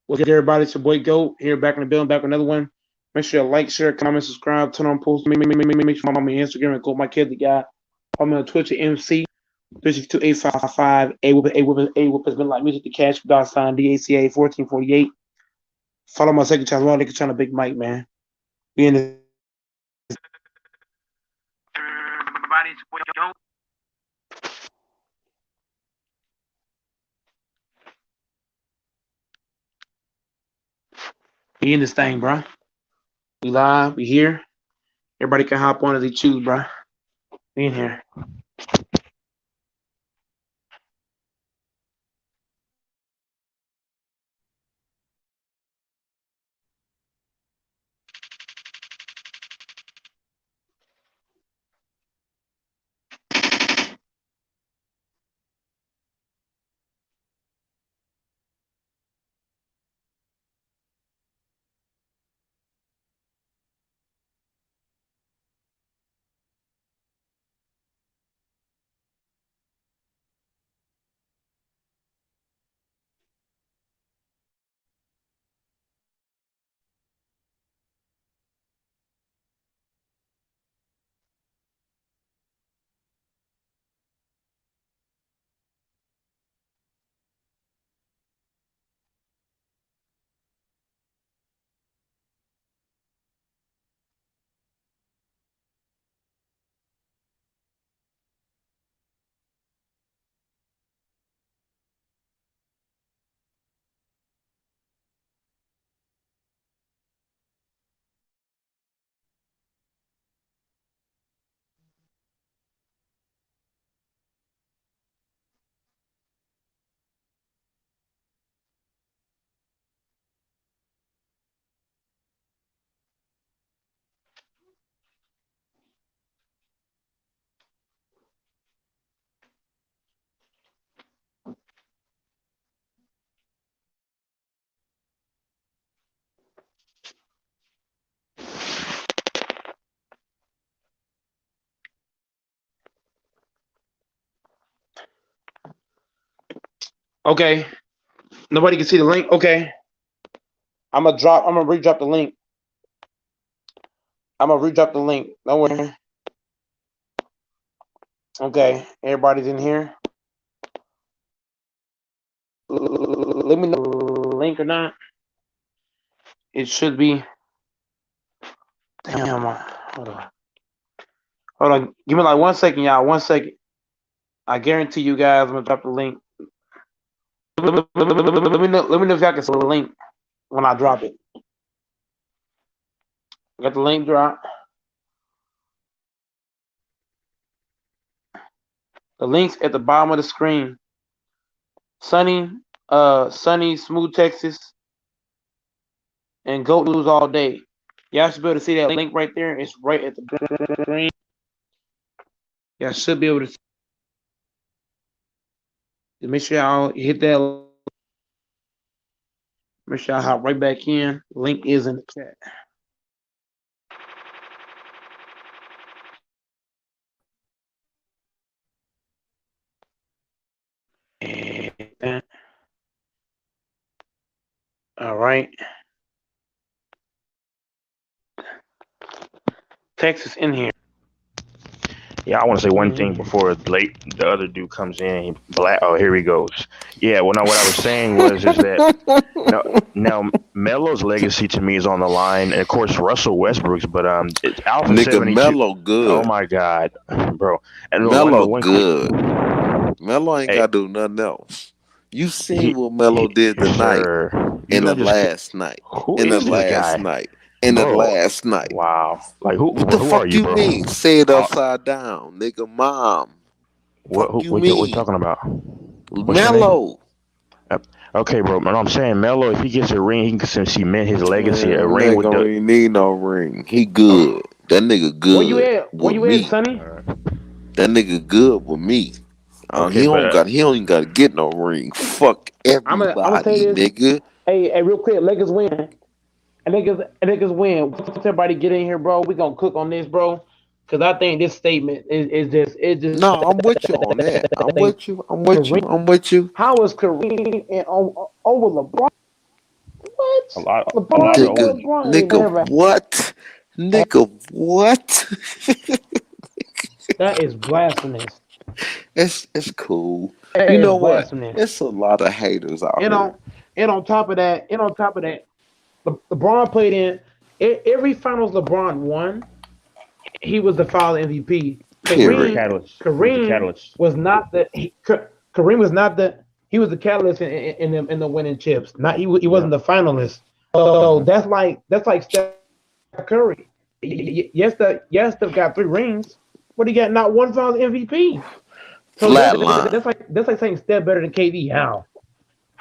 What's good, everybody? It's your boy Goat here, back in the building, back with another one. Make sure you like, share, comment, subscribe, turn on posts. Make sure you follow me on Instagram and Goat My Kid the Guy. Follow me on Twitch at MC 362-855. A Whoop has been like music the cash dollar sign DACA 1448. Follow my second channel, Raw Nigga Channel Big Mike, man. We in this. We in this thing, bro. We live, we here. Everybody can hop on as they choose, bro. We in here. Okay. Nobody can see the link. Okay. I'm gonna re-drop the link. I'm gonna re-drop the link. Don't worry. Okay, everybody's in here. Let me know the link or not. It should be. Damn, hold on. Hold on. Give me like 1 second, y'all. 1 second. I guarantee you guys I'm gonna drop the link. Let me know if y'all can see the link when I drop it. Got the link drop. The link's at the bottom of the screen. Sunny, Smooth Texas, and Goat News all day. Y'all should be able to see that link right there. It's right at the screen. Y'all should be able to see. Make sure y'all hit that. Make sure y'all hop right back in. Link is in the chat. And, all right. Texas in here. Yeah, I want to say one thing before the other dude comes in. Black. Oh, here he goes. Yeah. Well, now what I was saying was is that now Melo's legacy to me is on the line, and of course Russell Westbrook's. But it's Alpha Nigga, 72. Melo good. Oh my God, bro. And Melo good. Melo ain't Hey, got to do nothing else. You seen what Melo did tonight, in the last night, in the last night, in the last night. Wow. Like who? What the Who fuck are you, bro? mean? Say it upside down, nigga. Mom. What you talking about? What's your Melo. name? Okay, bro. No, I'm saying Melo, if he gets a ring, he can cement his legacy. Man, A ring with don't even need no ring. He good. That nigga good. Where you at? Where you me. at, Sonny? That nigga good with me. Okay, he don't even got to get no ring. Fuck everybody, I'm say this. nigga. Hey, real quick, Lakers win. And niggas win. Once everybody get in here, bro, we gonna cook on this, bro. Cause I think this statement is just No, I'm with you on that. I'm with you. How is Kareem and over LeBron? What? A lot LeBron, of older. Nigga, what? Nigga, what? That is blasphemous. It's cool. That You is know what? blasphemous. It's a lot of haters out And here. on and on top of that, LeBron played in every finals LeBron won. He was the final MVP. Period. Kareem was not the Kareem was not the he was the catalyst in the winning chips. Not he wasn't the finalist. So that's like Steph Curry. Yes, Steph got 3 rings, but he got not one finals MVP. So Flatline. that's like saying Steph better than KD. How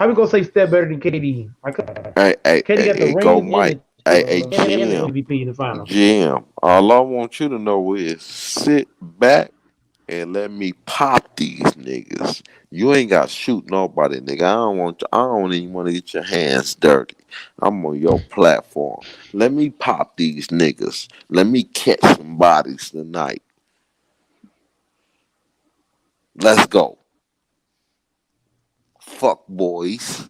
we gonna say Steph better than KD? KD got the Go rings Mike. and the GM. MVP in the finals. GM. All I want you to know is sit back and let me pop these niggas. You ain't got to shoot nobody, nigga. I don't even want to get your hands dirty. I'm on your platform. Let me pop these niggas. Let me catch some bodies tonight. Let's go. Fuck boys.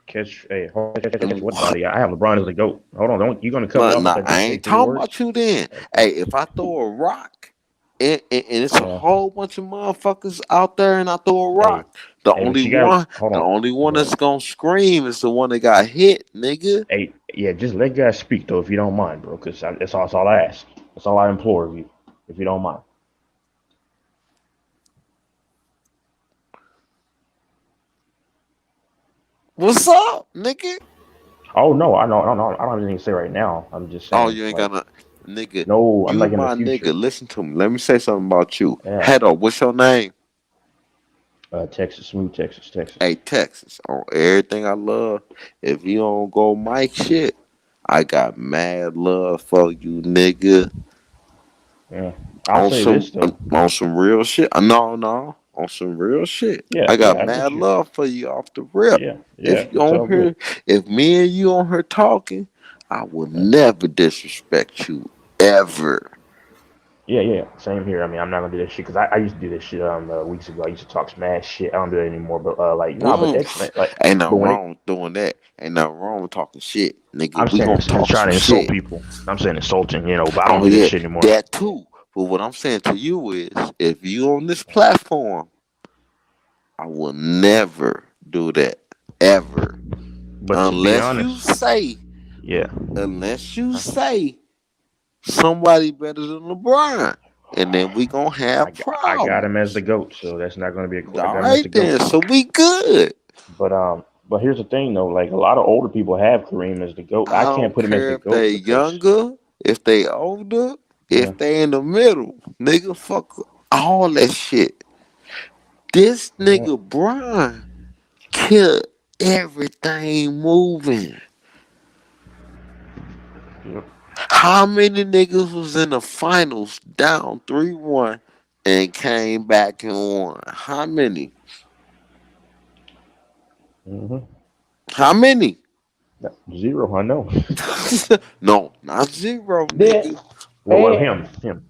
Catch what body? I have LeBron as the GOAT. Hold on, you're gonna cut me off. Nah, I ain't talking about you then. Hey, if I throw a rock and it's a whole bunch of motherfuckers out there and I throw a rock, the only one that's gonna scream is the one that got hit, nigga. Hey, yeah, just let guys speak though, if you don't mind, bro, because that's all I ask. That's all I implore of you, if you don't mind. What's up, nigga? Oh no, I don't have anything to say right now. I'm just saying. Oh, you ain't gonna, nigga. No, I'm like in the Nigga. future. Listen to me. Let me say something about you. Yeah. Head up. What's your name? Texas, smooth Texas. Hey, Texas. On everything I love. If you don't go Mike shit, I got mad love for you, nigga. Yeah. I'll say this though. On some real shit. No. On some real shit. Yeah, I got mad love for you off the rip. Yeah. If you on here, if me and you on here talking, I will never disrespect you ever. Yeah. Same here. I mean, I'm not gonna do this shit because I used to do this shit weeks ago. I used to talk smash shit. I don't do it anymore. But but excellent. Like, ain't nothing wrong with doing that. Ain't nothing wrong with talking shit, nigga. I'm trying to insult people. I'm saying insulting, but I don't do this shit anymore. That too. But what I'm saying to you is, if you on this platform, I will never do that ever. But unless you say somebody better than LeBron, and then we gonna have problems. I got him as the GOAT, so that's not gonna be a question. All right then, so we good. But here's the thing though, like a lot of older people have Kareem as the GOAT. I can't put him as the GOAT. If they younger, if they older, if they in the middle, nigga, fuck all that shit. This nigga Brian killed everything moving. Yep. How many niggas was in the finals down 3-1 and came back and won? How many? Mm-hmm. How many? 0, I know. No, not 0, nigga. Well, him.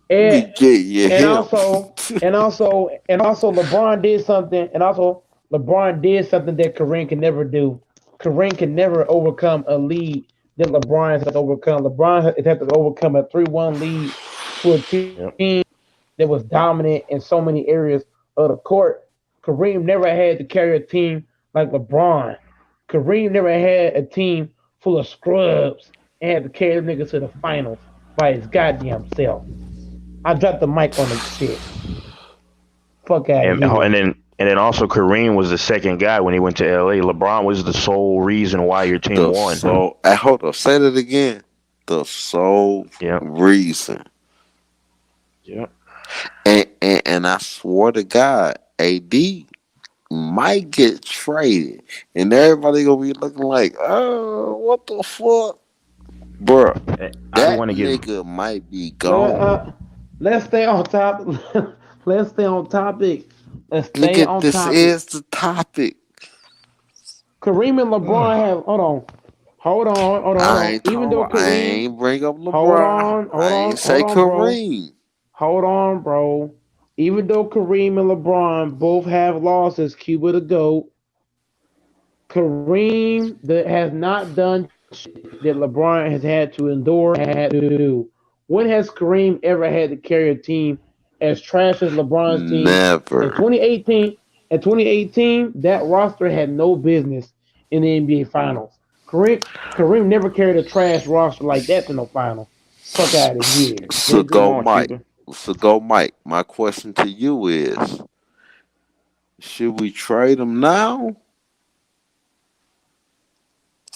And also, LeBron did something. And also, LeBron did something that Kareem can never do. Kareem can never overcome a lead that LeBron has overcome. LeBron has had to overcome a 3-1 lead to a team that was dominant in so many areas of the court. Kareem never had to carry a team like LeBron. Kareem never had a team full of scrubs and had to carry them niggas to the finals by his goddamn self. I dropped the mic on the shit. Fuck out of here. And then also Kareem was the second guy when he went to LA. LeBron was the sole reason why your team won. So hold up, say that again. The sole reason. Yeah. And I swore to God, AD might get traded, and everybody gonna be looking like, oh, what the fuck, bro? That nigga might be gone. Let's stay on top. Let's stay on topic. Let's stay on this topic. Is the topic. Kareem and LeBron have. Hold on. I ain't bring up LeBron. I ain't say Kareem. Hold on, bro. Even though Kareem and LeBron both have losses, Cuba the GOAT, Kareem that has not done that LeBron has had to endure, had to do. When has Kareem ever had to carry a team as trash as LeBron's team? In Never. 2018, in 2018, that roster had no business in the NBA Finals. Kareem never carried a trash roster like that to no final. Fuck out of here, So nigga. Come go, on, Mike. Cuba. My question to you is: should we trade him now,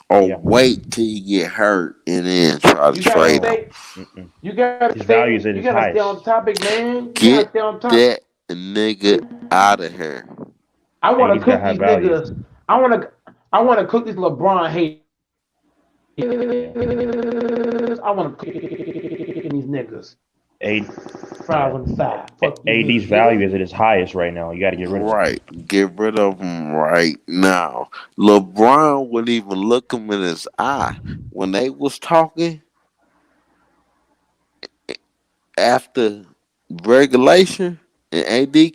or Yeah. wait till he get hurt and then try to You gotta trade him? No. stay. Mm-mm. You gotta His stay. value is at You its gotta stay highest. on topic, man. You gotta Get stay on top. that nigga out of here. I want to AD's got cook high these value. niggas. I want to cook these LeBron haters. I want to cook these niggas. A, Fries on the side. Fuck you, AD's mean, value nigga. is at its highest right now. You got to get rid of him. Right. Get rid of him right now. LeBron wouldn't even look him in his eye. When they was talking after regulation and AD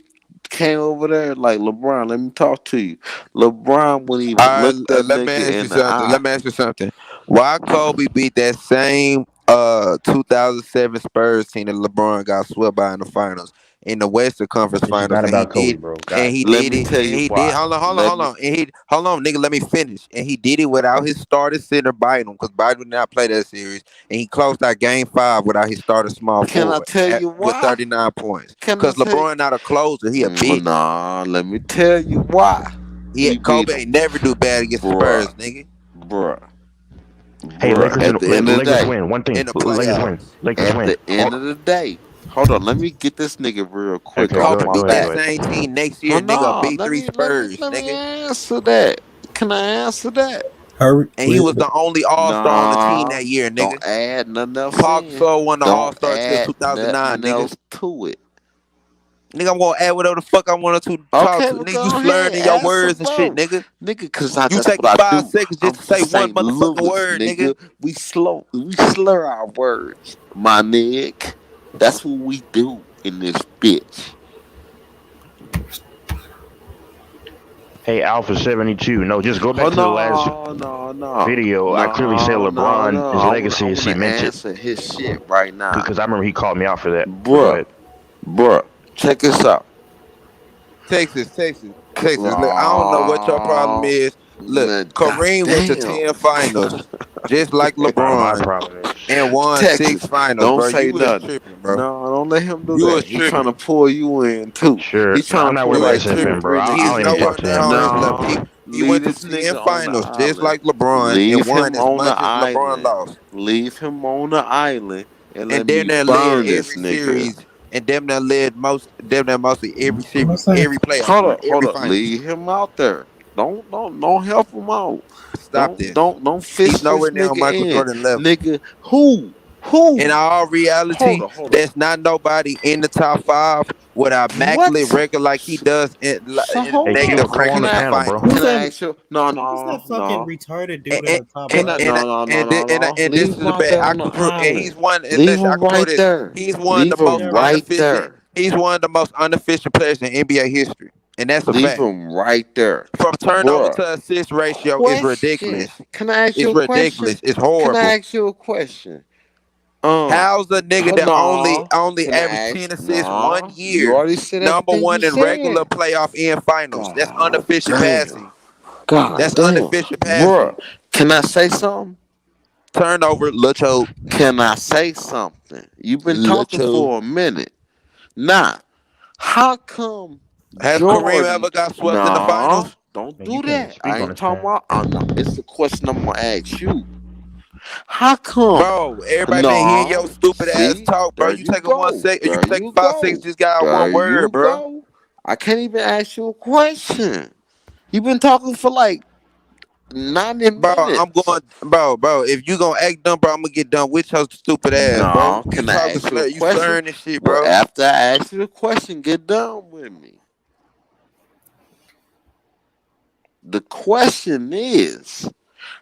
came over there like, LeBron, let me talk to you. LeBron wouldn't even look that Let me nigga ask you in the something. eye. Let me ask you something. Why Kobe beat that same 2007 Spurs team that LeBron got swept by in the finals in the Western Conference This is Finals, not and he about Kobe, did, bro. and God. he Let did me it, tell and you he did. why. Let Hold me on, and he hold on, nigga. Let me finish. And he did it without his starting center Bynum, because Bynum did not play that series, and he closed out Game 5 without his starting small can I forward tell you with why? 39 points. Can I Because tell you? LeBron not a closer, he a bitch. Nah, let me tell you why. We beat Kobe them. ain't never do bad against Bruh. Spurs, nigga, Bruh. Hey, Bruh. Lakers At and the end of the Lakers day. win. One in thing. the Lakers win. playoffs. Lakers At win. the end of the day. Hold on, let me get this nigga real quick Okay, off Kobe my beat go ahead, that go back. ahead. same team next year, Hold nigga. on, Beat three Spurs, let me nigga. answer that. Can I answer that? Hurry, And he real was quick. the only All Star on the team Nah, that year, nigga. don't add nothing else Paul in. Gasol won the All Don't Star till add 2009, nothing nigga. else to it. Nigga, I'm gonna add whatever the fuck I wanted to talk Okay, to. well Nigga, you go slurring ahead, in your answer, words and shit, bro. nigga. Nigga, cause You that's what taking I 5 do. seconds I'm just to from say one St. motherfucking Louis, word, nigga. nigga. We slur our words, my nigga. That's what we do in this bitch. Hey, Alpha 72. No, just go Oh back to the last no, video. I clearly said LeBron, no. his I legacy is wanna cemented answer his shit right now. because I remember he called me out for that. But go Bruh, ahead. bruh. Check this out. Texas. Look, I don't know what your problem Oh, is. Look, man, Kareem went to goddamn. 10 finals, just like My LeBron, problem is and won 6 Texas, finals, don't bro. say You was nothing. tripping, bro. No, don't let him do You that. was He's trying tripping. to pull you in too. sure. He's No, trying I'm to not pull worried You about like was two or SFN, tripping. bro. three I niggas don't He's even in. talk nowhere to near him, on man. his level. No, He leave went to this 10 nigga on the finals, just island. like LeBron, and Leave won him as on the much as LeBron island. lost. Leave him on the island and let And damn me near led burn this every nigga. series, and damn near mostly every I'm not series, saying every playoff run, Hold every up. finals. Leave him out there. Don't help him out. Stop this. Don't He's fish this nowhere near on nigga Michael in. Jordan level. Nigga, In who? all reality, Hold up. there's not nobody in the top 5 with an immaculate What? record like he does So in Hey, hold Cuba, negative on. come on record Can the in the I panel, bro. who's can finals. I that? ask you? Who's that fucking No. retarded And, dude at and, the top and, right? and this Leave is him the out bad. there I on the can prove, and island. he's one. And Leave listen, I him can prove right this. there. He's one of Leave the most him Never. right unofficial. there. He's one of the most unofficial players in NBA history, and that's a Leave fact. him right there. From turnover Bruh. to assist ratio is Question. ridiculous. Can I ask you It's a question? ridiculous. It's Can I horrible. ask you a question? Um, How's a nigga that only no. only Can I averaged ask? 10 assists one No. You year, already said number everything you one in regular said. playoff and finals? That's God unofficial damn. passing. God That's damn. unofficial Bruh. passing. Can I say something? Turnover, Lucho, Can I say something? You've been talking Lucho. for a minute. Now, how come Has Kareem Jordan? ever got swept in the No, finals? don't Man, you do can't even that. speak I on ain't this talking panel. about. I'm not. It's the question I'm gonna ask you. How come? Bro, everybody been hearing your No. stupid ass See, talk, bro. there You you taking one go. sec, you There taking you 5 seconds, go. just got out There one word, you bro. go. I can't even ask you a question. You've been talking for like 90 Bro, I'm minutes. going, bro. If you gonna act dumb, bro, I'm gonna get done with your stupid ass, bro. No, You can I talking ask you a slur, you question? slurring and shit, Well, bro. after I ask you the question, get done with me. The question is,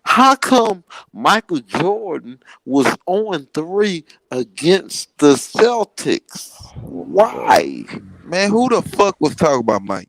how come Michael Jordan was on 3 against the Celtics? Bro. Why? Man, who the fuck was talking about Mike?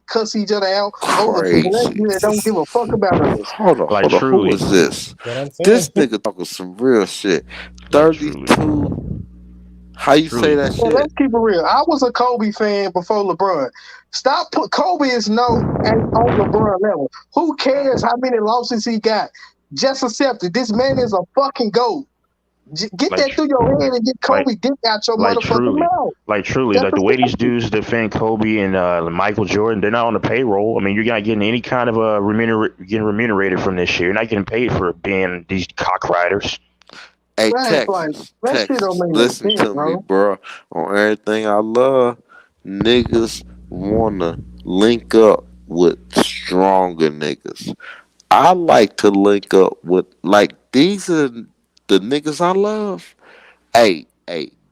cuss each other out over Crazy. celebrities that don't give a fuck about us. Hold on, Like, hold on. Who truly. is this? What I'm This saying. nigga talking some real shit. Like, truly. 32. How you say Truly. that Well, shit? let's keep it real. I was a Kobe fan before LeBron. Stop put Kobe is ain't on LeBron level. Who cares how many losses he got? Just accept it. This man is a fucking GOAT. Get Like, that through your head and get Kobe dick out your like motherfucking truly, mouth. Just like the way these accept it. dudes defend Kobe and Michael Jordan, they're not on the payroll. I mean, you're not getting any kind of getting remunerated from this shit. You're not getting paid for being these cock riders. Hey, That's like, that shit don't make no listen sense, to me, bro. bro. On everything I love, niggas wanna link up with stronger niggas. I like to link up with like these are the niggas I love. Hey,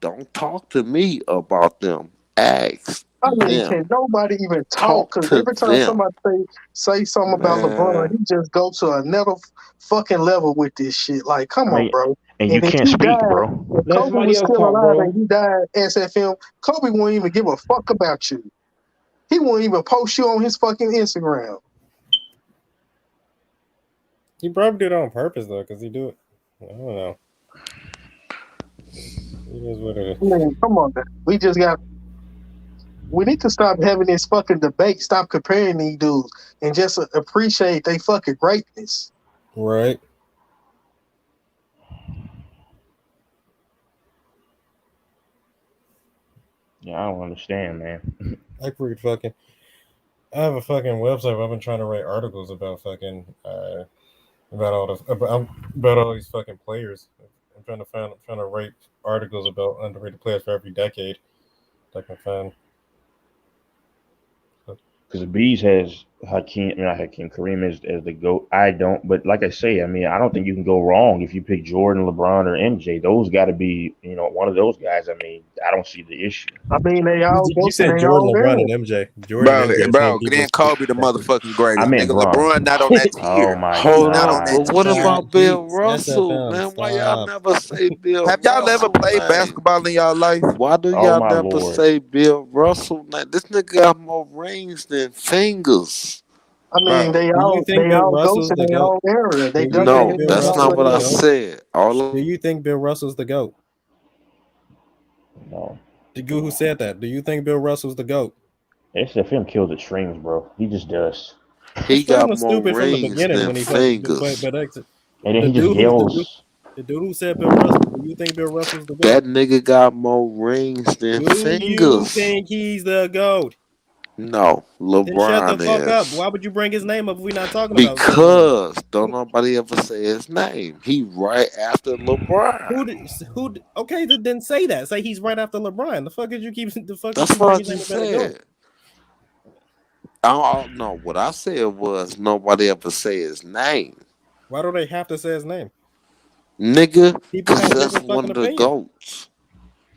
don't talk to me about them. Ask I mean, them. can nobody even talk? Talk Because to every time them. somebody say something about LeBron, Man. he just go to another fucking level with this shit. Like, come I on, mean, bro. and you And if can't he speak, died, bro. if Let Kobe somebody was else still talk, alive and bro. he died SFM, Kobe wouldn't even give a fuck about you. He wouldn't even post you on his fucking Instagram. He probably did it on purpose though, because he do it. I don't know. It is what it I is. mean, come on, man. We need to stop having this fucking debate. Stop comparing these dudes and just appreciate they fucking greatness. Right. Yeah, I don't understand, man. I read fucking. I have a fucking website where I've been trying to write articles about fucking about all the about all these fucking players. I'm trying to write articles about underrated players for every decade that I can find. Because the Bees has Hakeem, I mean, not Hakeem, Kareem as the GOAT. I don't, but like I say, I mean, I don't think you can go wrong if you pick Jordan, LeBron, or MJ. Those got to be, one of those guys. I mean, I don't see the issue. I mean, they all go You to said their Jordan, own LeBron, era. and MJ. Jordan and MJ Bro, can't give then us. Kobe the motherfucking I greatest. meant Nigga, Bron. LeBron not on that Oh tier. my He's Hold not on on, that but God. what tier. about Bill Keats, Russell, SFM, man? Why y'all stop. never say Bill Have y'all ever Russell played name? basketball in y'all life? Why do Oh y'all my never Lord. say Bill Russell name? This nigga got more rings than fingers. I mean, Bro, they Do you all think they Bill all go Russell's to the their GOAT? own era. They Do you done that think No, in Bill that's their not Russell's what the I own GOAT? said. Do you think Bill Russell's the GOAT? No. The guy who said that. Do you think Bill Russell's the GOAT? SFM kills the streams, bro. He just does. The He stream got was more stupid from the rings beginning than when he fucking but fingers. And then the he just dude who the dude yells. the dude who said Bill Russell. Do you think Bill Russell's the GOAT? That nigga got more rings than Do you fingers. think he's the GOAT? No, Then shut the LeBron fuck up. is. Why would you bring his name up if we're not talking about said man? Because don't nobody ever say his name. He right after LeBron. Who did, okay, then say that. Say he's right after LeBron. The fuck you That's keep what I bringing his name just up in the GOAT? said. I don't know. What I said was nobody ever say his name. Why do they have to say his name? Nigga, People because have that's different one fucking of the opinions. GOATs.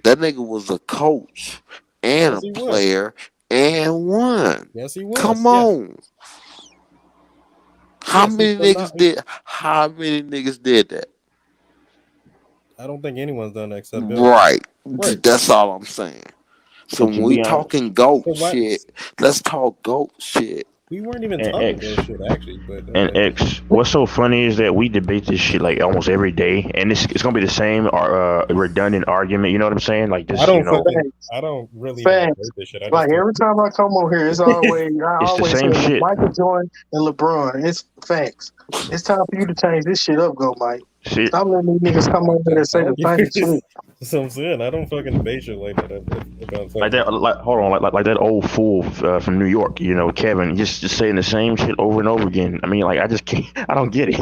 That nigga was a coach and Yes, a he was. player and won. Yes, he was. Come Yes. on. How Yes, many niggas did that? I don't think anyone's done that except Bill. Right. Right. That's all I'm saying. So And when to we be honest, talking GOAT So what? shit, let's talk GOAT shit. We weren't even and talking X. about shit actually, but And okay. X, what's so funny is that we debate this shit like almost every day, and it's gonna be the same redundant argument. You know what I'm saying? Like I this, don't fucking. Facts. I don't really even Facts. debate this shit. I just Like do. every time I come on here, I it's the always hear same shit. Michael Jordan and LeBron. It's facts. It's time for you to change this shit up, go Mike. See, Stop letting these niggas come over here and I say the don't give same this. shit. That's what I'm saying. I don't fucking debate shit like that. About like that. Like, hold on, like that old fool from New York. Kevin, just saying the same shit over and over again. I mean, like I just can't. I don't get it.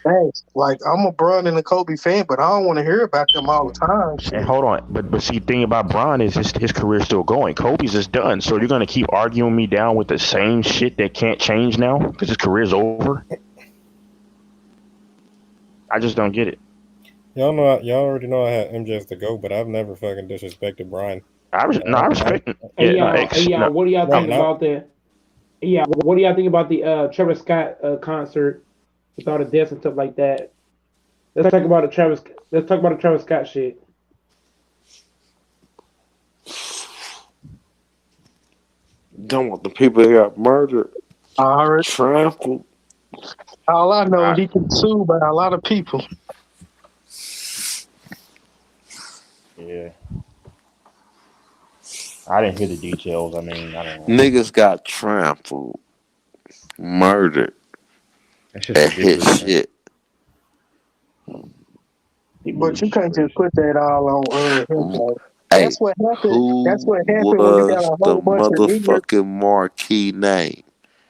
Thanks. Like I'm a Bron and a Kobe fan, but I don't want to hear about them all the time. And Shit. hold on, but see, thing about Bron is his career's still going. Kobe's is done. So you're gonna keep arguing me down with the same shit that can't change now because his career's over. I just don't get it. y'all already know I had MJ as the GOAT, but I've never fucking disrespected Brian. I respect it. Hey Yeah, no, y'all, hey y'all, no, what do y'all Right think now, about the? Yeah, what do y'all think about the Travis Scott concert with all the deaths and stuff like that? Let's talk about the Travis. Let's talk about the Travis Scott shit. Don't want the people that got murdered, I heard. trampled. All I know I, is he can sue by a lot of people. yeah. I didn't hear the details. I mean, I don't know. Niggas got trampled, murdered. That's just That his ridiculous, man. shit. People But be you just can't just crazy. put that all on him. Though. Hey, That's what happened. That's who what happened when you got was a the whole bunch of ignorant. motherfucking marquee name?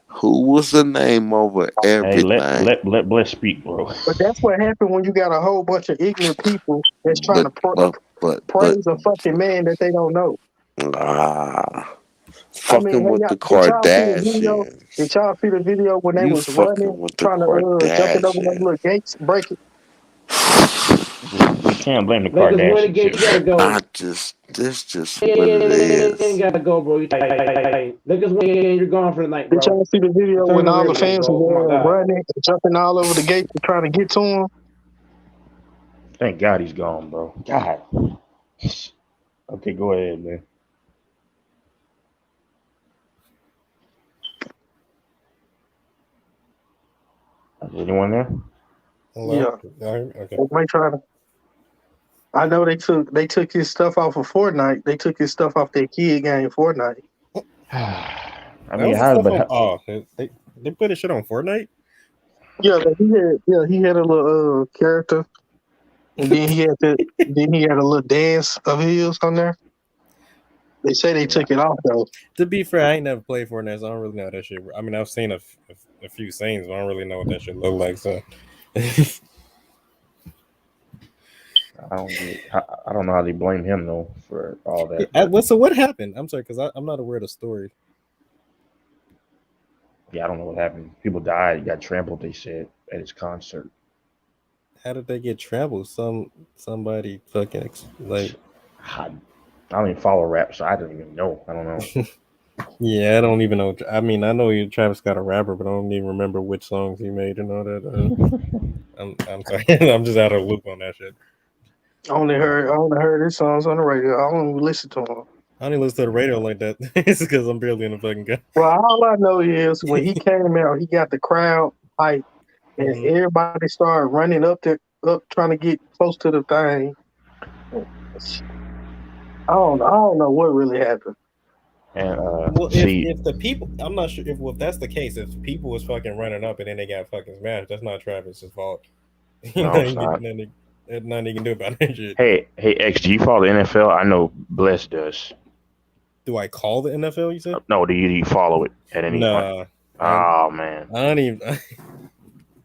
Who was the name over Hey, let everything? let let Bless speak, bro. But that's what happened when you got a whole bunch of ignorant people that's trying But to but but praise a fucking man that they don't know. ah, I mean, fucking hey, with the did y'all see the video? Kardashians. Did y'all see the video when they You was running, fucking with the trying to jump it over those Kardashians. little gates, break it? We can't blame the Lakers win Kardashians again. here, You gotta bro. go. This just what it You is. gotta go, bro. Lakers win again. You're gone for the night, Did bro. y'all see the video Turn when on all the everything, fans bro. Oh my was god. running, and jumping all over the gates and trying to get to him? Thank God he's gone, bro. God. Okay, go ahead, man. Is anyone there? Hello? Yeah, Okay. they trying to. I know they took his stuff off of Fortnite. They took his stuff off their kid game Fortnite. I That mean, was the how? stuff But on. how, Oh, they put this shit on Fortnite. Yeah, but he had a little character, and then he had a little dance of his on there. They say they yeah, took it off though. To be fair, I ain't never played Fortnite, so I don't really know how that shit. I mean, I've seen a few scenes, but I don't really know what that shit look like. So, I don't know how they blame him though for all that. But what happened? I'm sorry, because I'm not aware of the story. yeah, I don't know what happened. People died, got trampled. They said at his concert. How did they get trampled? Somebody fucking like. I don't even follow rap, so I don't even know. I don't know. Yeah, I don't even know. I mean, I know Travis Scott a rapper, but I don't even remember which songs he made and all that. I'm sorry, I'm just out of the loop on that shit. I only heard his songs on the radio. I don't even listen to him. I don't even listen to the radio like that. It's because I'm barely in the fucking gun. Well, all I know is when he came out, he got the crowd hype, and Mhm. everybody started running up trying to get close to the thing. I don't know what really happened. And Well, see, if the people, I'm not sure if that's the case. If people was fucking running up and then they got fucking smashed, that's not Travis's fault. no, it's not. Nothing he can do about that shit. Hey, X, do you follow the NFL? I know Bless does. Do I call the NFL? You said No, do you follow it at any point? no. Oh man, I don't even.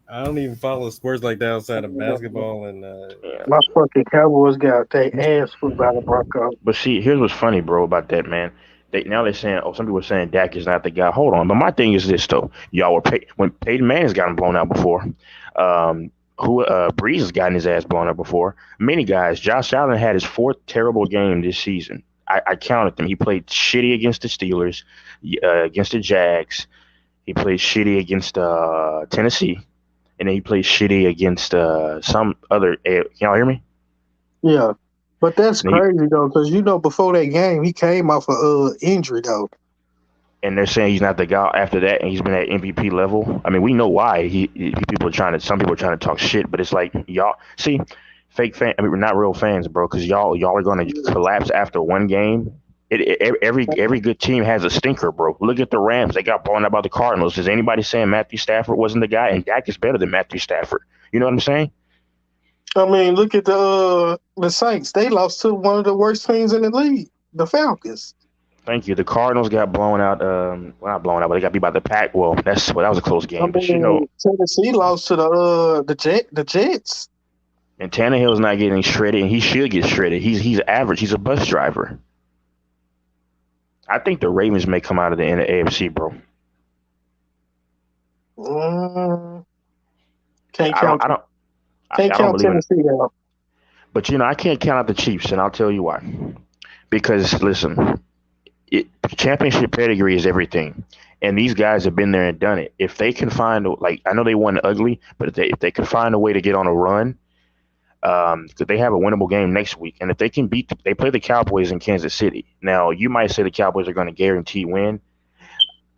I don't even follow sports like that outside of basketball and. yeah. My fucking Cowboys got their ass put by the Broncos. But see, here's what's funny, bro, about that, man. They're saying, oh, some people are saying Dak is not the guy. Hold on, but my thing is this though. Y'all were when Peyton Manning's gotten blown out before. Breeze has gotten his ass blown out before. Many guys. Josh Allen had his fourth terrible game this season. I counted them. He played shitty against the Steelers, against the Jags. He played shitty against Tennessee, and then he played shitty against some other. Y'all hear me? Yeah, but that's And, he, crazy though, because before that game he came off a injury though. and they're saying he's not the guy after that, and he's been at MVP level. I mean, we know why. Some people are trying to talk shit, but it's like y'all see, fake fan. I mean, we're not real fans, bro, because y'all are going to collapse after one game. Every good team has a stinker, bro. Look at the Rams; they got blown out by the Cardinals. Is anybody saying Matthew Stafford wasn't the guy? And Dak is better than Matthew Stafford. You know what I'm saying? I mean, look at the Saints. They lost to one of the worst teams in the league, the Falcons. Thank you. The Cardinals got blown out. Well, not blown out, but they got beat by the Pack. Well, that was a close I game. But mean, Tennessee lost to the Jets. and Tannehill's not getting shredded, and he should get shredded. He's average. He's a bus driver. I think the Ravens may come out of the AFC, bro. Can't I count. don't believe in. Tennessee out. But I can't count out the Chiefs, and I'll tell you why. Because listen, championship pedigree is everything, and these guys have been there and done it. If they can find, like, I know they won ugly, but if they can find a way to get on a run, because they have a winnable game next week, and if they can they play the Cowboys in Kansas City. Now, you might say the Cowboys are going to guarantee win.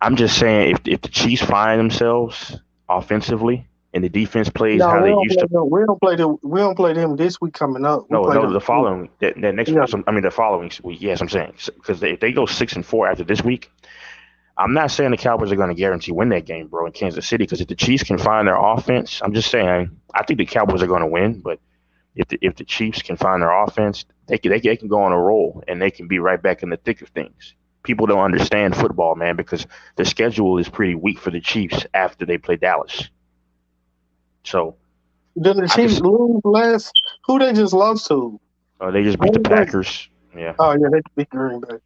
I'm just saying, if the Chiefs find themselves offensively and the defense plays how they used to. We don't play them this week coming up. No, the following that next Yeah. week. I mean, the following week. Yes, I'm saying because if they go 6-4 after this week, I'm not saying the Cowboys are going to guarantee win that game, bro, in Kansas City. Because if the Chiefs can find their offense, I'm just saying I think the Cowboys are going to win. But if the Chiefs can find their offense, they can go on a roll and they can be right back in the thick of things. People don't understand football, man, because the schedule is pretty weak for the Chiefs after they play Dallas. So Did the I can. Chiefs lose last? Who they just lost to? They just beat the Green Bay. Packers. Yeah. Oh yeah, they beat Green Bay.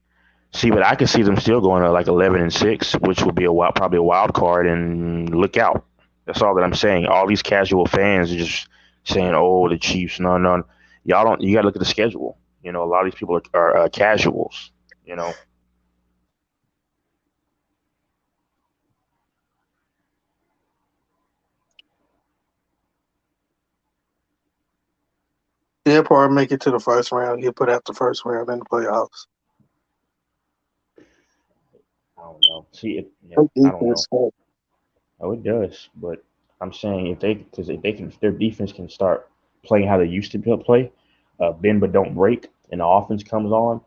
See, but I can see them still going to like 11-6, which would be probably a wild card. And look out. That's all that I'm saying. All these casual fans are just saying, "Oh, the Chiefs." No, no, y'all don't. You got to look at the schedule. A lot of these people are casuals. They'll probably make it to the first round. He'll put out the first round in the playoffs. I don't know. See, I Their don't know. defense sucks. Oh, it does. But I'm saying if their defense can start playing how they used to play, bend but don't break, and the offense comes on,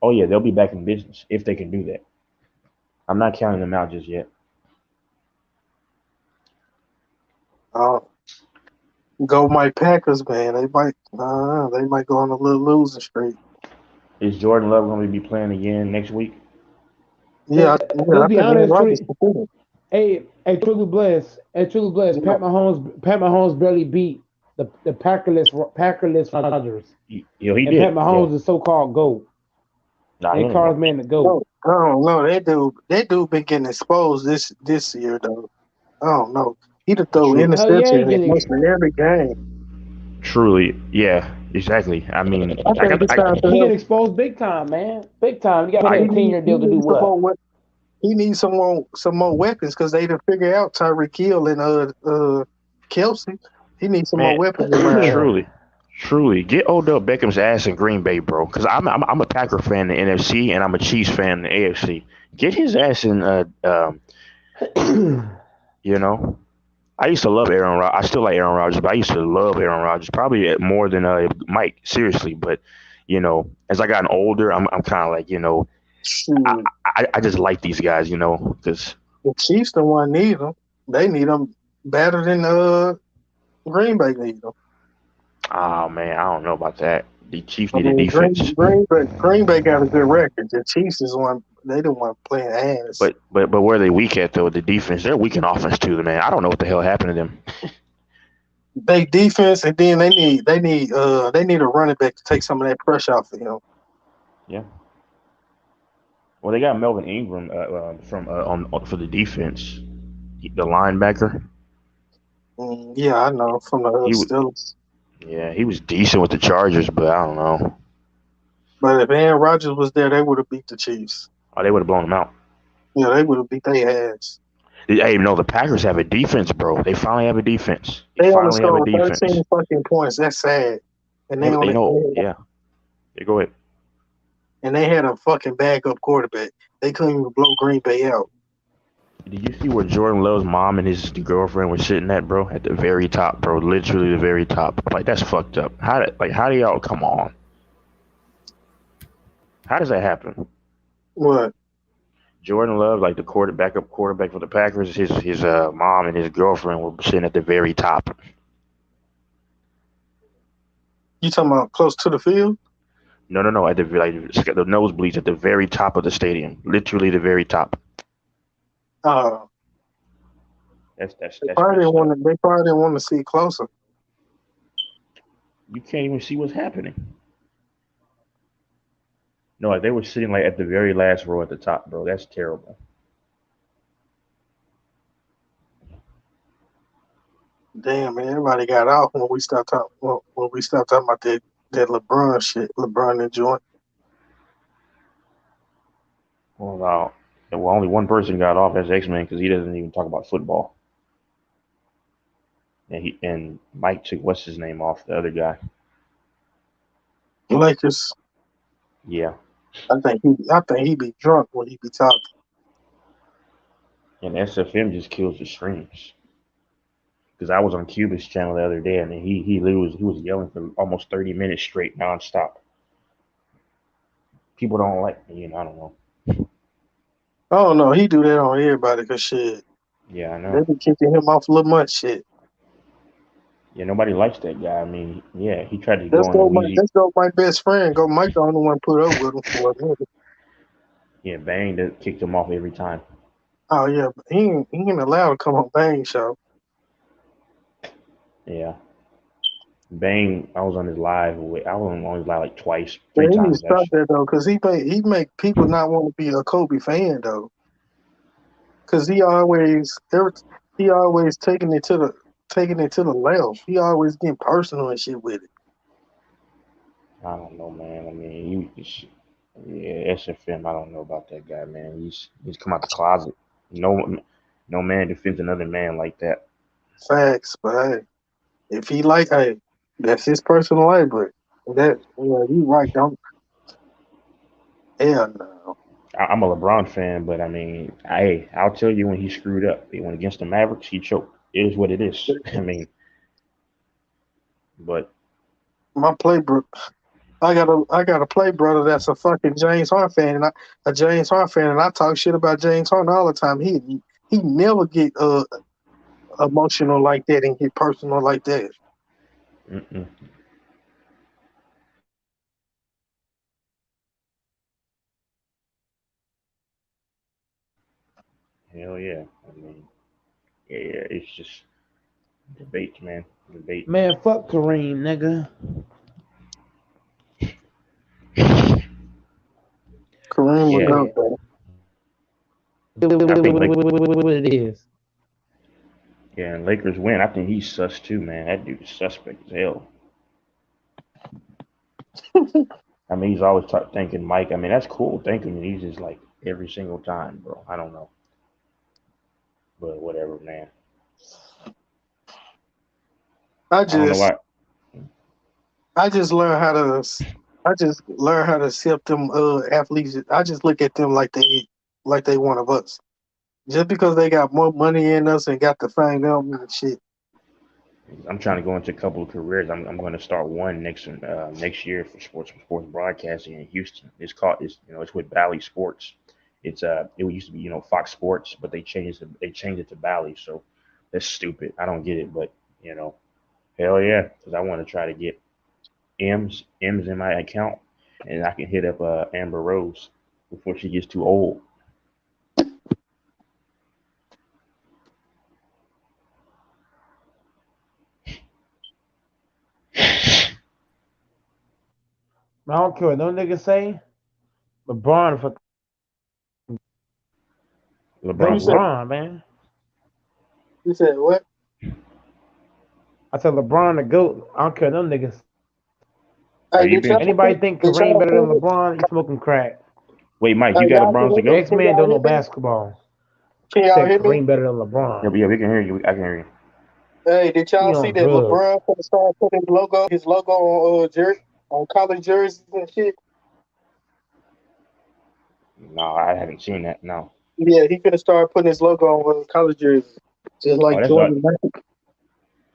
oh yeah, they'll be back in business if they can do that. I'm not counting them out just yet. Go my Packers, man. They might go on a little losing streak. Is Jordan Love going to be playing again next week? Yeah, Let's be honest, Rodgers Trey. completed. Hey, truly blessed. Yeah. Pat Mahomes barely beat the Packerless Rodgers. He And did. Pat Mahomes is so-called GOAT. Nah, he They ain't call no- his man the GOAT. I don't know. That dude been getting exposed this year though. I don't know. He to throw True. Hell yeah, he interception in getting mostly every game. Truly, yeah, exactly. I mean, I think it's time for He him. get exposed big time, man. Big time. You got to I- pay a 10-year deal to do needs some what? more he needs some more weapons because they done figure out Tyreek Hill and Kelsey. He needs some more man, weapons around. truly, get Odell Beckham's ass in Green Bay, bro. Because I'm a Packer fan in the NFC and I'm a Chiefs fan in the AFC. Get his ass in. I used to love Aaron Rodgers. I still like Aaron Rodgers, but I used to love Aaron Rodgers probably more than Mike. Seriously, but as I gotten older, I'm kind of like Shoot. I just like these guys, because The Chiefs the one need them. They need them better than Green Bay need them. oh man, I don't know about that. The Chiefs need a defense, Green Bay got a good record. The Chiefs is one. They don't want playing ass. but where are they weak at though? The defense, they're weak in offense too, man. I don't know what the hell happened to them. They defense, and then they need a running back to take some of that pressure off of him. Yeah. Well, they got Melvin Ingram for the defense, the linebacker. Yeah, I know from the Steelers. Yeah, he was decent with the Chargers, but I don't know. But if Aaron Rodgers was there, they would have beat the Chiefs. Oh, they would have blown them out. Yeah, they would have beat their ass. Hey, no, the Packers have a defense, bro. They finally have a defense. They only finally have a scored defense. 13 fucking points. That's sad. And they Yeah, go ahead. And they had a fucking backup quarterback. They couldn't even blow Green Bay out. Did you see where Jordan Love's mom and his girlfriend were sitting at, bro? At the very top, bro. Literally the very top. Like, that's fucked up. How do y'all come on? How does that happen? What? Jordan Love, like the backup quarterback for the Packers, his mom and his girlfriend were sitting at the very top. You talking about close to the field? No, at the nosebleeds at the very top of the stadium, literally the very top. That's They probably didn't want to see closer. You can't even see what's happening. No, like they were sitting like at the very last row at the top, bro. That's terrible. Damn, man, everybody got off when we stopped talking. When we stopped talking about that LeBron shit, LeBron and joint. Well, only one person got off. That's X-Men because he doesn't even talk about football. And Mike took what's his name off, the other guy. Lakers. Yeah. I think he be drunk when he be talking. And SFM just kills the streams. Because I was on Cuba's channel the other day, and he was yelling for almost 30 minutes straight, nonstop. People don't like me, I don't know. I don't know. He do that on everybody because shit, Yeah, I they know. be kicking him off a little much shit. Yeah, nobody likes that guy. I mean, yeah, he tried to Let's go on go, Louisiana. let's go. My best friend, go. Mike, the only one put up with him for a minute. Yeah, Bang that kicked him off every time. Oh yeah, but he ain't allowed to come on Bang show. Yeah, Bang. I was on his live. I was on his live like twice, Yeah, three he needs times to stop actually. that though, cause he make people not want to be a Kobe fan though, cause he always taking it to the left. He always getting personal and shit with it. I don't know, man. I mean, yeah, SFM. I don't know about that guy, man. He's come out the closet. No, no man defends another man like that. Facts, but hey, if he like, hey, that's his personal life. But that, yeah, you right. Don't hell no. I'm a LeBron fan, but I mean, I'll tell you when he screwed up. He went against the Mavericks. He choked. It is what it is. I mean, but My play, bro. I got a play brother that's a fucking James Harden fan, and I talk shit about James Harden all the time. He never get emotional like that and get personal like that. mm-mm. Hell yeah. I mean, yeah. It's just debates, man. Debates. Man, fuck Kareem, nigga. Kareem Yeah, would go. I think What it is. yeah, and Lakers win. I think he's sus too, man. That dude's suspect as hell. I mean, he's always thanking Mike. I mean, that's cool. Thanking him. He's just like every single time, bro. I don't know, but whatever, man. I I don't know just why. I just learned how to accept them athletes. I just look at them like they one of us. Just because they got more money in us and got the fame, they don't mean shit. I'm trying to go into a couple of careers. I'm going to start one next year for sports broadcasting in Houston. It's with Bally Sports. It used to be Fox Sports, but they changed it to Bally. So that's stupid. I don't get it, but you know, hell yeah, because I want to try to get M's in my account, and I can hit up Amber Rose before she gets too old. I don't care what no nigga say. LeBron, fuck You LeBron said what? LeBron, man. you said what? I said LeBron the goat. I don't care what no niggas. Are Hey, you being Anybody think did Kareem y'all better than see it? LeBron? You smoking crack. Wait, Mike? You Hey, got y'all LeBron's to go? X can Man y'all don't know hear me? basketball. Can y'all Said hear me? Kareem better than Yeah, LeBron. yeah, we can hear you. I can hear you. Hey, did He y'all see on that drugs. LeBron finna start putting his logo on college jerseys and shit? No, I haven't seen that. No. Yeah, he finna start putting his logo on college jerseys, just Oh, like that's Jordan.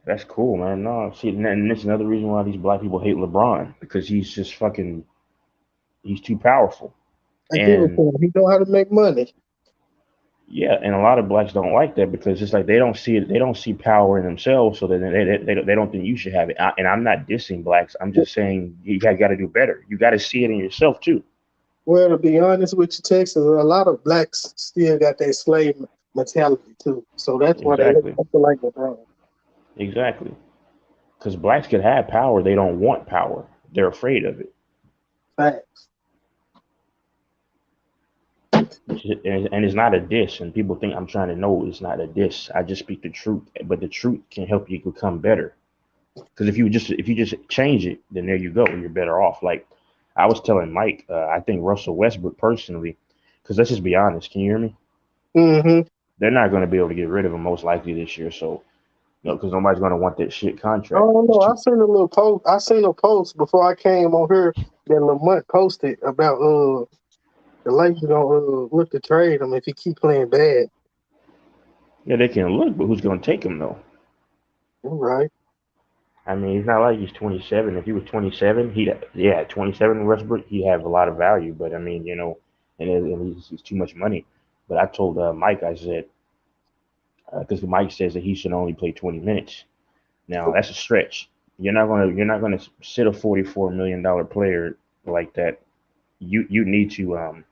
that's cool, man. No, see, and that's another reason why these black people hate LeBron because he's just fucking. He's too powerful, I give it and to him. He know how to make money. yeah, and a lot of blacks don't like that because it's like they don't see it. They don't see power in themselves, so that they don't think you should have it. And I'm not dissing blacks. I'm just saying you got to do better. You got to see it in yourself too. Well, to be honest with you, Texas, a lot of blacks still got that slave mentality too. So that's why they Exactly, feel like LeBron. exactly. Because blacks could have power, they don't want power. They're afraid of it. Facts. And it's not a diss. And people think I'm trying to know it's not a diss. I just speak the truth, but the truth can help you become better. Because if you just change it, then there you go. You're better off. Like I was telling Mike, I think Russell Westbrook personally, because let's just be honest. Can you hear me? Mm-hmm. They're not going to be able to get rid of him most likely this year. So because nobody's going to want that shit I contract. don't It's know. too. I seen a post before I came on here that Lamont posted about the Lakers gonna look to trade him if he keep playing bad. Yeah, they can look, but who's going to take him though? All right. I mean, it's not like he's 27. If he was 27, 27 Westbrook, he'd have a lot of value. But I mean, and he's too much money. But I told Mike, I said, because Mike says that he should only play 20 minutes. Now that's a stretch. You're not gonna sit a $44 million player like that. You need to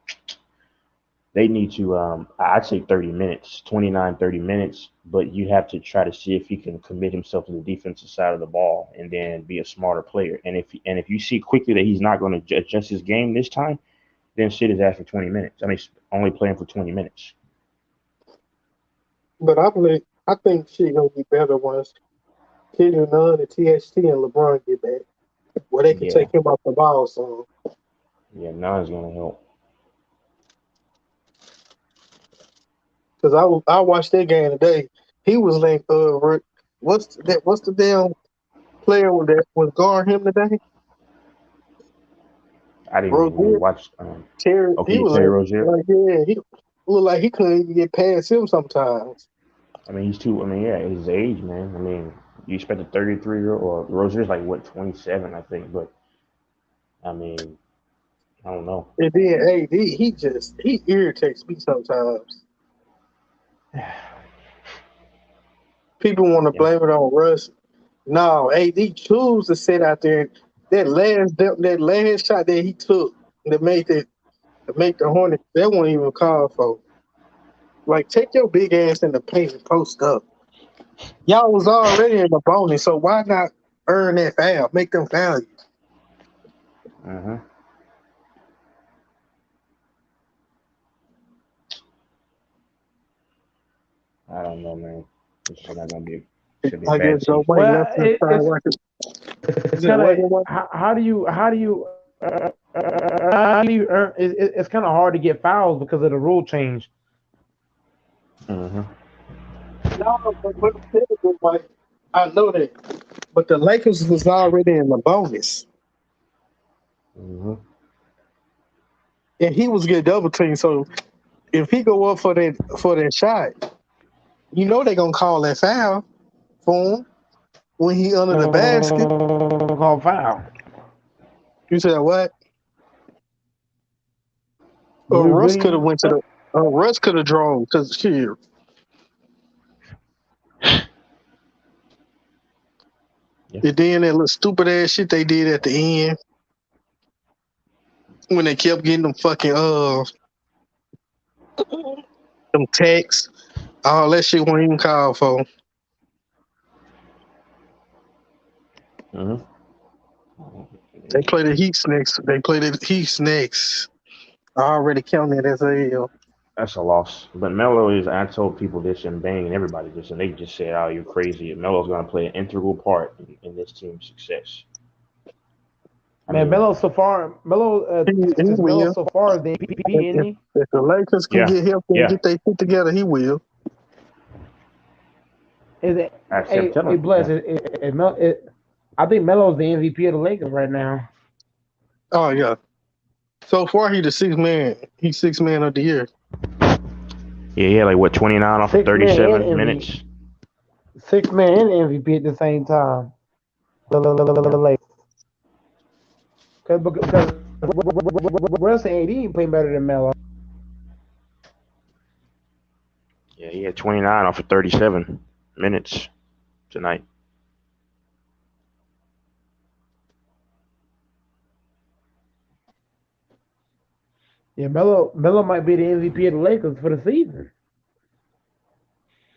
they need to I'd say 30 minutes, 29, 30 minutes, but you have to try to see if he can commit himself to the defensive side of the ball and then be a smarter player. And if you see quickly that he's not going to adjust his game this time, then sit his ass for 20 minutes. I mean, only playing for 20 minutes. But I think shit gonna be better once Kendrick Nunn and THT and LeBron get back, where they can Yeah, take him off the ball. So, yeah, Nas gonna help. because I watched that game today, he was like, what's the damn player that was guarding him today? I didn't even really Rozier, watch. Terry. He Okay, was Terry Rozier. yeah, he looked like he couldn't even get past him sometimes. I mean, he's too. I mean, yeah, his age, man. I mean, you expect a 33-year or Rozier's like what 27, I think. But I mean, I don't know. And then AD, he irritates me sometimes. People want to Yeah, blame it on Russ. No, AD choose to sit out there. That last shot that he took to make the Hornets, that wasn't even called for. Like, take your big ass in the paint and post up. Y'all was already in the bonus, so why not earn that foul? Make them foul you. uh-huh. I don't know, man. This is not gonna be. Should be a I guess bad Joe season. Wayne Well, left this time. it's Is it kind what of it was? how do you earn? It's kind of hard to get fouls because of the rule change. Uh-huh. No, but what I'm saying is, like, I know that, but the Lakers was already in the bonus, Uh-huh. and he was getting double teamed. So if he go up for that shot, you know they gonna call that foul for him when he under the basket. Call foul. You said what? Or We Russ really could have went to the. Russ could have drawn because here. Yeah. And then that little stupid ass shit they did at the end when they kept getting them fucking them texts. All that shit wasn't even called for. Uh-huh. They play the Heat next. They play the Heat next. I already counted as a L. That's a loss. But Melo is. I told people this and Bang and everybody this, and they just said, "Oh, you're crazy." Melo's gonna play an integral part in this team's success. I Man, mean, Melo so far, He since Melo will. so far is the MVP, isn't If, he? if the Lakers can yeah, get healthy and yeah. get their shit together, he will. Is it? I said, Hey, tell him. bless Yeah. it. I think Melo's the MVP of the Lakers right now. Oh yeah. So far, he the sixth man. He's sixth man of the year. Yeah, he had like what 29 off of Six man and 37 MVP, minutes. 6 man and MVP at the same time. The Lakers, because Russ and AD ain't playing better than Melo. Yeah, he had 29 off of 37 minutes tonight. Yeah, Melo might be the MVP of the Lakers for the season.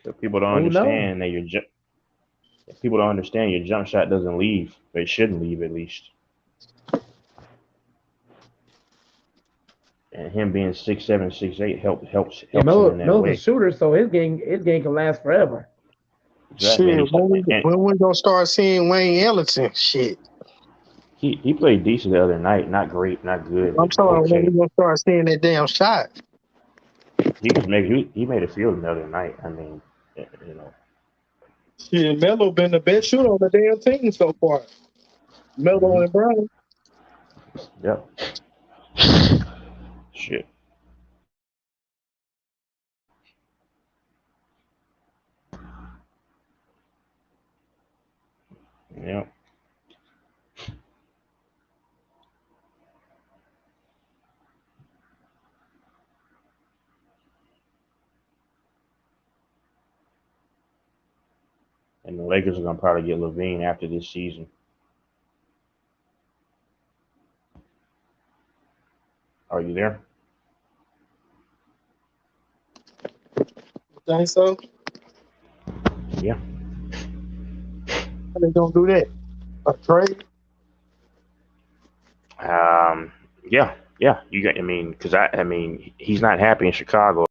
But people don't Who knows? understand that people don't understand your jump shot doesn't leave. It shouldn't leave at least. And him being 6'7", 6'8" Yeah, helps him in that Melo's a way. shooter, so his game can last forever. Exactly. Shit, And he's and when we gonna start seeing Wayne Ellington? Shit, he played decent the other night. Not great, not good, I'm but talking when we okay. gonna start seeing that damn shot. He made a field the other night. I mean, you know. Shit, Melo been the best shooter on the damn team so far. Melo Hmm. and Brown. Yep. Shit. Yep. Lakers are gonna probably get Levine after this season. Are you there? Think so? Yeah. How they gonna do that? A trade? Yeah, yeah. You got. I mean, because I mean, he's not happy in Chicago.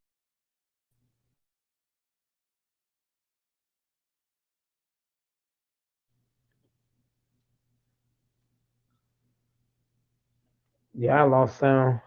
Yeah, I lost sound.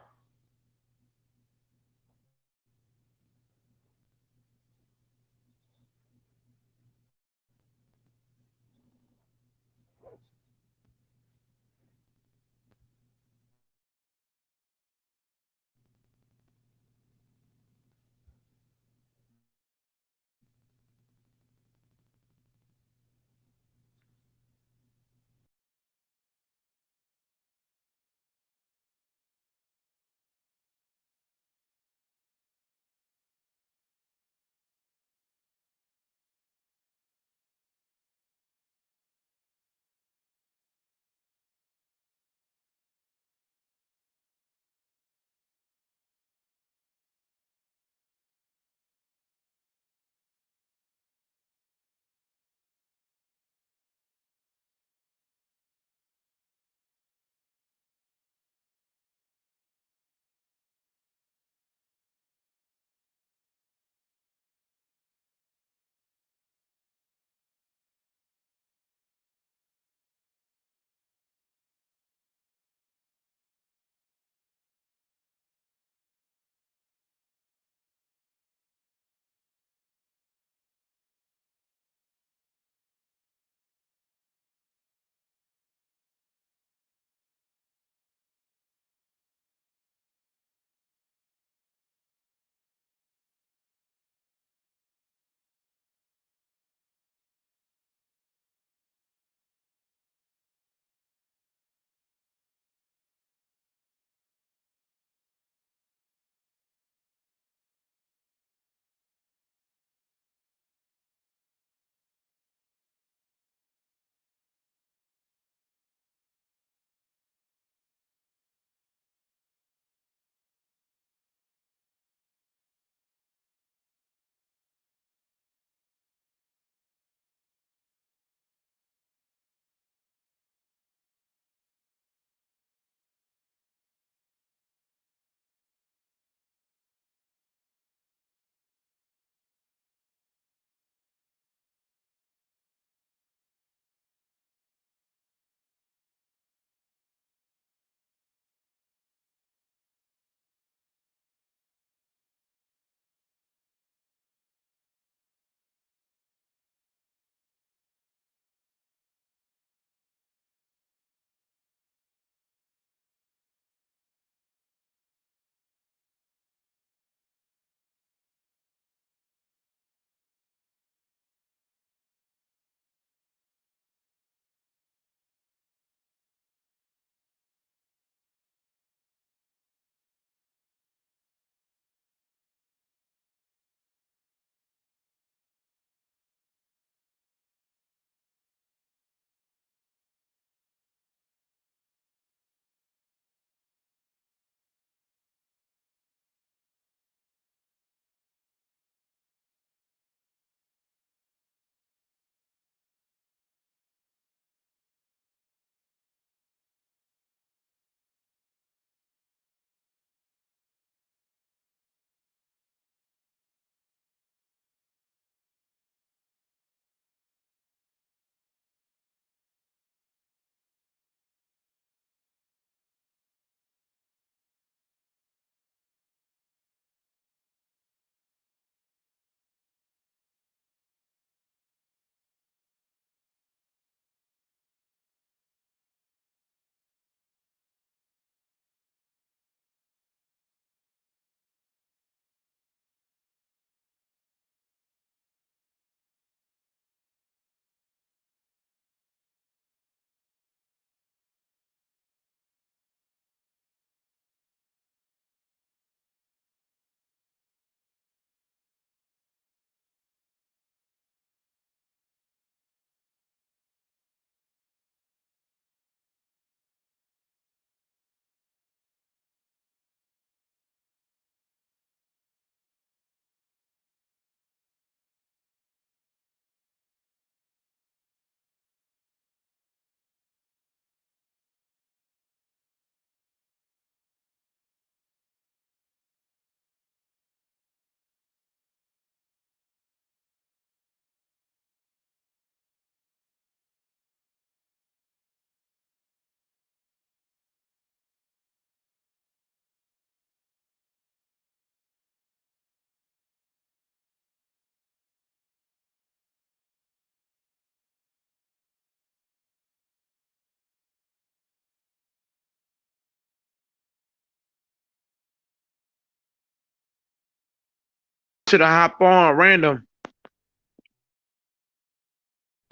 sure to hop on random.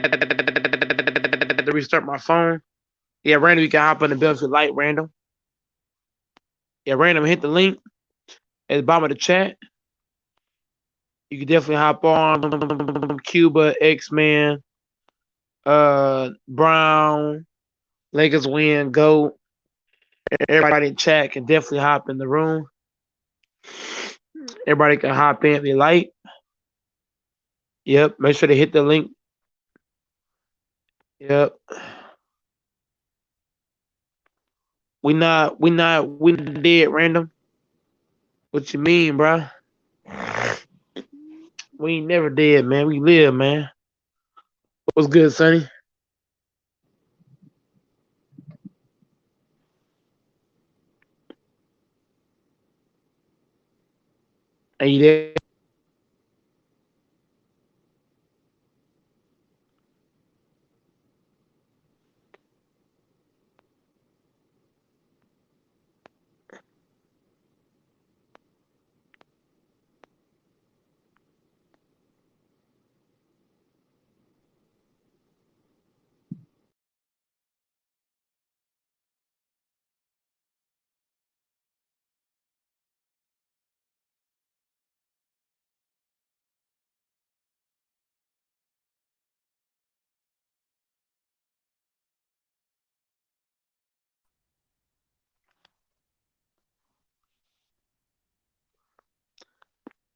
To restart my phone. Yeah, random, you can hop on the bill if you like, random. Yeah, random, hit the link at the bottom of the chat. You can definitely hop on Cuba, X-Man, Brown, Lakers win, GOAT. Everybody in chat can definitely hop in the room. Everybody can hop in if they like. Yep, make sure to hit the link. Yep. We not dead random. What you mean, bro? We ain't never dead, man. We live, man. What's good, Sonny? Are you there?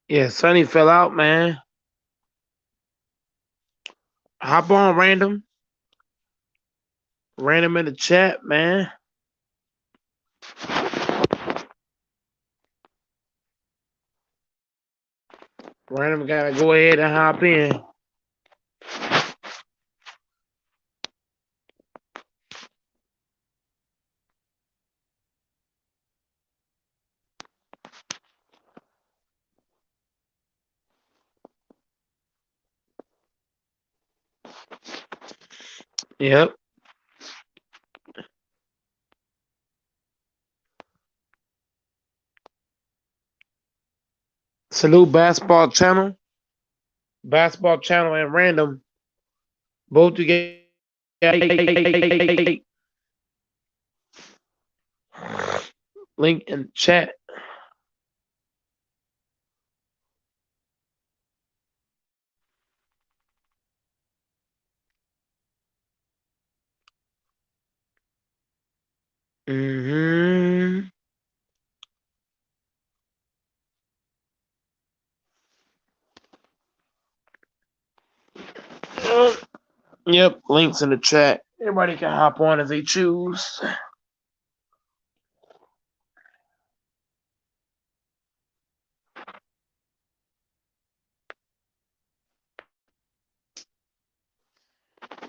Yeah, Sonny fell out, man. Hop on random. Random in the chat, man. Random gotta go ahead and hop in. Yep. Salute basketball channel. Basketball channel and random. Both together. Link in chat. Mm-hmm. Yep, links in the chat. Everybody can hop on as they choose.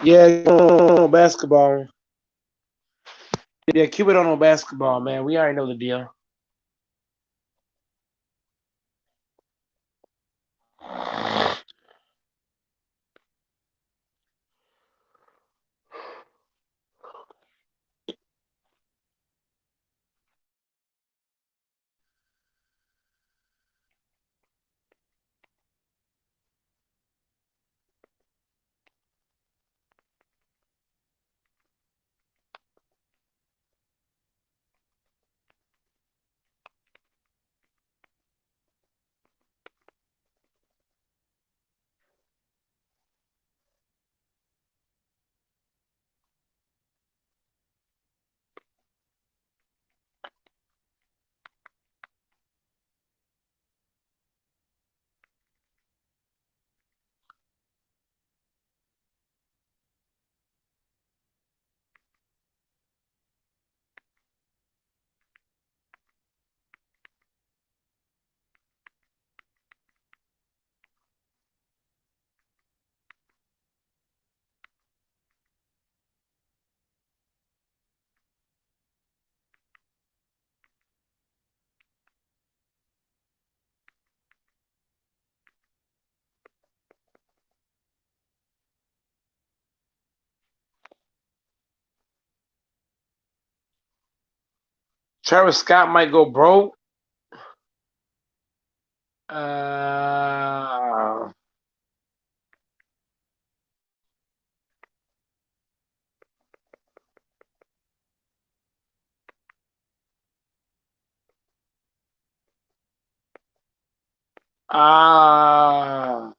Yeah, basketball. Yeah, keep it on basketball, man. We already know the deal. Travis Scott might go broke. Ah.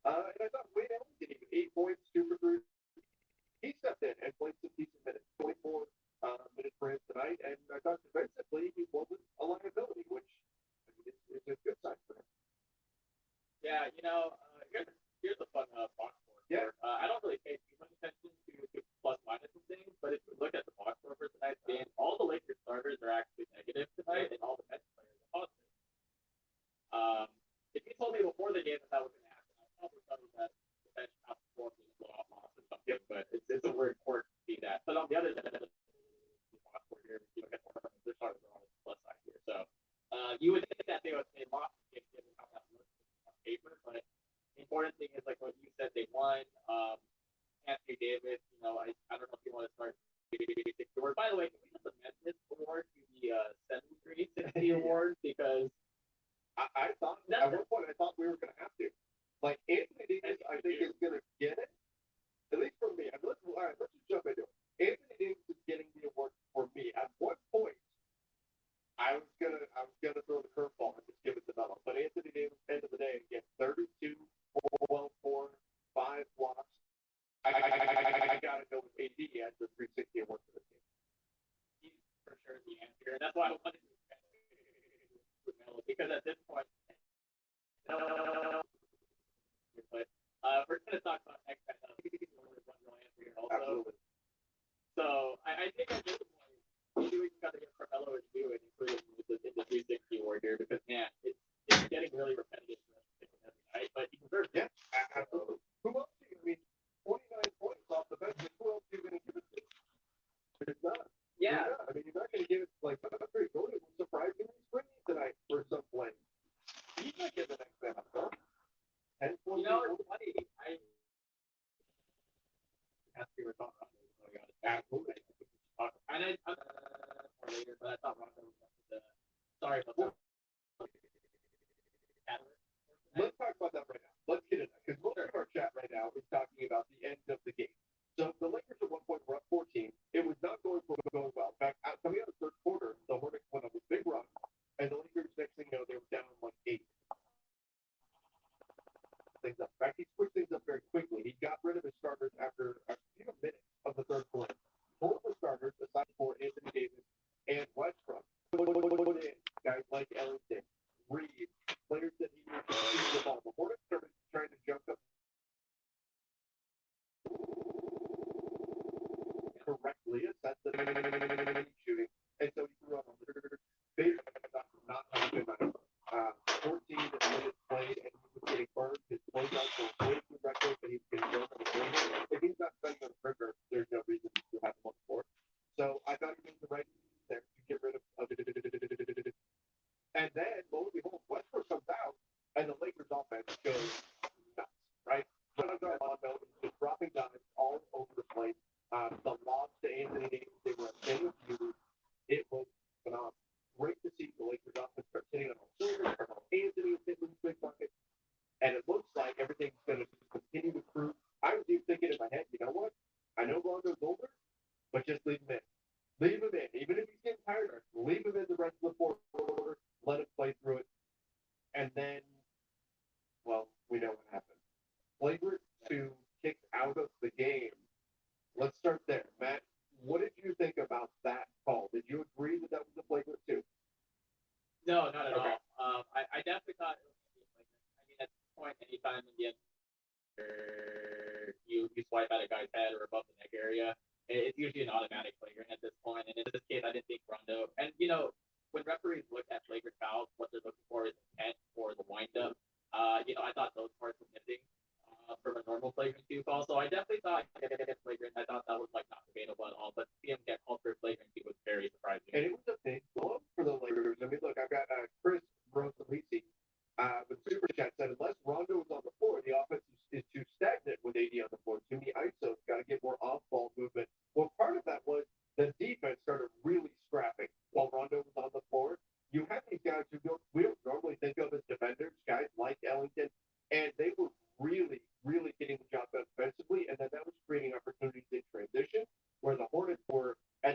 And I thought Wayne Allen did even 8 points, 2 for 3. He stepped in and played some decent minutes, 24 minutes for him tonight. And I thought defensively he wasn't a liability, which is a good sign for him. Yeah, here's a fun box score. Yeah. I don't really pay too much attention to plus minus and things, but if you look at the box score for tonight's game, all the Lakers starters are actually negative tonight, and all the Mets players are positive. If you told me before the game that was going to happen, I probably thought that the bench outperformed the blowout loss or something. But it's a weird quirk to see that. But on the other side of the box score here, if you look at their starters are on the plus side here. So you would think that they would say lost the game given how that looks on paper, but the important thing is like what you said, they won. Anthony Davis, I don't know if you want to start. Award. By the way, can we just amend this award to the 7360 award because I thought at one point I thought we were going to have to. Like Anthony Davis, I think is going to get it. At least for me. All right, let's just jump into it. Anthony Davis is getting the award for me. At one point, I was gonna throw the curveball and just give it to Melo. But Anthony Davis, end of the day, again, 32, 12, 4, 5 blocks. I gotta go with AD as the 360 award for this game. he's for sure the answer. That's why I wanted to with Melo because at this point, but we're going to talk about X Factor. I think one real answer here also. Absolutely. So I think at this point, maybe we got to get Carmelo and do and include in the 360 award here because man, it's getting really repetitive for us every night. But he deserves it. Yeah, absolutely. Who else? I mean, 29 points off the bench. Who else are you going to give it to? It's not. Yeah. I mean, you're not going to give it like Andre Jordan was surprisingly springy tonight for some play. He's not getting the next man up, huh? 10 points. It's funny. We were talking about it. Absolutely. And I'm more later, but I thought Rondo was sorry about that. Let's talk about that right now. Let's get into that because most of our chat right now is talking about the end of the game. So the Lakers at one point were up 14. It was not going well. In fact, coming out of the third quarter, the Hornets went on a big run, and the Lakers next thing you know they were down like 8. Things up. In fact, he switched things up very quickly. He got rid of his starters after a few minutes of the third quarter. Both the starters, aside for Anthony Davis and Westbrook, put in guys like Ellington, Reed, players that he needed to shoot the ball. The Hornets started trying to jump up correctly, assess the shooting, and so he threw out on the big not a good night. 14 minutes played, and he was getting burned. His closeouts were way too reckless, and he was getting burned on the perimeter. If he's not spending on the perimeter, there's no reason to have him on the court. So I thought he made the right decision there to get rid of. And then, lo and behold, Westbrook comes out, and the Lakers offense goes nuts, right? Rondo is just dropping dimes all over the place. The loss to Anthony Davis, they were a thing of beauty. It was phenomenal. Great to see the Lakers offense start hitting on all cylinders. Anthony is hitting these big buckets, and it looks like everything's going to continue to improve. I was even thinking in my head, you know what? I know Rondo's older, but just leave him in. Leave him in. Even if he's getting tired, leave him in the rest of the fourth quarter. Let him play through it. And then, well, we know what happened. Flagrant 2 kicked out of the game. Let's start there. Matt, what did you think about that call? Did you agree that that was a flagrant 2? No, not at all. I definitely thought it was going to be flagrant. I mean, at this point, anytime in the end, you swipe at a guy's head or above the neck area, it's usually an automatic flagrant at this point. And in this case, I didn't think Rondo. And, when referees look at flagrant fouls, what they're looking for is intent or the windup. I thought those parts were missing from a normal flagrant 2 call. So I definitely thought flagrant. I thought that was like not debatable at all. But to see him get called for flagrant 2 was very surprising. And it was a big blow for the Lakers. I mean, look, I've got Chris Rosalisi with Super Chat said, unless Rondo is on the floor, the offense is too stagnant with AD on the floor. Too many ISOs, got to get more off-ball movement. Well, part of that was the defense started really scrapping while Rondo was on the floor. You have these guys who we don't normally think of as defenders, guys like Ellington, and they were really, really getting the job done defensively, and then that was creating opportunities in transition where the Hornets were, at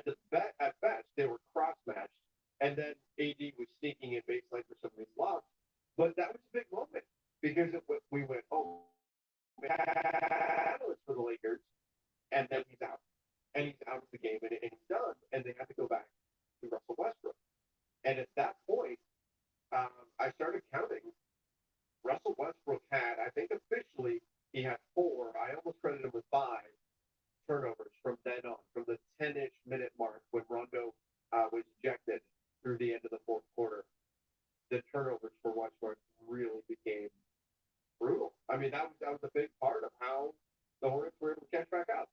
catalyst for the Lakers, and then he's out. And he's out of the game, and he's done, and they have to go back to Russell Westbrook. And at that point, I started counting. Russell Westbrook had, I think officially, he had 4. I almost credited him with 5 turnovers from then on, from the 10-ish minute mark when Rondo was ejected through the end of the fourth quarter. The turnovers for Westbrook really became brutal. I mean, that was a big part of how the Hornets were able to catch back up.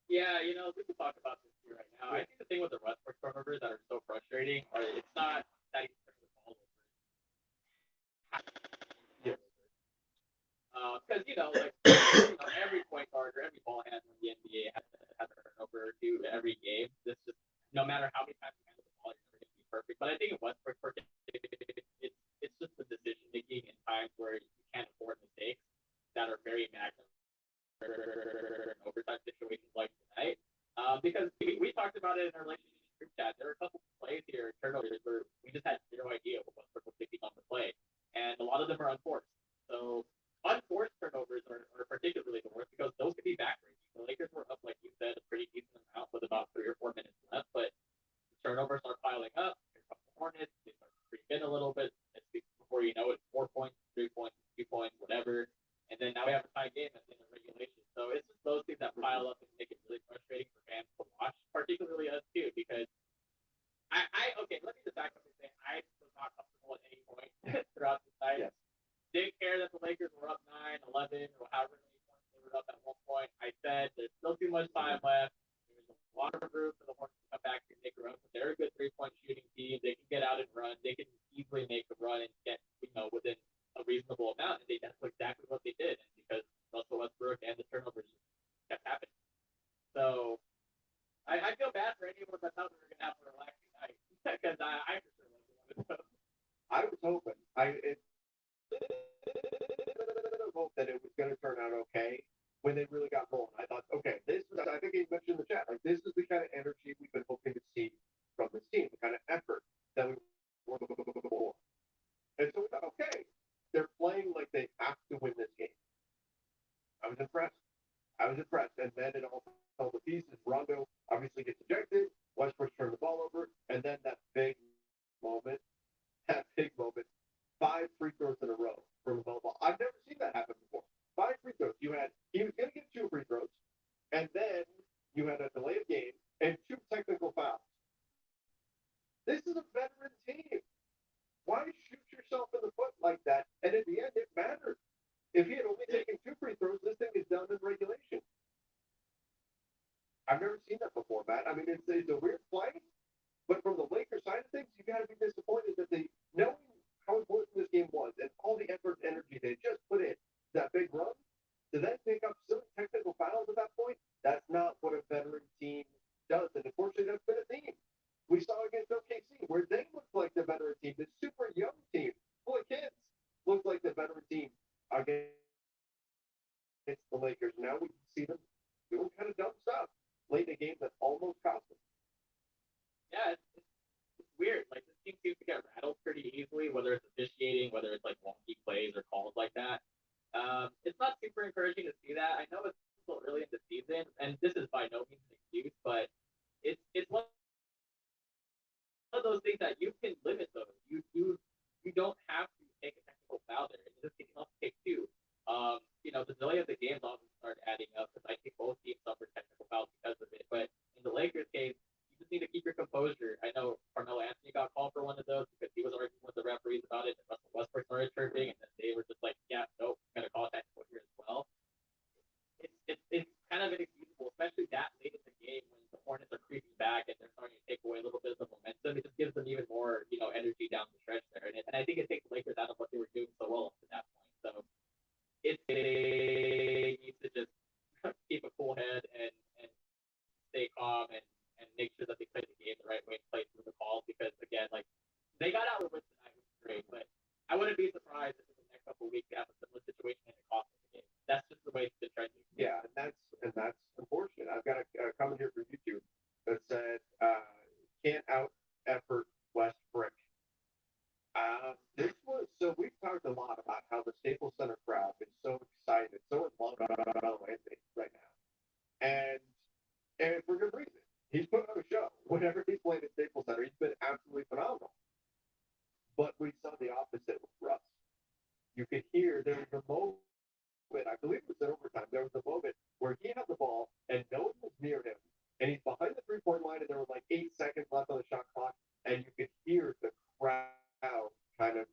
Yeah, we can talk about this here right now. I think the thing with the Westbrook turnovers that are so frustrating are it's not that he's turning the ball over. Yes. Because every point guard or every ball handler in the NBA has a turnover or 2 every game. This just no matter how many times you handle the ball, you're never going to be perfect. But I think in Westbrook, it's just the decision making in times where you can't afford mistakes that are very magnitude. Overtime situations like tonight, because we talked about it in our relationship group chat. There are a couple of plays here, turnovers, where we just had zero idea what Westbrook was thinking on the play, and a lot of them are unforced. So unforced turnovers are particularly the worst because those could be backbreaking. The Lakers were up, like you said, a pretty decent amount with about 3 or 4 minutes left, but the turnovers are piling up. Here comes the Hornets. They start to creep in a little bit. Before you know it, 4 points, 3 points, 2 points, whatever. And then now we have a tie game at the end of regulation. So it's just those things that pile up and make it really frustrating for fans to watch, particularly us too, because okay, let me just back up and say I was not comfortable at any point throughout the night. Yes. Didn't care that the Lakers were up 9, 11, or however many points they were up at one point. I said there's still too much time left. There's a lot of room for the Hornets to come back and make a run. But they're a good 3-point shooting team. They can get out and run. They can easily make a run and get within a reasonable amount, and that's exactly what they did. And because Russell Westbrook and the turnovers kept happening, so I feel bad for anyone that thought we were gonna have a relaxing night because I for sure wanted to. I was hoping. I hope that it was going to turn out okay when they really got rolling. I thought, okay, this is. I think he mentioned in the chat, like this is the kind of energy we've been hoping to see from this team, the kind of effort that we were looking for. And so we thought, okay, they're playing like they have to win this game. I was impressed. And then it all fell to pieces. Rondo obviously gets ejected. Westbrook turned the ball over. And then that big moment, 5 free throws in a row from LaMelo Ball. I've never seen that happen before. 5 free throws. He was going to get 2 free throws. And then you had a delay of game and 2 technical fouls. This is a veteran team. Why shoot yourself in the foot like that? And at the end, it mattered. If he had only taken 2 free throws, this thing is done in regulation. I've never seen that before, Matt. I mean, it's a weird play, but from the Lakers side of things, you got to be disappointed that they, knowing how important this game was and all the effort and energy they just put in, that big run, to then pick up silly technical fouls at that point, that's not what a veteran team does. And unfortunately, that's been a theme. We saw against OKC, where they looked like the veteran team, the super young team, full of kids, looked like the veteran team against the Lakers. Now we can see them doing kind of dumb stuff late in a game that almost cost them. Yeah, it's weird. Like this team seems to get rattled pretty easily, whether it's officiating, whether it's like wonky plays or calls like that. It's not super encouraging to see that. I know it's still early in the season, and this is by no means an excuse, but it's one of those things that you can limit those. You don't have to take a technical foul there. In this case, you have to take 2. The delay of the games often start adding up because I think both teams suffered technical fouls because of it. But in the Lakers case, you just need to keep your composure. I know Carmelo Anthony got called for one of those because he was arguing with the referees about it, and Russell Westbrook started chirping, and then they were just like, "Yeah, nope, I'm gonna call it technical here as well." It's kind of inexcusable, especially that late in the game when the Hornets are creeping back and they're starting to take away a little bit of the momentum. It just gives them even more, energy down the stretch there, and I think it takes the Lakers out of what they were doing so well up to that point. So it needs to just keep a cool head and stay calm and make sure that they play the game the right way and play through the calls because again, like they got out with tonight, which is great, but I wouldn't be surprised if in the next couple of weeks they have a similar situation and it costs them the game. That's just the way it's been trending. Yeah, and that's unfortunate. I've got a comment here from YouTube that said can't out effort Westbrook believe it was in overtime. There was a moment where he had the ball and no one was near him, and he's behind the 3-point line, and there were like 8 seconds left on the shot clock, and you could hear the crowd kind of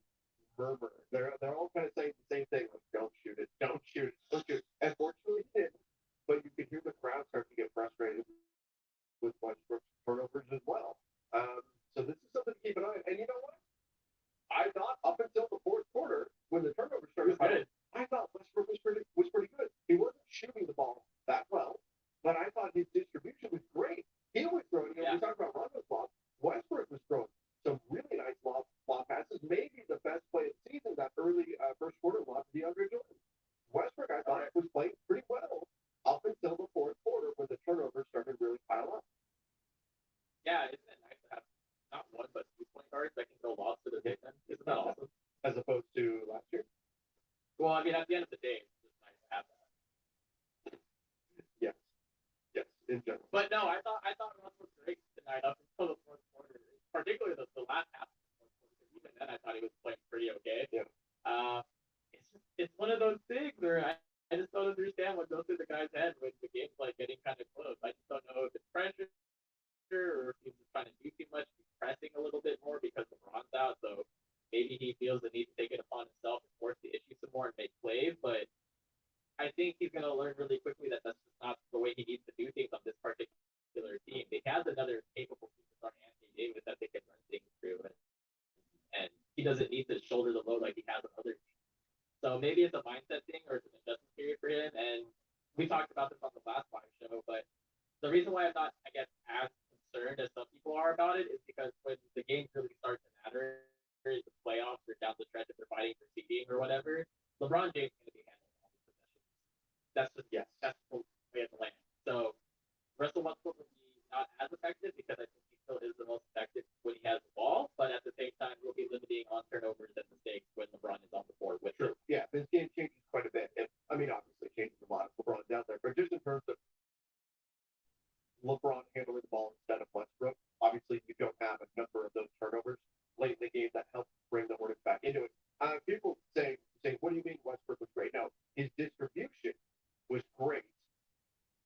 murmur. They're all kind of saying the same thing, like don't shoot it, don't shoot it, don't shoot it. And fortunately, he did, but you could hear the crowd start to get frustrated with Westbrook's turnovers as well. So this is something to keep an eye on. And you know what? I thought up until the fourth quarter, when the turnovers started, I thought Westbrook was pretty good. He wasn't shooting the ball that well, but I thought his distribution was great. He was throwing. We talked about Rondo's lob. Westbrook was throwing some really nice lob passes. Maybe the best play of the season, that early first quarter lob to DeAndre Jordan. Westbrook, I thought, was playing pretty well up until the fourth quarter when the turnovers started to really pile up. Yeah, isn't it nice to have not one but 2 point guards that can throw lobs to the big men? Isn't that awesome? As opposed to last year? Well, I mean, at the end of the day, it's just nice to have that. Yes, in general. But no, I thought Russ was great tonight up until the fourth quarter, particularly the last half of the fourth quarter. Even then, I thought he was playing pretty okay. Yeah. It's one of those things where I just don't understand what goes through the guy's head when the game's like getting kind of close. I just don't know if it's pressure or if he's just trying to do too much, he's pressing a little bit more because LeBron's out. So maybe he feels the need to take it upon himself and force the issue some more and make plays. But I think he's going to learn really quickly that that's just not the way he needs to do things on this particular team. They have another capable superstar, Anthony Davis, that they can run things through, and he doesn't need to shoulder the load like he has on other teams. So maybe it's a mindset thing or it's an adjustment period for him. And we talked about this on the last live show, but the reason why I'm not, I guess, as concerned as some people are about it is because when the games really start to matter, the playoffs or down the stretch if they're fighting for seeding or whatever, LeBron James is going to be handling all the possessions. That's just that's the way of the land. So Russell Westbrook will be not as effective because I think he still is the most effective when he has the ball, but at the same time we'll be limiting on turnovers and mistakes when LeBron is on the board with him. Yeah, this game changes quite a bit. And I mean, obviously, it changes a lot. LeBron's out there, but just in terms of LeBron handling the ball instead of Westbrook, obviously you don't have a number of those turnovers late in the game that help bring the Hornets back into it. People say, what do you mean Westbrook was great? No, his distribution was great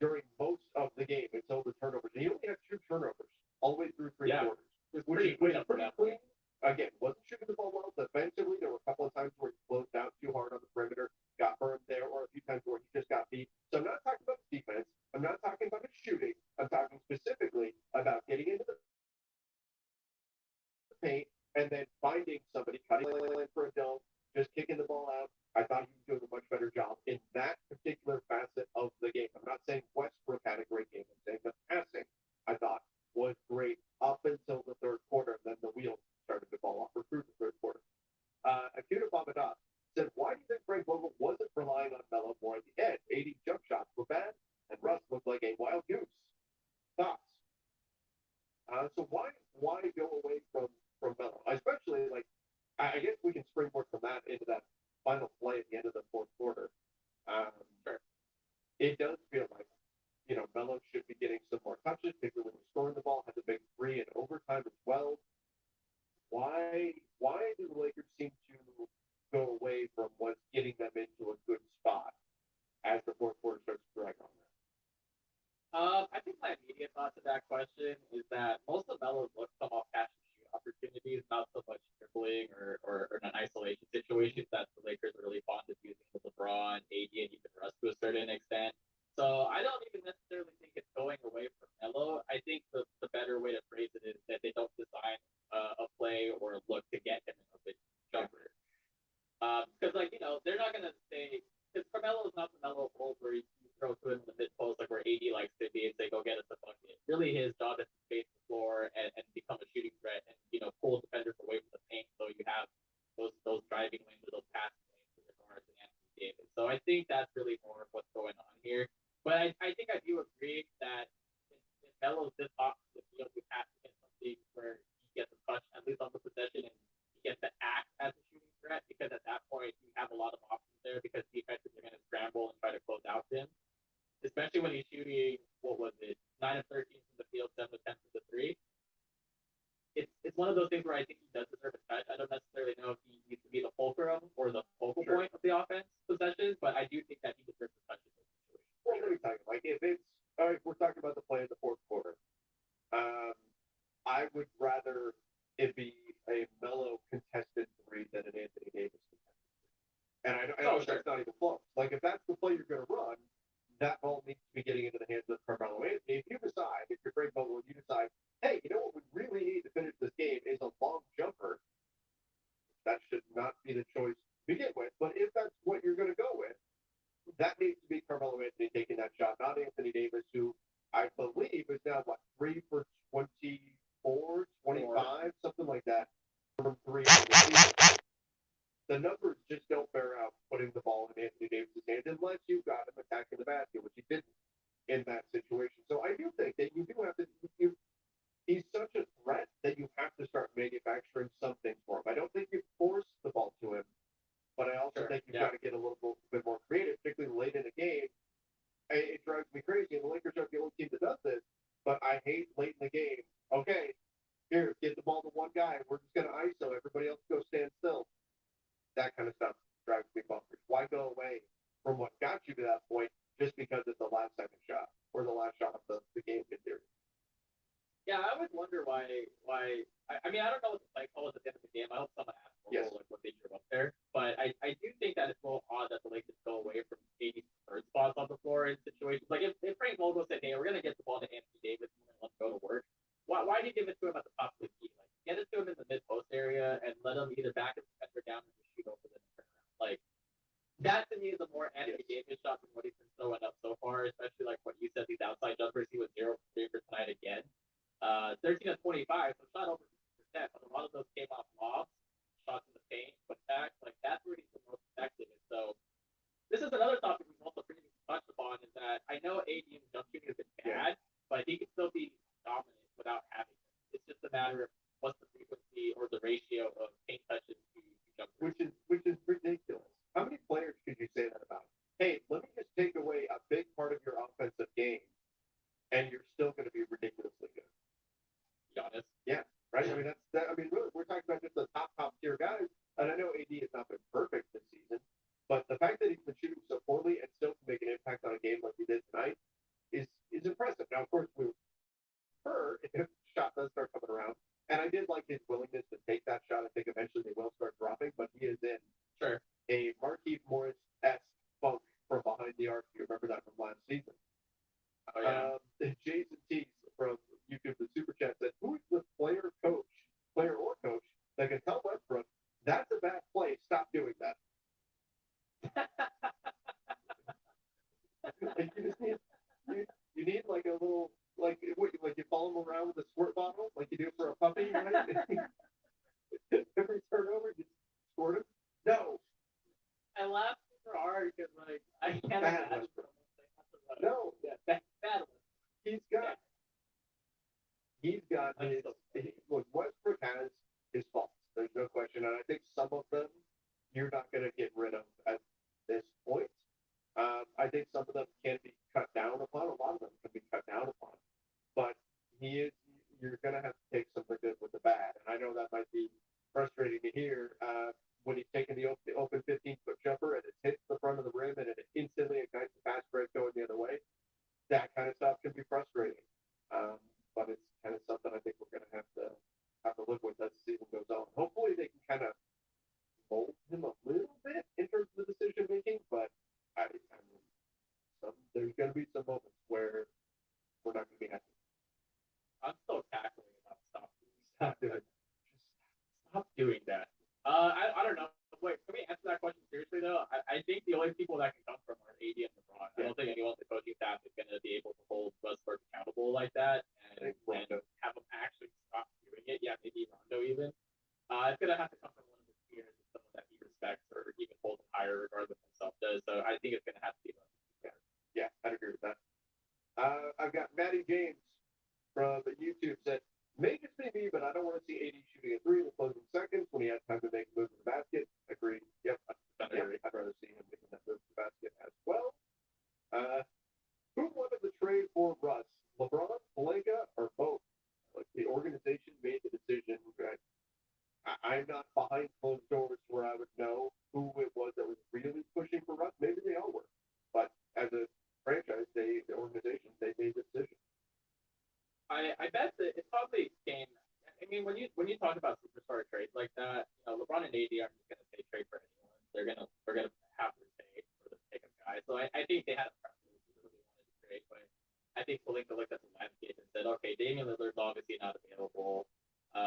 during most of the game until the turnovers. And he only had 2 turnovers all the way through 3 quarters. It was pretty clean. Again, wasn't shooting the ball well defensively. There were a couple of times where he closed out too hard on the perimeter, got burned there, or a few times where he just got beat. So I'm not talking about his defense. I'm not talking about his shooting. I'm talking specifically about getting into the paint and then finding somebody, cutting in for a dunk, just kicking the ball out. I thought he was doing a much better job in that particular facet of the game. I'm not saying Westbrook had a great game. I'm saying the passing, I thought, was great up until the third quarter, and then the wheels started to fall off or through the third quarter. Akuna Babada said, why do you think Frank Vogel wasn't relying on Melo more at the end? 80 jump shots were bad, and Russ looked like a wild goose. Thoughts? So why go away from Melo? Especially, like, I guess we can springboard from that into that final play at the end of the fourth quarter. It does feel like, Melo should be getting some more touches, particularly when he's scoring the ball, had the big 3 in overtime as well. Why do the Lakers seem to go away from what's getting them into a good spot as the fourth quarter starts to drag on there? I think my immediate thought to that question is that most of Melo's looks come off catch and shoot opportunities, not so much dribbling or an isolation situations that the Lakers are really fond of using with LeBron, AD, and even Russ to a certain extent. So I don't even necessarily think it's going away from Melo. I think the better way to phrase it is that they don't design a play or a look to get him in a big jumper. Because, they're not going to say, because Carmelo is not the Melo role where you throw to him in the mid post, like where AD likes to be and say, go get us a bucket. Really, his job is to space the floor and become a shooting threat and, pull defenders away from the paint so you have those driving lanes or those passing lanes for the guards and Anthony Davis. So I think that's really more of what's going on here. But I think I do agree that in Melo's this offensive field, you have to get something where he gets a touch, at least on the possession, and he gets to act as a shooting threat, because at that point, you have a lot of options there because defenses are going to scramble and try to close out him, especially when he's shooting, 9 of 13 from the field, 7 of 10 from the 3. It's one of those things where I think he does deserve a touch. I don't necessarily know if he needs to be the fulcrum or the focal point of the offense possessions, but I do think that he deserves if it's all right, we're talking about the play in the fourth quarter. I would rather it be a Melo contested three than an Anthony Davis contested three. And I know that's not even close. Like, if that's the play you're going to run, that ball needs to be getting into the hands of Carmelo Anthony. If you decide, if you're Greg Vogel, you decide, hey, you know what we really need to finish this game is a long jumper, that should not be the choice to begin with. But if that's what you're going to go with, that needs to be Carmelo Anthony taking that shot, not Anthony Davis, who I believe is now, 3 for 24, 25, something like that, from 3 on the season. The numbers just don't bear out putting the ball in Anthony Davis' hands unless you've got him attacking the basket, which he didn't in that situation. So I do think that you do have to, he's such a threat that you have to start manufacturing some things for him. I don't think you force the ball to him, but I also think you've got to get a little bit more creative, particularly late in the game. It drives me crazy, and the Lakers aren't the only team that does this, but I hate late in the game. Okay, here, get the ball to one guy. We're just going to ISO. Everybody else go stand still. That kind of stuff drives me bonkers. Why go away from what got you to that point just because it's the last second shot or the last shot of the game in theory? Yeah, I would wonder why. I mean, I don't know what the play call was at the end of the game. I hope someone asked like what they drew up there. But I do think that it's a little odd that the Lakers go away from 80 third spots on the floor in situations like if Frank Vogel said, "Hey, we're going to get the ball to Anthony Davis and we're going to let him go to work." Why do you give it to him at the top of the key? Like, get it to him in the mid post area and let him either back his defender down or shoot over the turnaround. Like, that to me is a more Anthony Davis shot than what he's been throwing up so far, especially like what you said, these outside jumpers. He was 0 for 3 for tonight again. 13 of 25, so shot over 50%, but a lot of those came off lobs, shots in the paint, putbacks. Like, that's where he's the most effective. And so, this is another topic we've also pretty touched upon is that I know AD and jump shooting has been bad, but he can still be dominant without having it. It's just a matter of what's the frequency or the ratio of paint touches to jump. Which is ridiculous. How many players could you say that about? Hey, let me just take away a big part of your offensive game, and you're still going to be ridiculously good. Be honest. Yeah, right. I mean, I mean, really, we're talking about just the top tier guys. And I know AD has not been perfect this season, but the fact that he's been shooting so poorly and still can make an impact on a game like he did tonight is impressive. Now, of course, we prefer if the shot does start coming around, and I did like his willingness to take that shot. I think eventually they will start dropping, but he is in a Markieff Morris-esque funk from behind the arc. You remember that from last season. Oh, yeah. Jason Teese from YouTube, the Super Chat, said, who is the player or coach that can tell Westbrook that's a bad play, stop doing that? Like, you need like a little, like you follow him around with a squirt bottle like you do for a puppy, right? Every turnover, you squirt him. No. I laughed super hard because like I can't Bad imagine. No. Yeah, bad. He's got look, Westbrook has his faults. There's no question, and I think some of them you're not going to get rid of at this point. I think some of them can be cut down upon. A lot of them can be cut down upon, but you're going to have to take some of the good with the bad, and I know that might be frustrating to hear when he's taking the open 15-foot jumper and it hits the front of the rim and it instantly ignites the fast break going the other way. That kind of stuff can be frustrating, but it's kind of something I think we're going to have to live with as the season goes on. Hopefully, they can kind of mold him a little bit in terms of the decision making, but I mean, there's going to be some moments where we're not going to be happy. I'm still tackling about stop doing it. Stop doing that. I don't know. Wait, can we answer that question seriously though? I think the only people that can come from are AD and LeBron. I don't think anyone on the coaching staff is going to be able to hold Westbrook accountable like that and have him actually stop doing it. Yeah, maybe Rondo even. It's going to have to come from one of his peers, someone that he respects or even holds higher regardless of himself does. So I think it's going to have to be Rondo. Yeah, I'd agree with that. I've got Matty James from YouTube said, may just be me, but I don't want to see AD shooting a 3 in the closing seconds when he has time to make a move to the basket. Agreed. Yep. I'd rather see him making that move to the basket as well. Who wanted the trade for Russ? LeBron, Pelinka, or both? Like, the organization made the decision. I'm not behind closed doors where I would know who it was that was really pushing for Russ. Maybe they all were. But as a franchise, the organization talk about superstar trades like that, LeBron and AD aren't just gonna say trade for anyone. We're gonna have to pay for the pick of guys. So I think they had a preference who really wanted to trade, but I think Pelinka looked at the landscape and said, okay, Damian Lillard's obviously not available.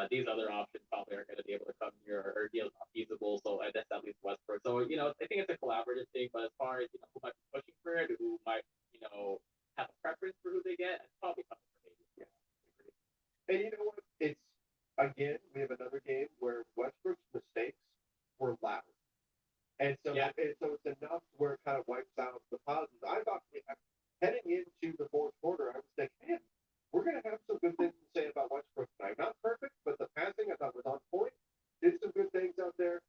These other options probably aren't going to be able to come here, or deals not feasible. So I guess that leaves Westbrook. So I think it's a collaborative thing. But as far as who might be pushing for it, who might have a preference for who they get, it's probably coming from AD. Yeah. And you know what? It's again, we have another game where Westbrook's mistakes were loud. And so, so it's enough where it kind of wipes out the positives. I thought heading into the fourth quarter, I was thinking, man, we're going to have some good things to say about Westbrook tonight. Not perfect, but the passing I thought was on point. Did some good things out there.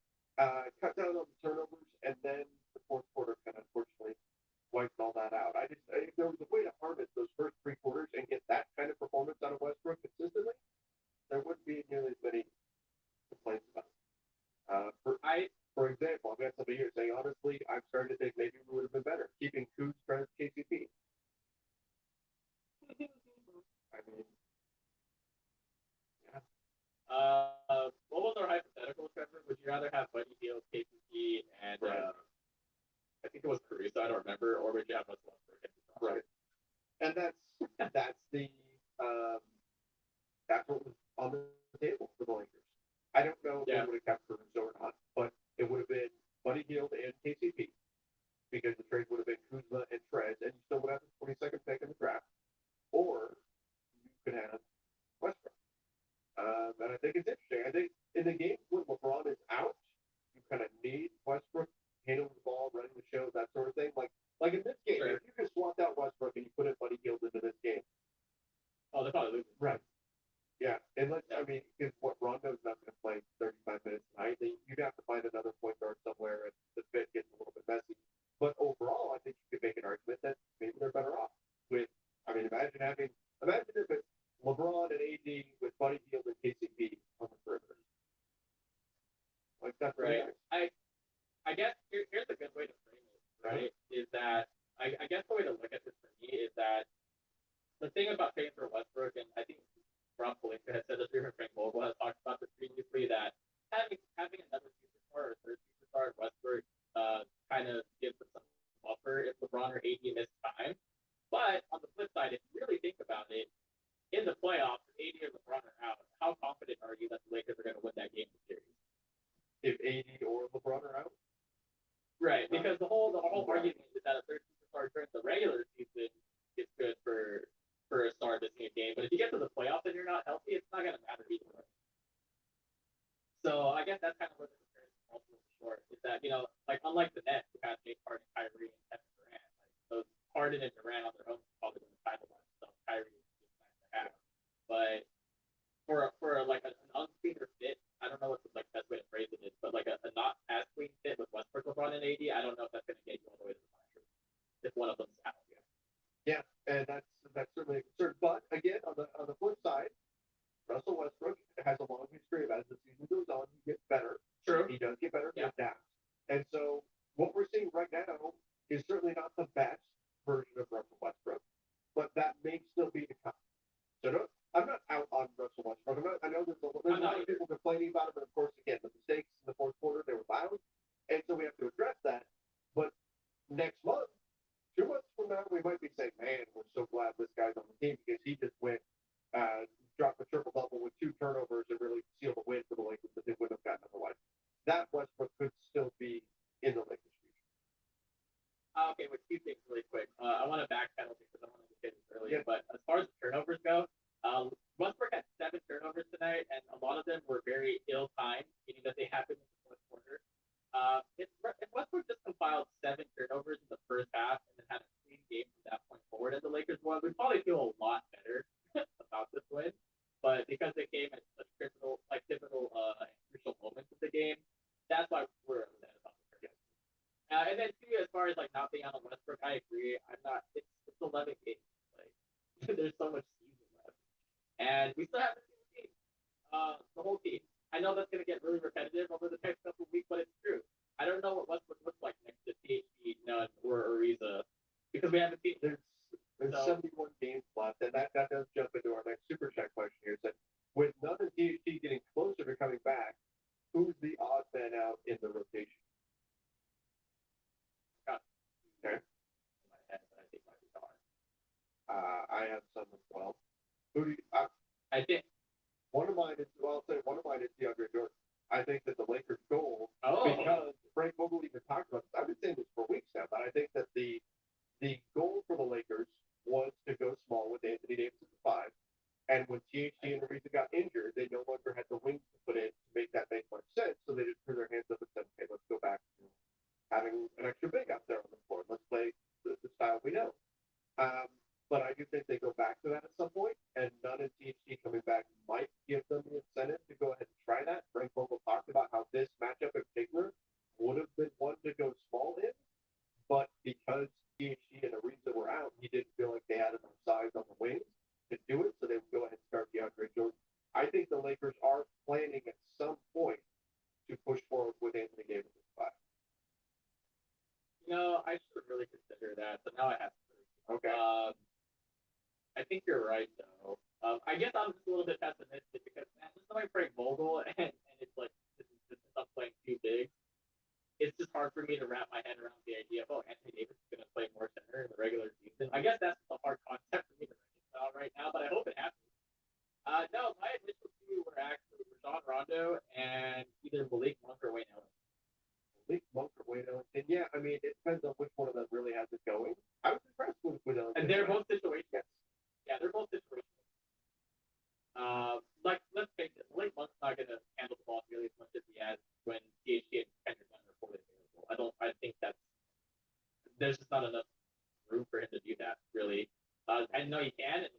Cut down on the turnovers, and then the fourth quarter kind of unfortunately wiped all that out. If there was a way to harness those first three quarters and get that kind of performance out of Westbrook consistently, there wouldn't be nearly as many complaints about it. For example, I've got somebody here saying, honestly, I'm starting to think maybe we would have been better keeping Kuz, Trez, KCP. I mean, yeah. What was our hypothetical, Trevor? Would you rather have Buddy Hield, KCP, and I think it was Caruso, I don't remember, or would you have Russell Westbrook? Right. And that's what was on the table for the Lakers. I don't know if they would have kept Caruso or not, but it would have been Buddy Hield and KCP because the trade would have been Kuzma and Trez, and you still would have the 22nd pick in the draft. Or you could have Westbrook. And I think it's interesting. I think in the games when LeBron is out, you kind of need Westbrook handling the ball, running the show, that sort of thing. Like in this game, if you just swapped out Westbrook and you put in Buddy Hield into this game. Oh, they're probably losing. Right. Yeah. And because what Rondo's not going to play 35 minutes tonight, you'd have to find another point guard somewhere, and the fit gets a little bit messy. But overall, I think you could make an argument that maybe they're better off with. Imagine if it's LeBron and AD with Buddy Hield and KCP on the perimeter. That's right. Nice. I guess here's a good way to frame it, right? Is that I guess the way to look at this for me is that the thing about paying for Westbrook, and I think Rob Pelinka has said this, even Frank Vogel has talked about this previously, that having another superstar or third superstar in Westbrook kind of gives them some buffer if LeBron or AD miss time. But on the flip side, if you really think about it, in the playoffs, if AD or LeBron are out, how confident are you that the Lakers are going to win that game series? If AD or LeBron are out? Right, because the whole argument is that a third superstar during the regular season is good for a star missing a game, but if you get to the playoffs and you're not healthy, it's not going to matter either way. So I guess that's kind of what the comparison also is short, is that, unlike the Nets, who have James Harden, Kyrie, and Kevin Durant, those Harden and Durant on their own probably win the title one, so Kyrie is just nice to have. But for an uncleaner fit, I don't know what the best way to phrase it is, but a not as clean fit with Westbrook, LeBron, and AD, I don't know if that's going to get you all the way to the finals if one of them's out. Yeah, and that's certainly a concern. But again, on the flip side, Russell Westbrook has a long history of, as the season goes on, he gets better. True. He does get better. He adapts. And so what we're seeing right now is certainly not the best version of Russell Westbrook, but that may still be to come. So I'm not out on Russell Westbrook. I know there's a lot of people complaining about it, but of course, again, the mistakes in the fourth quarter, they were loud. And so we have to address that. But next month, 2 months from now, we might be saying, man, we're so glad this guy's on the team because he just went, dropped a triple-double with 2 turnovers and really sealed a win for the Lakers that they wouldn't have gotten otherwise. That Westbrook could still be in the Lakers' future. Okay, with 2 things really quick. I want to backpedal because I wanted to say this earlier, but as far as turnovers go, Westbrook had 7 turnovers tonight, and a lot of them were very ill-timed, meaning that they happened in the fourth quarter. If Westbrook just compiled 7 turnovers in the first half and then had a clean game from that point forward, and the Lakers won, we'd probably feel a lot better about this win. But because they came at such pivotal and crucial moments of the game, that's why we're upset about the game. And then 2, as far as not being on Westbrook, I agree. I'm not. It's 11 games. There's so much season left, and we still have the team, the whole team. I know that's going to get really repetitive over the next couple of weeks, but it's true. I don't know what Westbrook looks like next to THT, Nunn, or Ariza, because we haven't seen. There's 71 games left, and that does jump into our next super chat question here. That with Nunn and THT getting closer the goal for the Lakers was to go small with Anthony Davis at the 5. And when THT and Ariza got injured, they no longer had the wings to put in to make that make much sense. So they just threw their hands up and said, "Okay, let's go back to having an extra big out there on the floor. Let's play the style we know." But I do think they go back to that at some point, and none of THT coming back might give them the incentive to go ahead and try that. Frank Vogel talked about how this matchup in particular would have been one to go small in, but because THT and Ariza were out, he didn't feel like they had enough size on the wings to do it, so they would go ahead and start DeAndre Jordan. I think the Lakers are planning at some point to push forward with Anthony Davis at 5. I should really consider that, but now I have to. Okay. I think you're right, though. I guess I'm just a little bit pessimistic because just knowing Frank Vogel and it's like this is not playing too big. It's just hard for me to wrap my head around the idea of Anthony Davis is going to play more center in the regular season. I guess that's the hard concept for me to reconcile right now, but I hope it happens. No, my initial two were actually Rajon Rondo and either Malik Monk or Wayne Ellington. Malik Monk or Wayne Ellington. Yeah, I mean, it depends on which one of them really has it going. I was impressed with Ellington. And they're both situations. Yeah, they're both situations. Let's face it, Malik Monk's not going to handle the ball nearly as much as he has when THT and Kendrick Nunn are fully available. I think there's just not enough room for him to do that, really. I know he can, and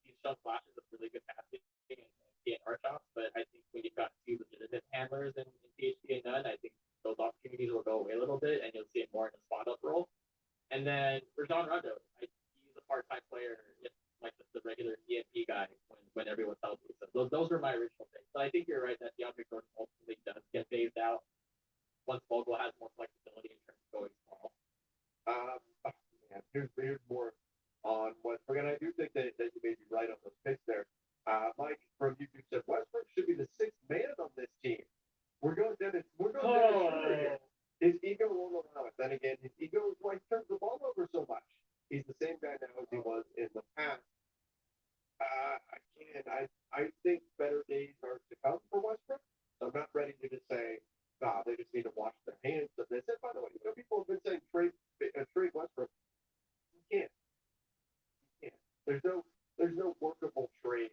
he's shown flashes of really good passing and PNR shots, but I think when you've got two legitimate handlers in THT and Nunn, I think those opportunities will go away a little bit, and you'll see it more in a spot-up role. And then Rajon Rondo, he's a part-time player, like the regular DNP guy when everyone's healthy. So those were my original picks. So I think you're right that DeAndre Jordan ultimately does get phased out once Vogel has more flexibility in terms of going small. Here's more on Westbrook, and I do think that you may be right on those picks there. Mike from YouTube said Westbrook should be the 6th man on this team. We're going down here. His ego won't allow it. Then again, his ego is why he turns the ball over so much. He's the same guy now as he was in the past. I think better days are to come for Westbrook. So I'm not ready to just say, they just need to wash their hands of this. And by the way, people have been saying trade Westbrook. You can't. There's no workable trade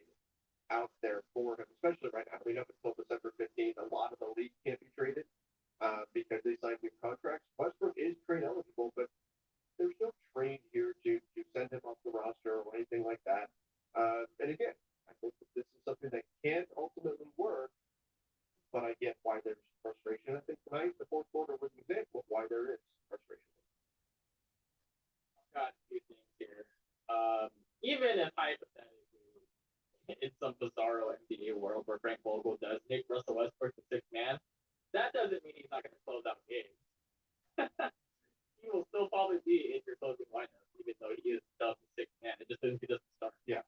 out there for him, especially right now. I mean, up until December 15th, a lot of the league can't be traded because they signed new contracts. Westbrook is trade eligible, but there's no trade here to send him off the roster or anything like that. And again, I think that this is something that can ultimately work, but I get why there's frustration. I think tonight, the fourth quarter was an example of why there is frustration. I've got two things here. Even if hypothetically, in some bizarro NBA world where Frank Vogel does make Russell Westbrook the 6th man, that doesn't mean he's not going to close out games. He will still probably be in your closing lineup, even though he is the 6th man. It just means he doesn't start. Yeah.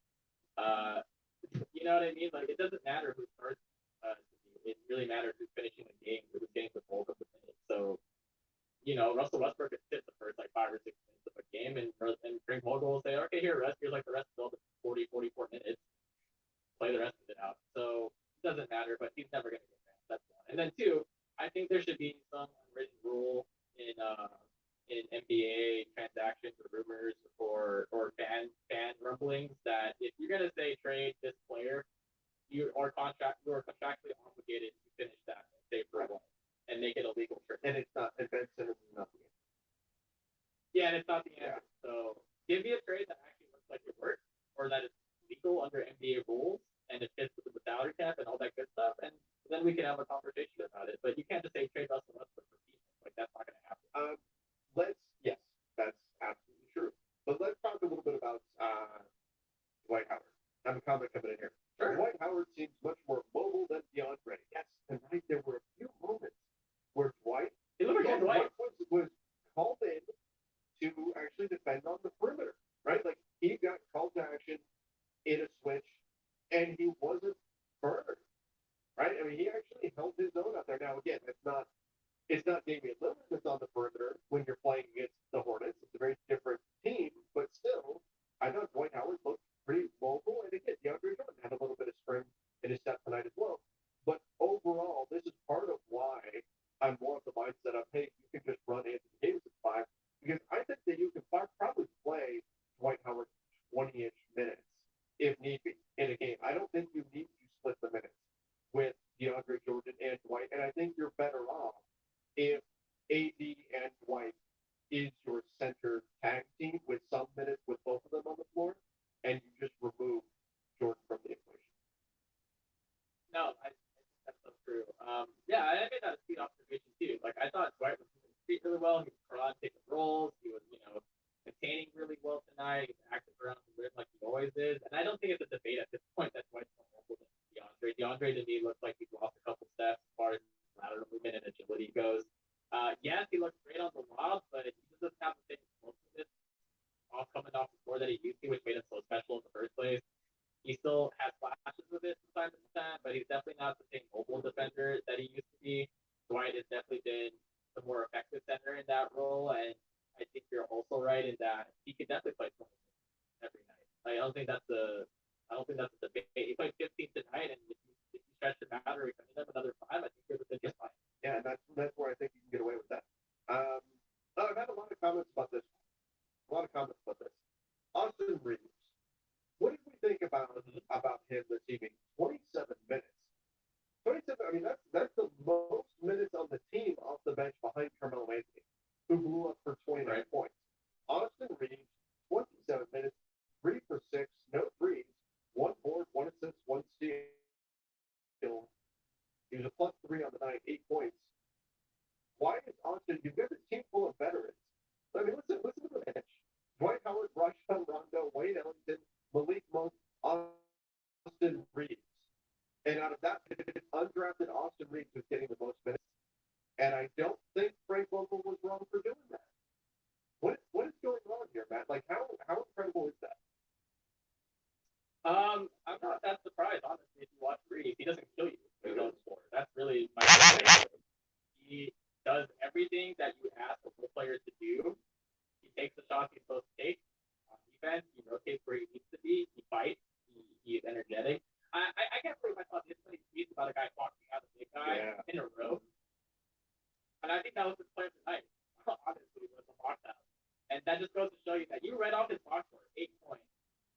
You know what I mean? Like, it doesn't matter who starts. It really matters who's finishing the game, who's getting the bulk of the minutes. So, Russell Westbrook could sit the first 5 or 6 minutes of a game, and Frank Vogel will say, okay, here's like the rest of the 40, 44 minutes. Play the rest of it out. So it doesn't matter, but he's never going to get that. That's one. And then 2, I think there should be some unwritten rule in NBA transactions or rumors or fan rumblings that if you're going to say trade this player, you are contractually obligated to finish that and say for one and make it a legal trade. And it's not event centers is not the answer. Yeah, and it's not the answer. Yeah. So give me a trade that actually looks like it works or that is legal under NBA rules and it fits with the salary cap and all that good stuff, and then we can have a conversation about it. But you can't just say trade Russell Westbrook for defense. Like, that's not going to happen. Yes, that's absolutely true. But let's talk a little bit about Dwight Howard. I have a comment coming in here. Sure. Dwight Howard seems much more mobile than DeAndre. Yes, tonight there were a few moments where Dwight was called in to actually defend on the perimeter, right? Like, he got called to action in a switch, and he wasn't burned, right? I mean, he actually held his own out there. Now, again, it's not Damian Lillard that's on the perimeter when you're playing against the Hornets. It's a very different team, but still, I thought Dwight Howard looked pretty mobile, and again, DeAndre Jordan had a little bit of spring in his step tonight as well. But overall, this is part of why I'm more of the mindset of, hey, you can just run Anthony Davis at 5, because I think that you really well tonight. He's active around the rim like he always is. And I don't think it's a debate at this point that Dwight's more mobile than DeAndre. DeAndre to me looks like he's lost a couple steps as far as lateral movement and agility goes. Yes, he looks great on the lob, but he just doesn't have the same explosiveness off coming off the floor that he used to, which made him so special in the first place. He still has flashes of it from time to time, but he's definitely not the same mobile defender that he used to be. Dwight has definitely been the more effective center in that role, and I think you're also right in that he could definitely play 20 every night. I don't think that's a debate. He played 15 tonight, and if you stretch the battery, I mean, another 5, I think you're within just fine. Yeah, and that's where I think you can get away with that. I've had a lot of comments about this. Austin Reeves. What did we think about him receiving 27 minutes? 27. I mean, that's the most minutes on the team off the bench behind Carmelo Anthony, who blew up for 29 points. Austin Reeves, 27 minutes, 3 for 6, no threes, 1 board, 1 assist, 1 steal. He was a +3 on the night, 8 points. Why is Austin? You've got a team full of veterans. I mean, listen to the bench. Dwight Howard, Rajon Rondo, Wayne Ellington, Malik Monk, Austin Reeves. And out of that, undrafted Austin Reeves was getting the most minutes. And I don't think Frank Vogel was wrong for doing that. What is going on here, Matt? Like, how incredible is that? I'm not that surprised, honestly, if you watch Reeves. He doesn't kill you with his own score. That's really my favorite. He does everything that you ask a role player to do. He takes the shots he's supposed to take on defense. He rotates where he needs to be. He fights. He is energetic. I can't believe I thought this many tweets about a guy talking out a big guy in a row. And I think that was his plan tonight, honestly, was the box out. And that just goes to show you that you read off his box score, 8 points,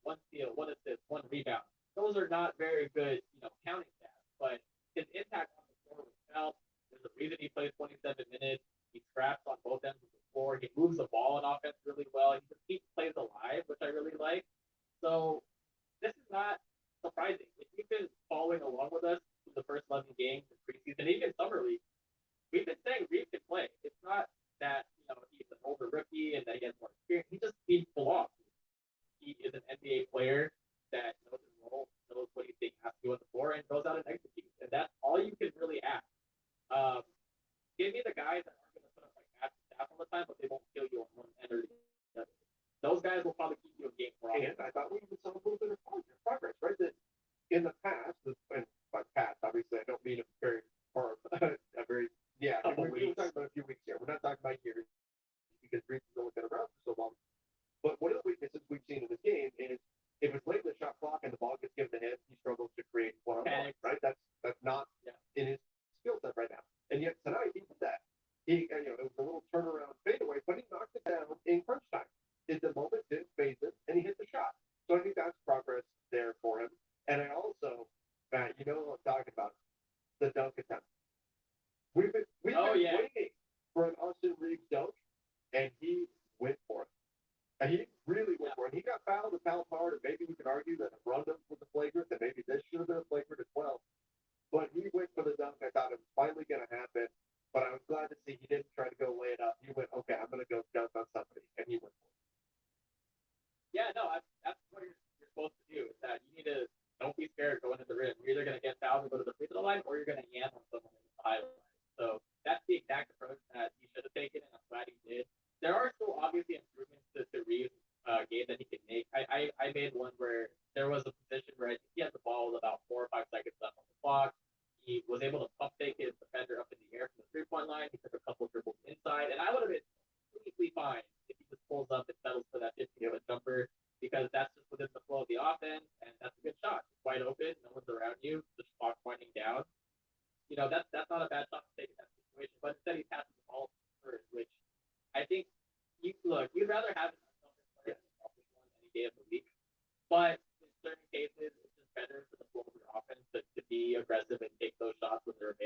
1 steal, 1 assist, 1 rebound. Those are not very good, counting stats. But his impact on the floor was felt. There's a reason he plays 27 minutes. He scraps on both ends of the floor. He moves the ball in offense really well. He just keeps plays alive, which I really like. So this is not surprising. If you've been following along with us through the first 11 games in preseason, even summer league, we've been saying Reeves can play. It's not that he's an older rookie and that he has more experience. He belongs. He is an NBA player that knows his role, knows what he's being asked to do on the floor, and goes out and executes. And that's all you can really ask. Give me the guys that aren't going to put up like massive stats all the time, but they won't kill you on one end or the other. Those guys will probably keep you a game for all. And I thought we even saw a little bit of progress, right? That in the past, and by past, obviously, I don't mean a very far, we're talking about a few weeks here. We're not talking about years because Reeves has only been around for so long. But one of the weaknesses we've seen in this game is if it's late in the shot clock and the ball gets given to him, he struggles to create one-on-one, right? That's not in his skill set right now. And yet tonight he did that. It was a little turnaround fadeaway, but he knocked it down in crunch time. The moment didn't phase him, and he hit the shot. So I think that's progress there for him. And I also, Matt, you know what I'm talking about, the dunk attempt. We've been waiting for an Austin Reeves dunk, and he went for it. And he really went for it. He got fouled and fouled hard, and maybe we could argue that Rondo was a flagrant, and maybe this should have been a flagrant as well. But he went for the dunk. I thought it was finally going to happen. But I was glad to see he didn't try to go lay it up. He went, okay, I'm going to go dunk on somebody. And he went for it. Yeah, no, that's what you're supposed to do. Is that you need to don't be scared going to the rim. You're either going to get fouled and go to the free throw line, or you're going to yam on someone in the highlight. So that's the exact approach that he should have taken, and I'm glad he did. There are still obviously improvements to Reeves' game that he can make. I made one where there was a position where I think he had the ball with about 4 or 5 seconds left on the clock. He was able to pump fake his defender up in the air from the 3-point line. He took a couple dribbles inside, and I would have been completely fine if he just pulls up and settles for that 15-foot jumper, because that's just within the flow of the offense, and that's a good shot. It's wide open, no one's around you, just clock winding down. That's not a bad shot to take in that situation, but instead he passes the ball first, which I think you'd rather have an unselfish player than a selfish one any day of the week. But in certain cases, it's just better for the flow of your offense to be aggressive and take those shots when they're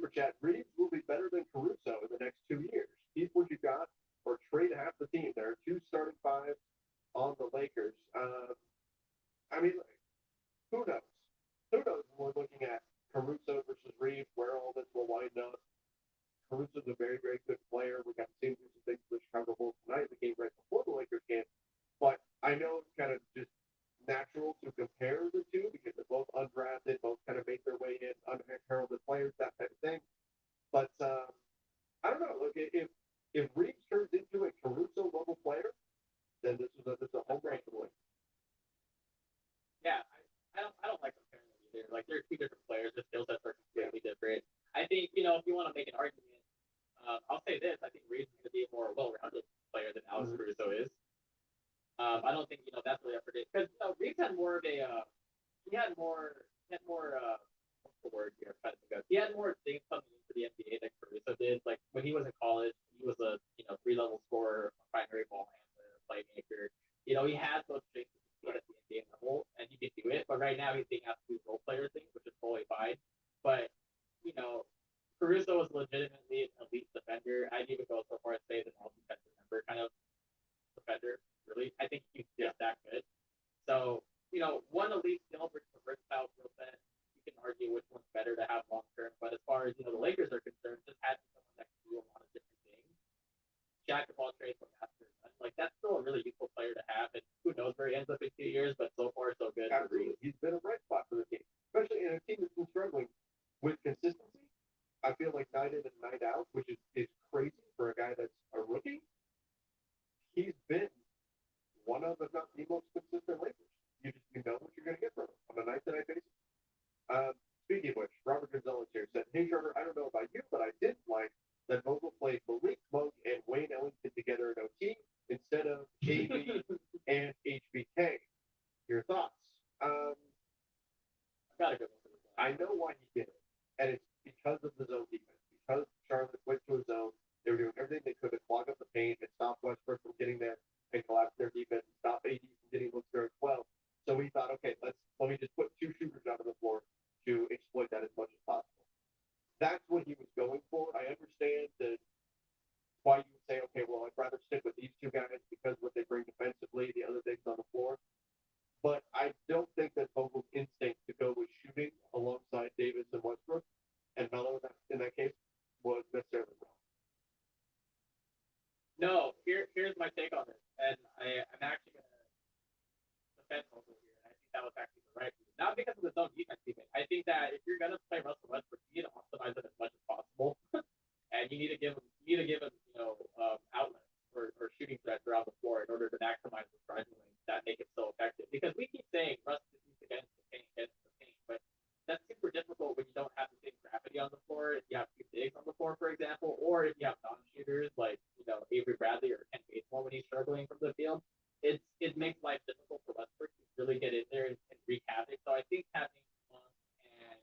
Super Chat, Reeves will be better than Caruso in the next 2 years. Keep what you got or trade half the team. There are 2 starting fives on the Lakers. I mean, who knows? Who knows when we're looking at Caruso versus Reeves, where all this will wind up. Caruso's a very, very good player. We got to see him do some things for the Chicago Bulls tonight in the game right before the Lakers game. But I know it's kind of just natural to compare the two because they're both undrafted, both kind of make their way in, unheralded players, that type of thing. But I don't know. Look, if Reeves turns into a Caruso level player, then this is a home run for the Lakers. Yeah, I don't like comparing them either. Like they're 2 different players. Their skill sets are completely different. I think if you want to make an argument, I'll say this: I think Reeves is going to be a more well-rounded player than Alex Caruso is. I don't think that's really up for debate because Reeves had more of a he had more what's the word here? I'm trying to think of. He had more things coming into the NBA than Caruso did. Like when he was in college, he was a 3-level scorer, a primary ball handler, playmaker. He had those things at the NBA level, and he could do it. But right now, he's being asked to do role player things, which is totally fine. But Caruso was legitimately an elite defender. I'd even go so far as say an all-defensive member kind of defender. Really, I think he's just that good. So one elite skill versus a versatile skill set. You can argue which one's better to have long term. But as far as the Lakers are concerned, just having someone that can do a lot of different things, jack of all trades from master, like that's still a really useful player to have. And who knows where he ends up in 2 years? But so far so good. Absolutely, he's been a bright spot for the team, especially in a team that's been struggling with consistency. I feel like night in and night out, which is crazy for a guy that's a rookie. He's been one of, if not the most consistent Lakers. You know what you're going to get from him on a night-to-night basis. Speaking of which, Robert Gonzalez here said, "Hey, Trevor, I don't know about you, but I did like that Vogel played Malik Monk and Wayne Ellington together in OT instead of AB and HBK. Your thoughts?" I got a good one for this one. I know why he did it, and it's because of the zone defense. Because Charlotte went to a zone, they were doing everything they could to clog up the paint and stop Westbrook from getting there and collapse their defense and stop AD from getting looks there as well. So we thought, okay, let me just put 2 shooters out on the floor to exploit that as much as possible. That's what he was going for. I understand that why you would say, okay, well, I'd rather stick with these 2 guys because what they bring defensively, the other things on the floor. But I don't think that Vogel's instinct to go with shooting alongside Davis and Westbrook and Melo in that case was necessarily wrong. No, here's my take on this, and I'm actually going to defend Vogel here, and I think that was actually the right move. Not because of the zone defense even. I think that if you're going to play Russell Westbrook, you need to optimize it as much as possible, and you need to give him outlets or shooting threats around the floor in order to maximize the driving lanes that make it so effective. Because we keep saying Russ just needs to get into the paint, but that's super difficult when you don't have the same gravity on the floor. If you have 2 bigs on the floor, for example, or if you have non-shooters like Avery Bradley or Ken Bazemore when he's struggling from the field, it makes life difficult for Westbrook to really get in there and wreak havoc. So I think having Monk and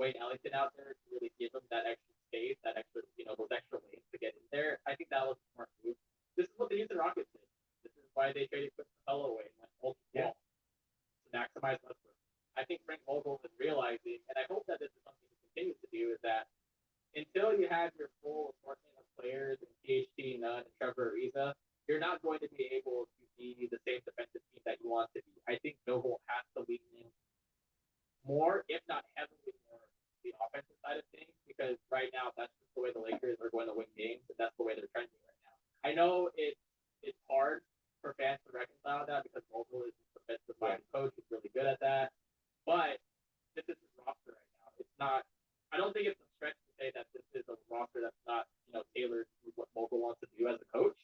Wayne Ellington out there to really give him that extra space, that extra those extra lanes to get in there, I think that was a smart move. This is what the Houston Rockets did. This is why they traded Chris Capella away and went multiple to maximize Westbrook. I think Frank Vogel is realizing, and I hope that this is something he continues to do, is that until you have your full assortment of players in THT, Nunn, and Trevor Ariza, you're not going to be able to be the same defensive team that you want to be. I think Vogel has to lean in more, if not heavily more, the offensive side of things, because right now that's just the way the Lakers are going to win games, and that's the way they're trending right now. I know it's hard for fans to reconcile that because Vogel is a defensive-minded coach who's really good at that, but this is his roster right now. It's not. I don't think it's a stretch to say that this is a roster that's not tailored to what Vogel wants to do as a coach,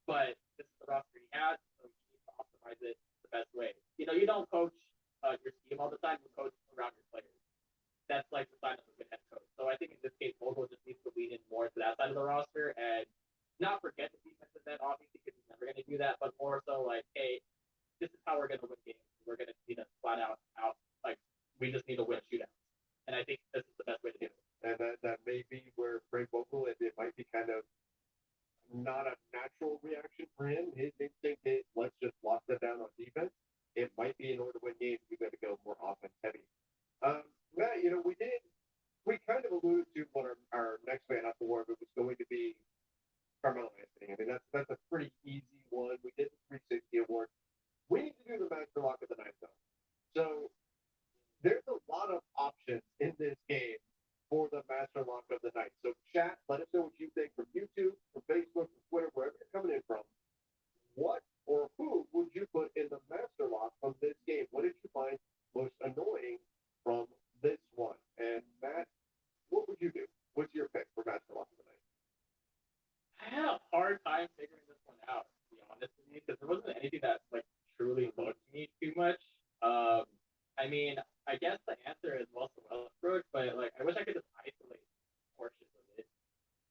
but this is the roster he has, so you need to optimize it the best way. You don't coach your team all the time. You coach around your players. That's like the sign of a good head coach. So I think in this case, Vogel just needs to lean in more to that side of the roster and not forget the defensive end, obviously, because he's never going to do that, but more so like, hey, this is how we're going to win games. We're going to need a flat out, like, we just need to win shootouts. And I think this is the best way to do it. And that may be where Frank Vogel, it might be kind of not a natural reaction for him. His instinct is, let's just lock them down on defense. It might be in order to win games, you got to go more offense heavy. Matt, we kind of master lock of the night. So chat, let us know what you think from YouTube, from Facebook, from Twitter, wherever you're coming in from. What or who would you put in the master lock of this game? What did you find most annoying from this one? And Matt, what would you do? What's your pick for master lock of the night? I had a hard time figuring this one out, to be honest with you, because there wasn't anything that like truly bugged me too much. I mean, I guess the answer is Russell Westbrook, but like I wish I could just isolate portions of it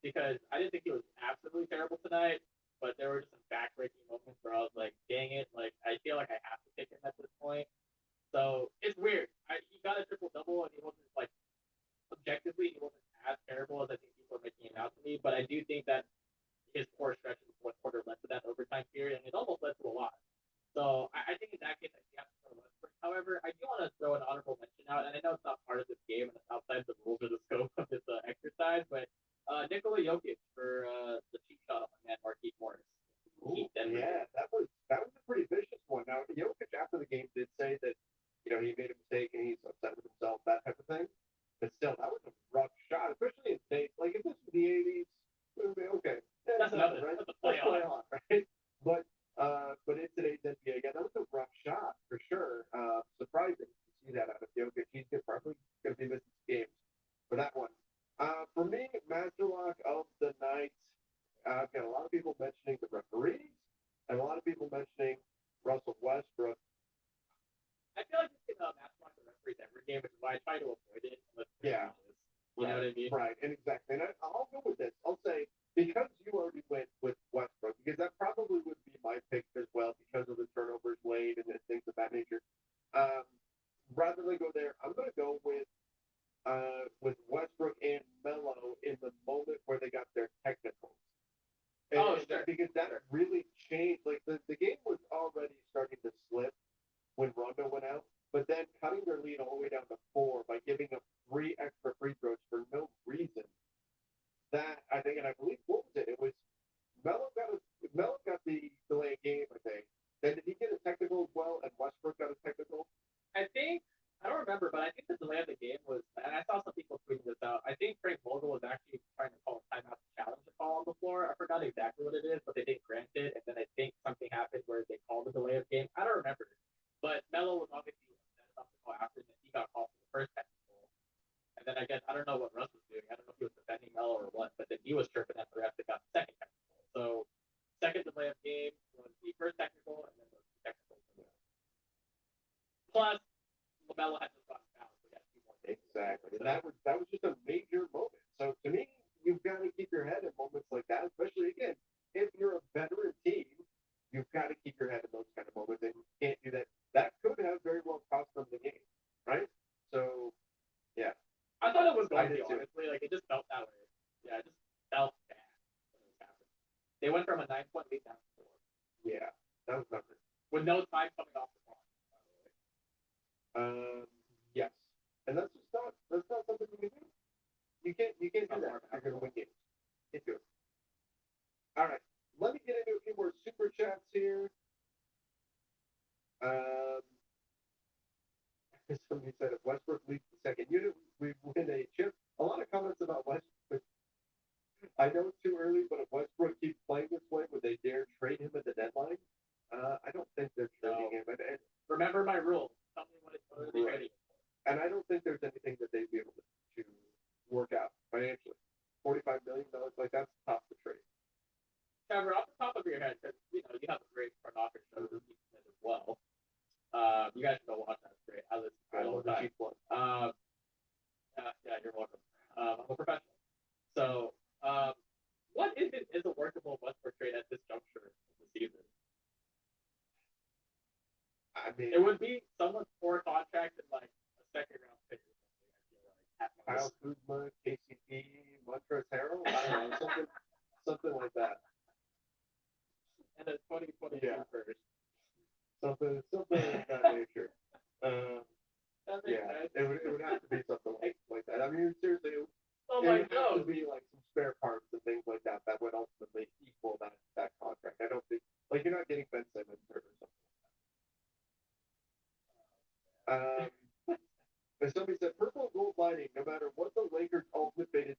because I didn't think he was absolutely terrible tonight, but there were just some backbreaking moments where I was like, dang it, like I feel like I have to pick him at this point. So it's weird. He got a triple double and he wasn't like objectively he wasn't as terrible as I think people are making him out to be, but I do think that his poor stretch in the fourth quarter led to that overtime period, and it almost led to a lot. So I think in that case, I have to throw Westbrook. However, I do want to throw an honorable mention out, and I know it's not part of this game and it's outside the rules or the scope of this exercise, but Nikola Jokic for the cheap shot on my man Marquise Morris. Yeah, that was a pretty vicious one. Now, Jokic after the game did say that he made a mistake and he's upset with himself, that type of thing. But still, that was a rough shot, especially in today's. Like if this was the '80s, it would be okay. Yeah, That's another, right? that's a play on, right? But in today's NBA, yeah, that was a rough shot for sure. Surprising to see that out of Jokic. He's probably going to be missing games for that one. For me, master lock of the night. I've got a lot of people mentioning the referees and a lot of people mentioning Russell Westbrook. I feel like you can match mark the referees every game, which is why I try to avoid it. Yeah. You know what I mean? Right, and exactly. And I'll go with this. I'll say, because you already went with Westbrook, because that probably would be my pick as well because of the turnovers late and things of that nature. Rather than go there, I'm going to go with Westbrook and Melo in the moment where they got their technicals. Sure. Because that really changed. Like the game was already starting to slip when Rondo went out, but then cutting their lead all the way down to 4 by giving up 3 extra free throws for no reason. That I think, and I believe, what was it? It was Melo got the delay game, I think. Then did he get a technical as well, and Westbrook got a technical? I don't remember, but I think the delay of the game was, and I saw some people tweeting this out. I think Frank Vogel was actually trying to call a timeout to challenge the call on the floor. I forgot exactly what it is, but they didn't grant it, and then I think something happened where they called the delay of game. I don't remember, but Melo was obviously upset about the call after that he got called for the first technical, and then I guess I don't know what Russ was doing. I don't know if he was defending Melo or what, but then he was chirping at the ref that got the second technical. So second delay of game was the first technical, and then the technical. Plus, LaMelo had just gotten fouled, so he had 2 more. Exactly. And that was just a major moment. So to me, you've got to keep your head in moments like that, especially again, if you're a veteran team, you've got to keep your head in those kind of moments, and you can't do that. That could have very well cost them the game, right? So, yeah. I thought it was going to, honestly. Like, it just felt that way. Yeah, it just felt bad when it was happening. They went from a 9-point lead down to 4. Yeah, that was nothing. With no time coming off the clock. Yes. And that's not something you can do. You can't do that. You're going to win games. Can't do it. All right. Let me get into a few more super chats here. Somebody said if Westbrook leads the second unit, we win a chip. A lot of comments about Westbrook. I know it's too early, but if Westbrook keeps playing this way, would they dare trade him at the deadline? I don't think they're trading him. And remember my rule. Tell me what it's ready. And I don't think there's anything that they'd be able to work out financially. $45 million, like that's tough to trade. Trevor, off the top of your head, because you have a great front office show this weekend as well. You guys should go watch that. It's great. I listen to it all the time. Yeah, you're welcome. I'm a professional. So, what is a workable Westbrook trade at this juncture of the season? I mean, it would be someone's poor contract and like a second round pick or something. Kyle Kuzma, KCP, Montrezl Harrell. I don't know, something like that. And a 2022 first. Something of that nature. It would have to be something like that. I mean, seriously, it would have to be like some spare parts and things like that that would ultimately equal that contract. I don't think you're not getting Ben Simmons or something like that. But somebody said purple and gold lining. No matter what the Lakers' ultimate fate is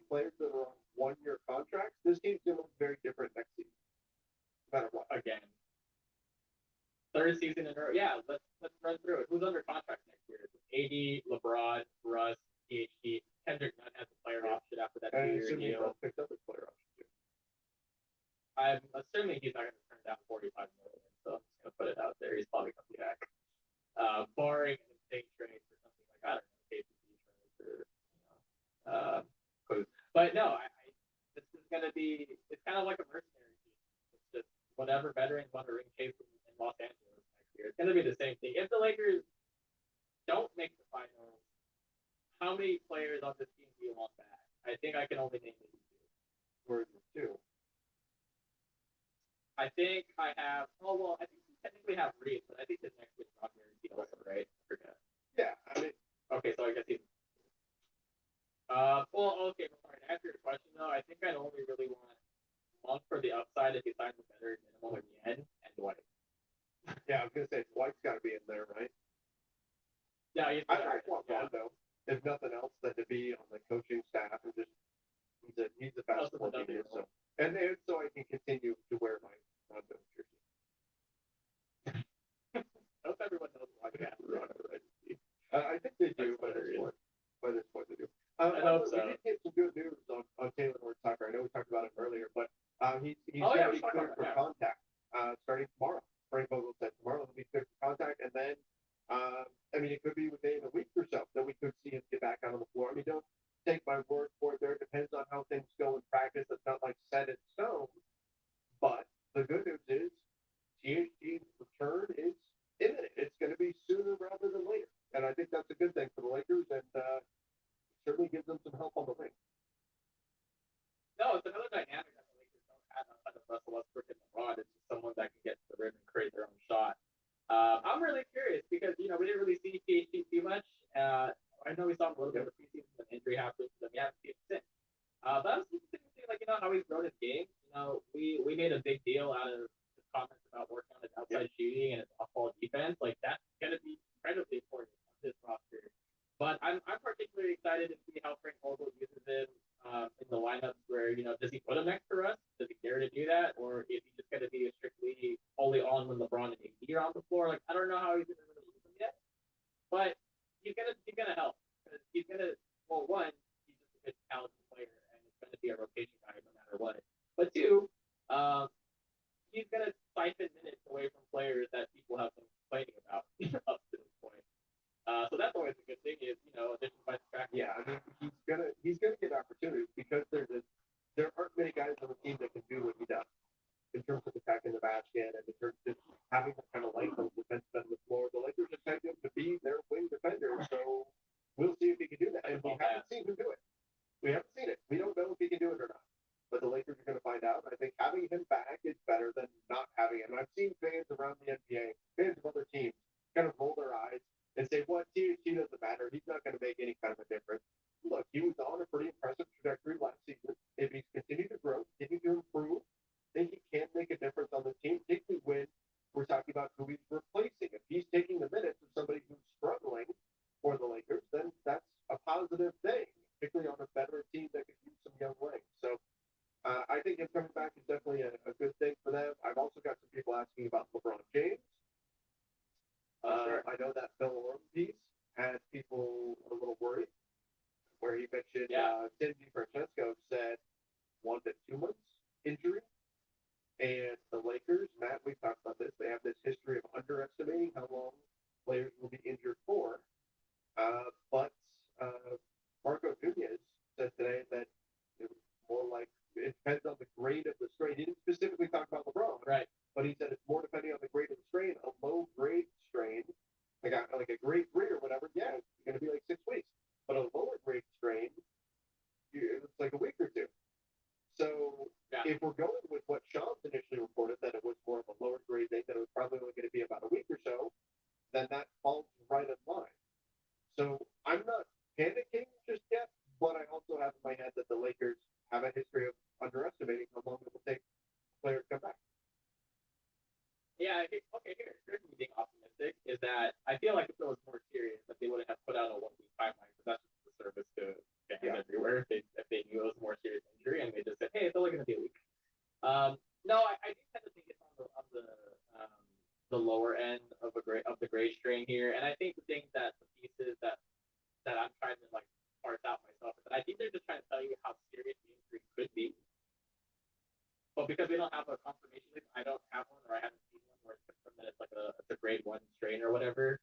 players that are on 1-year contracts, this team's going to look very different next season. No matter what. Again. Third season in a row. Yeah, let's run through it. Who's under contract next year? AD, LeBron, Russ, PhD. Kendrick Nunn has a player option after that And 2-year assuming deal. picked up his player option too. I'm assuming he's not going to turn down $45 million, so I'm just going to put it out there. He's probably going to be back. Barring an insane trade for something like, I don't know, KCP trade or, but no, this is going to be, it's kind of like a mercenary team. It's just whatever veterans want to ring chase in Los Angeles next year. It's going to be the same thing. If the Lakers don't make the finals, how many players on this team do you want back? I think I can only name maybe two. Or is it 2? I think I have. Oh well, I think we technically have Reed, but I think his next year's not guaranteed also, right? I forget. Yeah, I mean, Okay, so I guess he's. Well, okay. Sorry, to answer your question though, I think I'd only really want Monk for the upside if he signs a better minimum at the end, and Dwight. yeah, I was going to say, Dwight's got to be in there, right? Yeah, he's I want Rondo, if nothing else, than to be on the coaching staff and just he's a basketball genius. So and so I can continue to wear my Rondo jersey. I hope everyone knows why we have Rondo, right? I think they do, but by this point they do. I hope so. We did get some good news on Taylor Horton-Tucker. I know we talked about it earlier, but he's Oh, yeah, going to be we talked cleared about for that. contact starting tomorrow. Frank Vogel said tomorrow he'll be cleared for contact, and then I mean it could be within a week or so that we could see him get back out on the floor. I mean, don't take my word for it. There depends on how things go in practice. It's not like set in stone. But the good news is THT's return is imminent. It's going to be sooner rather than later, and I think that's a good thing for the Lakers, and certainly gives them some help on the wing. No, it's another dynamic that the Lakers don't have outside of Russell Westbrook and LeBron. It's just someone that can get to the rim and create their own shot. I'm really curious because we didn't really see PhD too much. I know we saw him a little bit of the preseason, when injury happened, and we haven't seen him since. But I was interested to see how he's grown his game. We made a big deal out of the comments about working on his outside shooting and his off-ball defense. Like that's gonna be incredibly important on this roster. But I'm particularly excited to see how Frank Vogel uses him in the lineups where, does he put him next to Russ? Does he dare to do that? Or is he just going to be strictly only on when LeBron and AD are on the floor? Like, I don't know how he's going to really use him yet. But he's gonna help. Because he's going to, well, one, he's just a good talented player and he's going to be a rotation guy no matter what. But two, he's going to siphon minutes away from players that people have been complaining about up to this point. So that's always a good thing is, addition by subtraction. Yeah, I mean he's gonna get opportunities because there aren't many guys on the team that can do what he does in terms of attacking the basket and in terms of having that kind of life on the defensive end of the floor. The Lakers expect him to be their wing defender, so we'll see if he can do that. And we haven't seen him do it. We haven't seen it. We don't know if he can do it or not. But the Lakers are going to find out. I think having him back is better than not having him. I've seen fans around the NBA, fans of other teams, kind of roll their eyes and say, "What? THT doesn't matter. He's not going to make any kind of a difference." Look, he was on a pretty impressive trajectory last season. If he's continued to grow, continued to improve, then he can make a difference on the team, particularly when we're talking about who he's replacing. If he's taking the minutes of somebody who's struggling for the Lakers, then that's a positive thing, particularly on a veteran team that could use some young legs. So I think him coming back is definitely a good thing for them. I've also got some people asking about LeBron James. I know that Bill Orm piece had people a little worried, where he mentioned Tim DiFrancesco said 1 to 2 months injury. And the Lakers, Matt, we've talked about this, they have this history of underestimating how long players will be injured for. But Marco Nunez said today that it was more like it depends on the grade of the strain. He didn't specifically talk about LeBron, right? But he said it's more depending on the grade of the strain. A low grade strain, like a grade 3 or whatever, yeah, it's going to be like 6 weeks. But a lower grade strain, it's like a week or 2. So if we're going with what Shams initially reported, that it was more of a lower grade thing, that it was probably only going to be about a week or so, then that falls right in line. So I'm not panicking just yet, but I also have in my head that the Lakers have a history of underestimating how long it will take players to come back. Yeah, okay, here's me being optimistic, is that I feel like if it was more serious, that they wouldn't have put out a 1 week timeline, because that's just a service to fans everywhere if they knew it was whatever.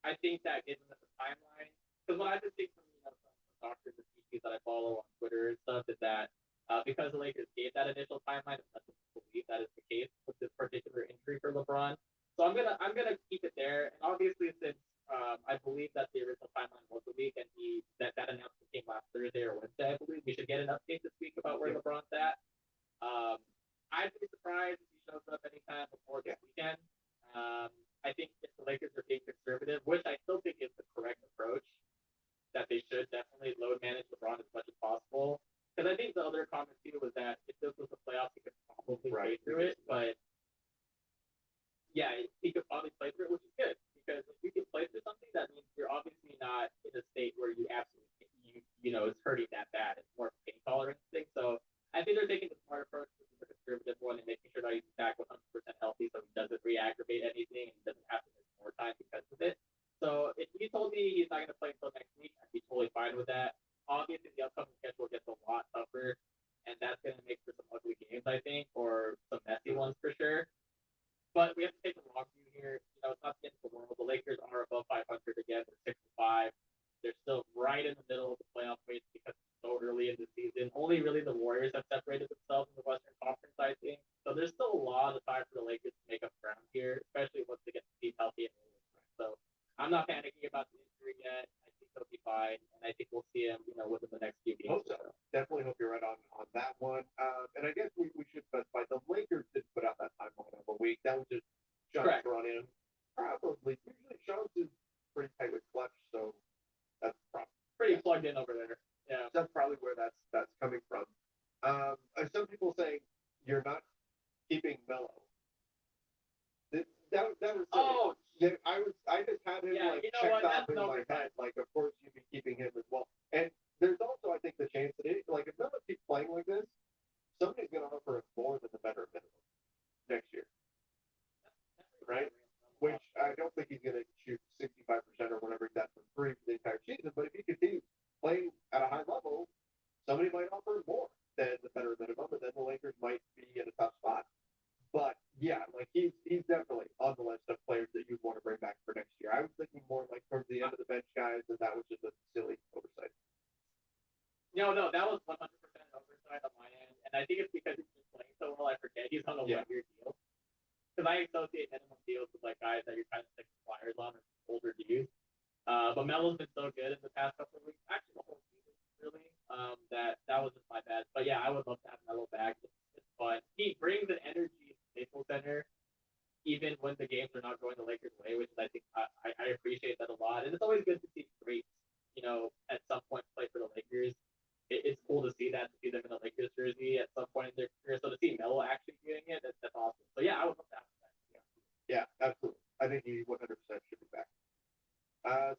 I think that given the timeline, because what I've been seeing from some doctors and PTs that I follow on Twitter and stuff is that because the Lakers gave that initial timeline, it doesn't believe that is the case with this particular injury for LeBron. So I'm gonna keep it there, and obviously since I believe that the original timeline was a week, and that announcement came last Thursday or Wednesday, I believe we should get an update this week about where LeBron's at. I'd be surprised if he shows up anytime before this weekend. I think if the Lakers are being conservative, which I still think is the correct approach, that they should definitely load manage LeBron as much as possible. Because I think the other comment too was that if this was the playoffs, he could probably play through it. But yeah, he could probably play through it, which is good. Because if you can play through something, that means you're obviously not in a state where you absolutely, it's hurting that bad. It's more of a pain tolerance thing. So I think they're taking the smart approach, which is the conservative one, and making sure that he's back 100% healthy so he doesn't re-aggravate anything and doesn't have to miss more time because of it. So if you told me he's not going to play until next week, I'd be totally fine with that. Obviously, the upcoming schedule gets a lot tougher, and that's going to make for some ugly games, I think, or some messy ones for sure. But we have to take a long view here. It's not the end of the world. The Lakers are above 500 again. They're 6-5. They're still right in the middle of the playoff race because it's so early in the season. Only really the Warriors have separated themselves in the Western Conference, I think. So there's still a lot of time for the Lakers to make up ground here, especially once they get Steve healthy and so I'm not panicking about the injury yet. I think he'll be fine, and I think we'll see him, within the next few games. Hope so. Definitely hope you're right on that one. And I guess we should specify the Lakers did put out that timeline of a week. That was just Sean's run in. Probably usually Sean's is pretty tight with clutch, so that's probably pretty plugged in over there. Yeah, that's probably where that's coming from. Some people saying you're not keeping Melo. That was silly. Yeah, I just had him checked off in my head. Like, of course you'd be keeping him as well. And there's also, I think, the chance that if Melo keeps playing like this, somebody's going to offer him more than the better minimum next year, right? Which I don't think he's going to shoot 65% or whatever he's at from free for the entire season. But if he continues playing at a high level, somebody might offer him more than the better minimum, and then the Lakers might be in a tough spot. But yeah, he's definitely on the list of players that you'd want to bring back for next year. I was thinking more towards the end of the bench guys, and that was just a silly oversight. No, that was 100% oversight on my end, and I think it's because he's been playing so well. I forget he's on a 1-year deal. Because I associate minimum deals with guys that you're kind of like flyers on or older dudes. But Melo's been so good in the past couple of weeks, actually the whole season, really. That was just my bad. But yeah, I would love to have Melo back. It's fun. He brings an energy to Staples Center, even when the games are not going the Lakers' way, which I think I appreciate that a lot. And it's always good to see greats, at some point play for the Lakers. It's cool to see that, to see them in a Lakers jersey at some point in their career. So to see Melo actually doing it, that's awesome. So yeah, I would love to have that. Yeah, absolutely. I think he 100% should be back.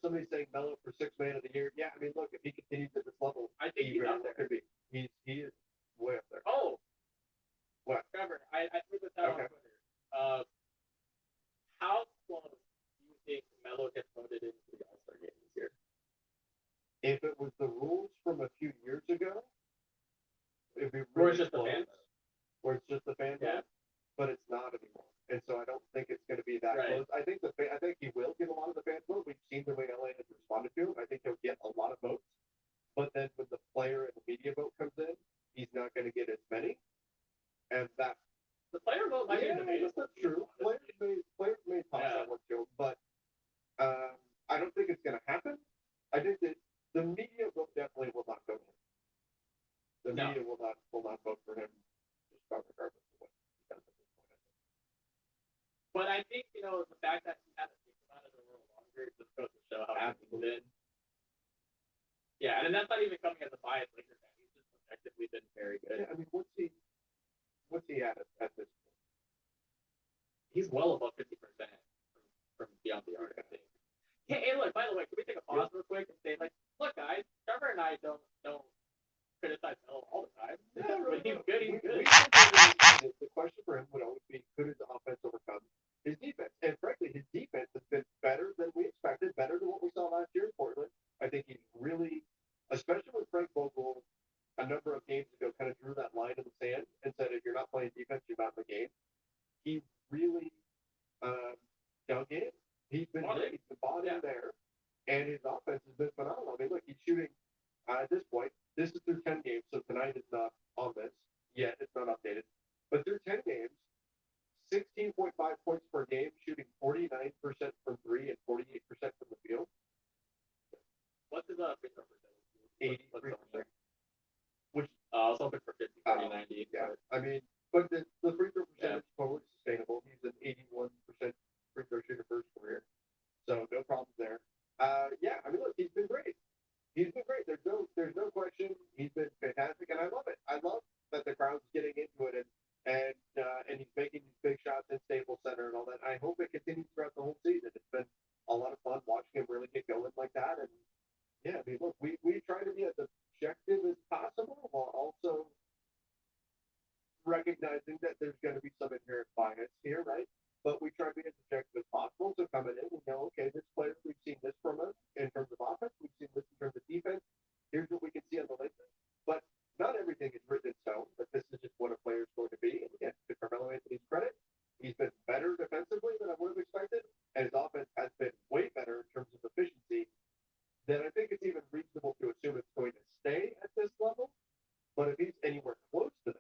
Somebody's saying Melo for 6th man of the year. Yeah, I mean, look, if he continues at this level, I think he's out there. Could be. He is way up there. Oh, what? Trevor, I threw this out on Twitter. How close do you think Melo gets voted into the All-Star game this year? If it was the rules from a few years ago, it'd be Or really it's just the fan vote. Or it's just the fan vote. But it's not anymore. And so I don't think it's going to be that close. I think he will get a lot of the fan vote. We've seen the way LA has responded to him. I think he'll get a lot of votes. But then when the player and the media vote comes in, he's not going to get as many. And that the player vote might be debatable. That's true. Players may toss that one too, but I don't think it's going to happen. I think that the media vote definitely will not go him. The media will not vote for him, just regardless of what he does at this point. But I think the fact that he had to think about it a little longer just goes to show how people did. Yeah, and that's not even coming as a biased Lakers fan. He's just objectively been very good. Yeah, I mean, what's he at this point? He's well above 50% from beyond the arc, I think. Hey, look, by the way, can we take a pause real quick and say, look, guys, Trevor and I don't criticize Melo all the time. Yeah, when he's good, he's good. The question for him would always be, could his offense overcome his defense? And frankly, his defense has been better than we expected, better than what we saw last year in Portland. I think he's really, especially with Frank Vogel, a number of games ago, kind of drew that line in the sand and said, if you're not playing defense, you're not in the game. He really dug in be. Yeah, I mean, but the free throw percentage is totally sustainable. He's an 81% free throw shooter for his career, so no problems there. Yeah, I mean, look, he's been great. He's been great. There's no question. He's been fantastic, and I love it. I love that the crowd's getting into it, and he's making these big shots in Staples Center and all that. I hope it continues throughout the whole season. It's been a lot of fun watching him really get going like that, and yeah, I mean, look, we try to be as objective as possible while also recognizing that there's going to be some inherent bias here, right? But we try to be as objective as possible. So coming in, we know, okay, this player, we've seen this from us in terms of offense, we've seen this in terms of defense. Here's what we can see on the list. But not everything is written in stone, but this is just what a player is going to be. And again, to Carmelo Anthony's credit, he's been better defensively than I would have expected, and his offense has been way better in terms of efficiency. Then I think it's even reasonable to assume it's going to stay at this level. But if he's anywhere close to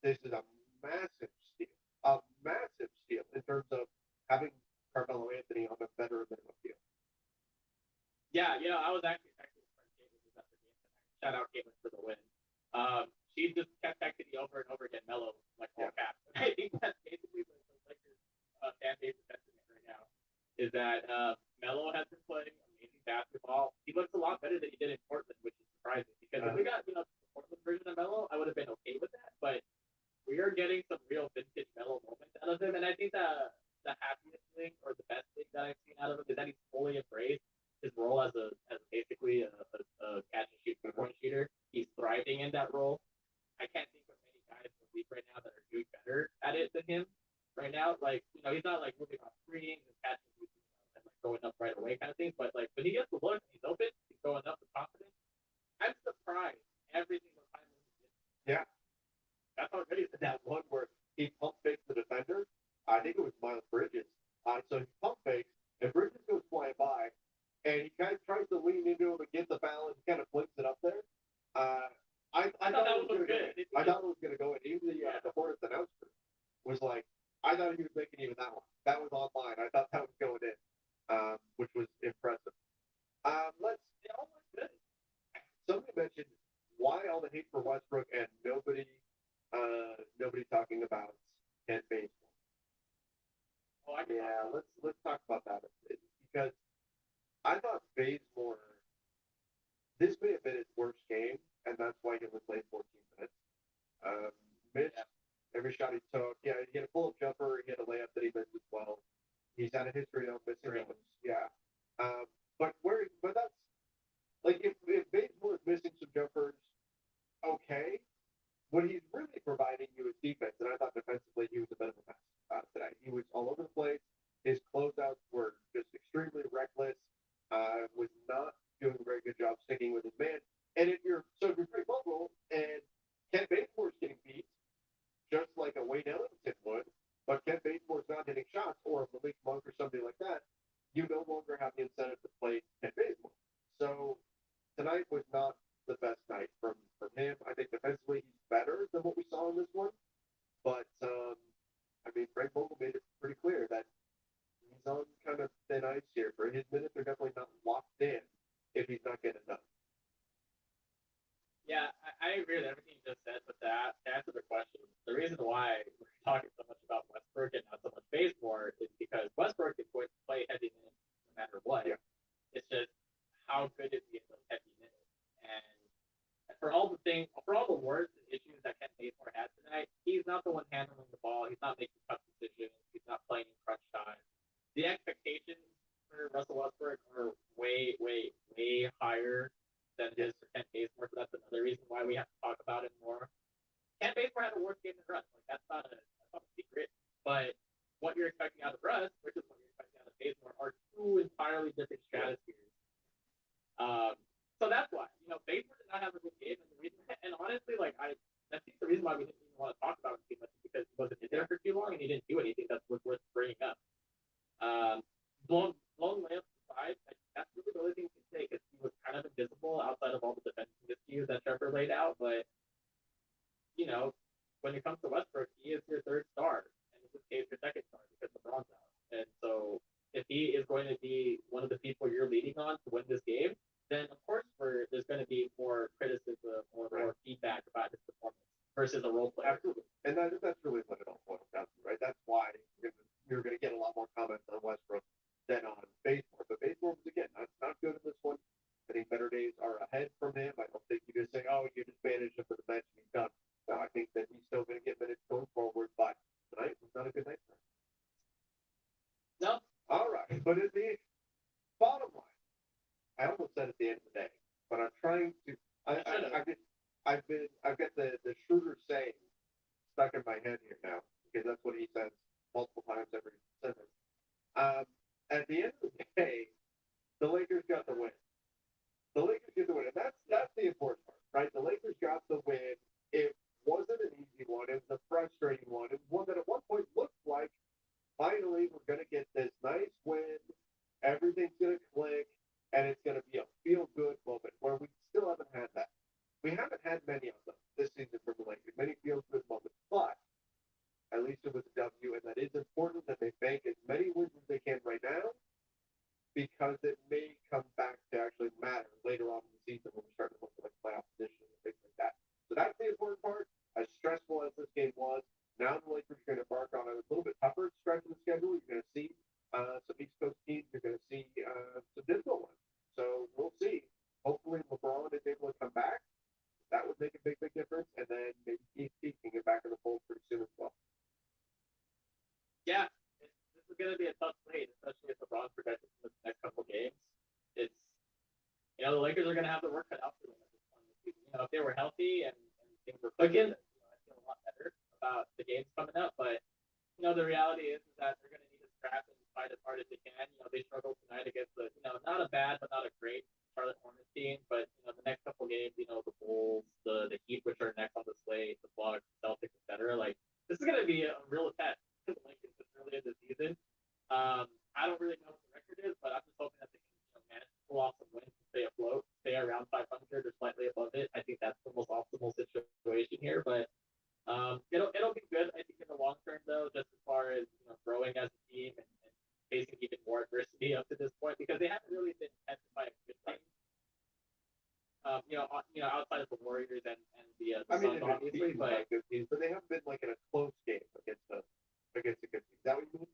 this is a massive steal in terms of having Carmelo Anthony on a better minimum deal. Yeah, I was actually texting with Caitlin after the game tonight. Shout out Caitlin for the win. She just kept texting me over and over again, Melo, like all caps. And I think that's basically what the Lakers fan base is sentiment right now. Is that Melo has been playing amazing basketball. He looks a lot better than he did in Portland, which is surprising. Because if we got the Portland version of Melo, I would have been okay with that. But we are getting some real vintage Melo moments out of him, and I think the happiest thing or the best thing that I've seen out of him is that he's fully embraced his role as basically a catch and shoot 3-point shooter. He's thriving in that role. I can't think of many guys in the league right now that are doing better at it than him right now. Like, he's not like moving off screens and catching and like going up right away kind of thing. But like when he gets the look and he's open, he's going up with confidence. I'm surprised every single time. Yeah. That's already that one where he pump fakes the defender. I think it was Miles Bridges. So he pump fakes, and Bridges goes flying by, and he kind of tries to lean into him and get the foul, and kind of flicks it up there. I thought that was good. I thought it was going to go in. Even the Hornets announcer was like, I thought he was making even that one. That was online. I thought that was going in, which was impressive. It all looks good. Somebody mentioned why all the hate for Westbrook and nobody talking about Kent Bazemore. Let's talk about that a bit, because I thought Bazemore, this may have been his worst game, and that's why he only played 14 minutes. Mitch, every shot he took, he had a pull-up jumper, he had a layup that he missed as well. He's had a history of missing ones, but that's like if Bazemore is missing some jumpers, okay. What he's really providing you is defense, and I thought defensively he was a bit of a mess today. He was all over the place. His closeouts were just extremely reckless. Was not doing a very good job sticking with his man. And if you're Greg Vogel and Kent Bazemore's getting beat, just like a Wayne Ellington would, but Kent Bazemore's not hitting shots, or Malik Monk or somebody like that, you no longer have the incentive to play Kent Bazemore. So tonight was not the best night from him. I think defensively he's better than what we saw in this one. But, I mean, Greg Vogel made it pretty clear that he's on kind of thin ice here. For his minutes are definitely not locked in if he's not getting enough. Yeah, I agree with everything you just said, but to answer the question, the reason why we're talking so much about Westbrook and not so much Bazemore is because Westbrook is going to play heavy minutes no matter what. Yeah. It's just how good is he in those heavy minutes? And for all the worst and issues that Kent Bazemore had tonight, he's not the one handling the ball. He's not making tough decisions. He's not playing in crunch time. The expectations for Russell Westbrook are way, way, way higher than his for Kent Bazemore. So that's another reason why we have to talk about it more. Kent Bazemore had a worse game than Russ. Like that's not a secret. But what you're expecting out of Russ versus what you're expecting out of Bazemore are two entirely different stratospheres. So that's why, Bazemore did not have a good game, and honestly, like I think the reason why we didn't even want to talk about him too much is because he wasn't in there for too long and he didn't do anything that was worth bringing up. Blown layups aside, that's really the only thing you can say, because he was kind of invisible outside of all the defensive miscues that Trevor laid out. But when it comes to Westbrook, he is your third star, and in this case, your second star because LeBron's out. And so, if he is going to be one of the people you're leading on to win this game, then of course there's going to be more criticism or more feedback about his performance. versus a role player. Absolutely. And that's really what it all boils down to, right? That's why you're going to get a lot more comments on Westbrook than on Bazemore. But Bazemore was, again, not good in this one. I think better days are ahead from him. I don't think you just say, oh, you just managed him for the bench and he's done. No, I think that he's still going to get minutes going forward, but tonight was not a good night for him. No. All right. But at the bottom line, I almost said at the end of the day, but I'm trying to. I've got the Schroeder saying stuck in my head here now because that's what he says multiple times every sentence. At the end of the day, the Lakers got the win. The Lakers get the win, and that's the important part, right? The Lakers got the win. It wasn't an easy one. It was a frustrating one. It was one that at one point looked like finally we're going to get this nice win. Everything's going to click, and it's going to be a feel-good moment where we still haven't had that. We haven't had many of them this season from the Lakers, many feel-good moments, but at least it was a W, and that is important that they bank as many wins as they can right now because it may come back to actually matter later on in the season when we start to look at like playoff positions and things like that. So that's the important part. As stressful as this game was, now the Lakers are going to embark on a little bit tougher stretch of the schedule. You're going to see some East Coast teams. You're going to see some difficult ones. So we'll see. Hopefully LeBron is able to come back. That would make a big, big difference. And then maybe Keith can get back in the fold pretty soon as well. Yeah, this is going to be a tough slate, especially if LeBron's projected for the next couple games. It's, the Lakers are going to have the work cut out for them at this point. If they were healthy and things were clicking, I feel a lot better about the games coming up. But, the reality is that they're going to need to scrap and fight as hard as they can. They struggled tonight against the, not a bad but not a great Charlotte Hornets team. But, the next couple games, the Bulls, the Heat, which are next on the slate, the Bucks, Celtics, etc. Like, this is going to be a real test to the Lakers this early in the season. I don't really know what the record is, but I'm just hoping that they can manage to pull off some wins and stay afloat, stay around 500 or slightly above it. I think that's the most optimal situation here. But it'll be good, I think, in the long term, though, just as far as growing as a team and facing even more adversity up to this point, because they haven't really been tested by a good team. Outside of the Warriors and the Suns, obviously, but good teams, but they haven't been like in a close game against a good team. Is that what you mean?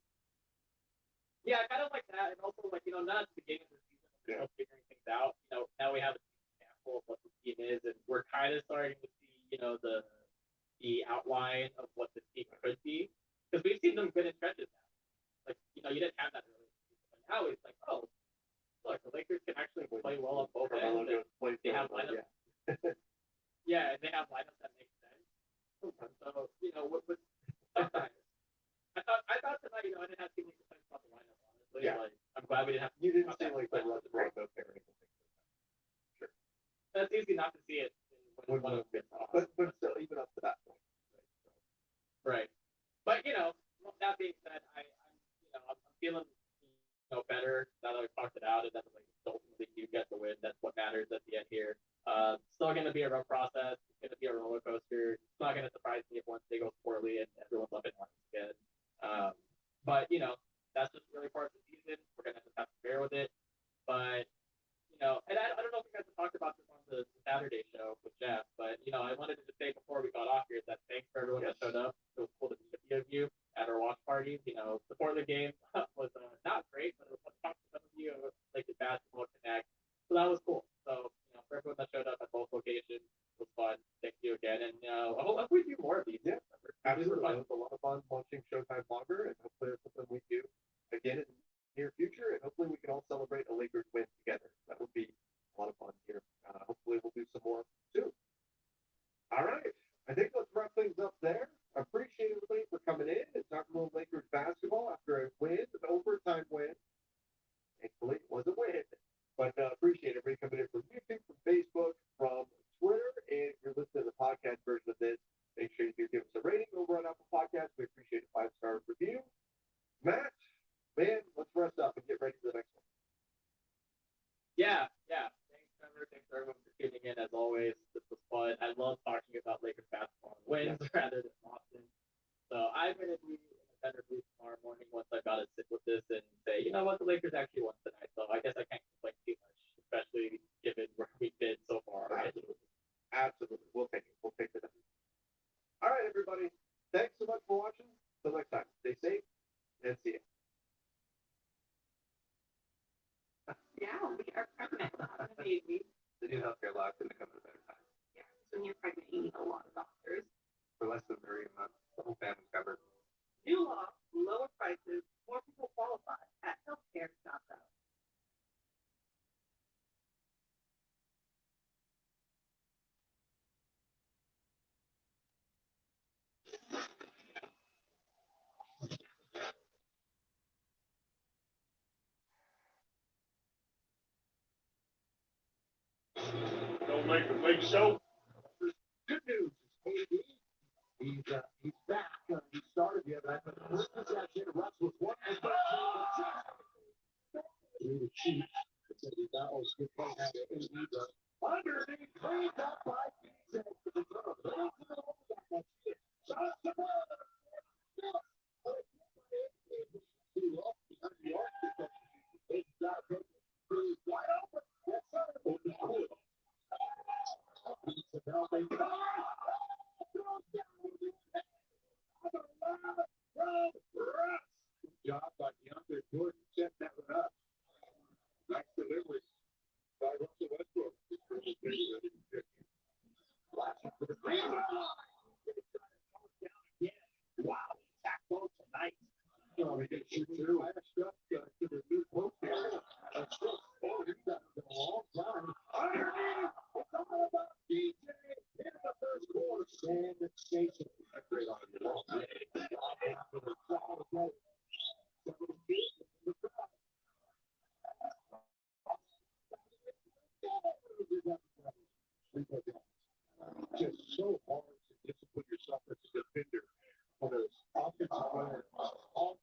Yeah, kind of like that, and also like not at the beginning of the season, we're still figuring things out. Now we have a sample of what the team is, and we're kind of starting to see the outline of what the team could be, because we've seen them good in stretches now. Like you didn't have that earlier, but now it's like, oh, look, the Lakers can actually play well on both ends. They have lineups. Yeah, and they have lineups that make sense. So with sometimes. I thought tonight, I didn't have too many complaints about the lineup, honestly. Yeah. Like, I'm glad we didn't have. You didn't see like the Rondo pairing. Sure. That's easy not to see it when one of them gets off. But still, even up to that point. Right. But that being said, I'm feeling better now that I've talked it out, and that like ultimately you get the win. That's what matters at the end here. Still going to be a rough process. It's going to be a roller coaster. It's not going to surprise me if once they go poorly and everyone's up in arms again. But that's just really part of the season. We're going to have to bear with it. But and I don't know if you guys have talked about this on the Saturday show with Jeff, but I wanted to just say before we got off here that thanks for everyone that showed up. It was cool to meet a few of you at our watch parties. The Portland game was not great, but it was fun to talk to some of you. It was like the basketball connect, so that was cool. So for everyone that showed up at both locations, it was fun. Thank you again, and I hope we do more of these. Yeah, absolutely. It was a lot of fun watching Showtime longer, and hopefully it's something we do again in the near future, and hopefully we can all celebrate a Lakers win together. That would be a lot of fun here. Hopefully we'll do some more soon. All right. I think let's wrap things up there. I appreciate everybody for coming in and talking about Lakers basketball after a win, an overtime win. Thankfully, it was a win. But appreciate everybody coming in from YouTube, from Facebook, from Twitter, and if you're listening to the podcast version of this, make sure you do give us a rating over on Apple Podcasts. We appreciate a 5-star review. Matt, man, let's rest up and get ready for the next one. Yeah. Thanks, Trevor. Thanks for everyone for tuning in. As always, this was fun. I love talking about Lakers basketball and wins rather than Boston. So I'm going to be in a better mood tomorrow morning once I've got to sit with this and say, you know what, the Lakers actually won tonight. So I guess I can't complain too much, especially given where we've been so far. Absolutely. We'll take it. when you're pregnant, you need a lot of doctors. For less than 30 months, the whole family's covered. New law, lower prices, more people qualify at healthcare.gov. Don't make a big show. Good news is KD. He's back. He started the other night, but the first possession, Russ was one of the the Chiefs. That was good play. Underneath, cleaned up by DJ. Wide open. Yes, sir. Job by DeAndre Jordan set that one up. Nice delivery by Russell Westbrook. Flashing for the green. Wow, attack ball tonight. They get you two. Last up to the new post area. He's got a long time. Underneath, it's all about DJ in the first quarter. Sanitation. Great on the wall. Just so hard to discipline yourself as a defender on those offensive players. All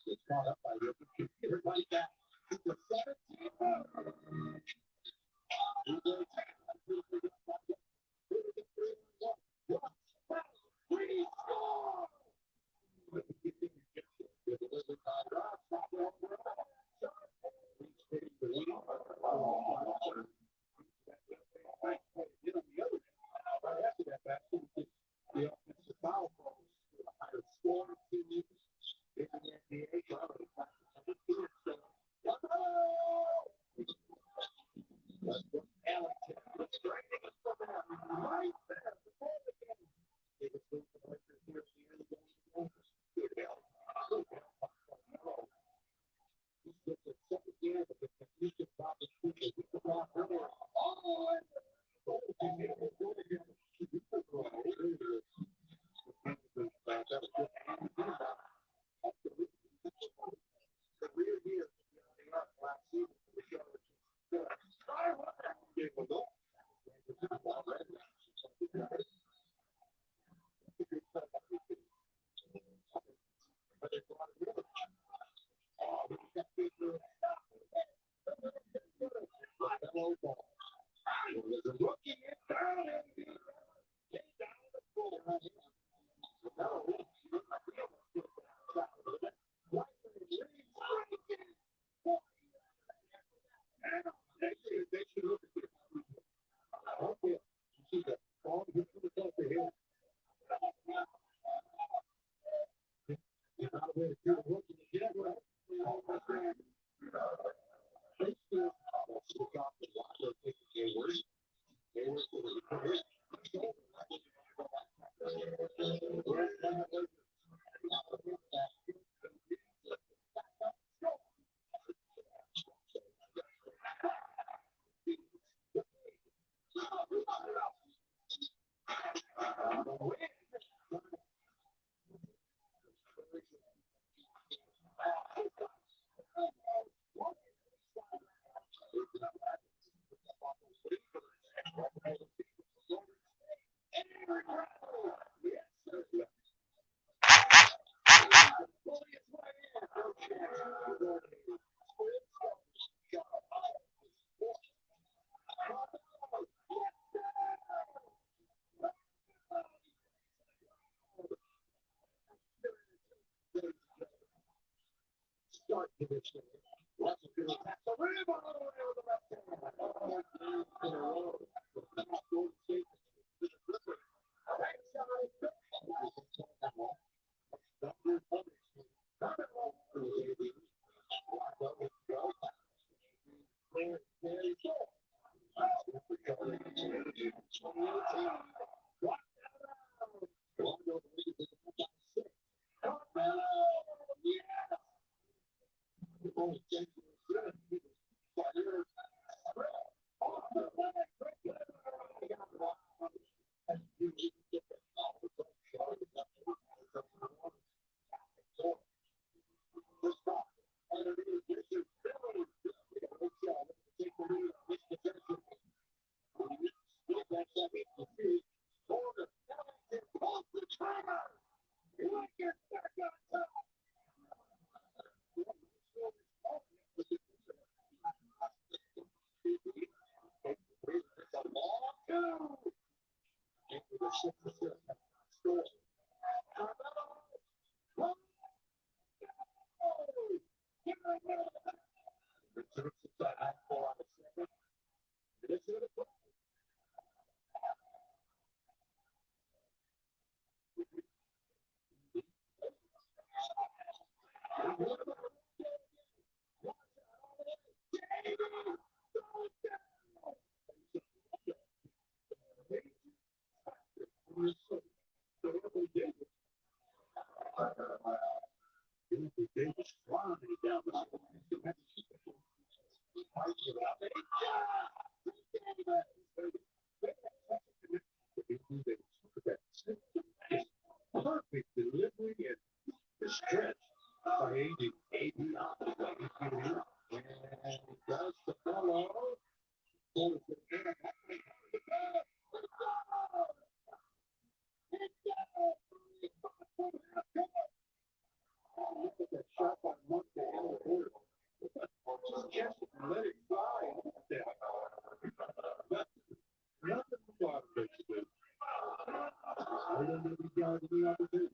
it's caught up by Ripken. Everybody back. It's a 17. Perfect delivery and the stretch by AD. And does the fellow. Look at that shot by Monte. Just let it fly. Nothing but basically. I don't know these guys any opportunities.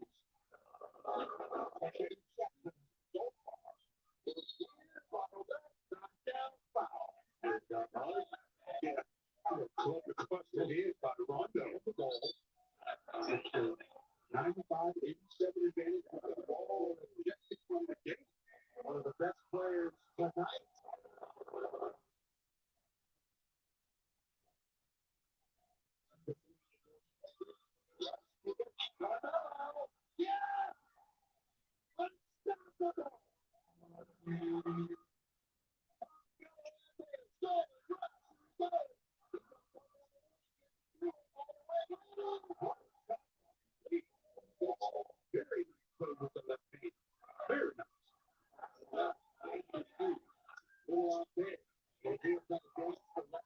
Busted in by Rondo. 95, 87 advantage with the ball ejected from the game. One of the best players tonight. Very nice play with the left hand. Very nice. Little out there. They do it like this for left.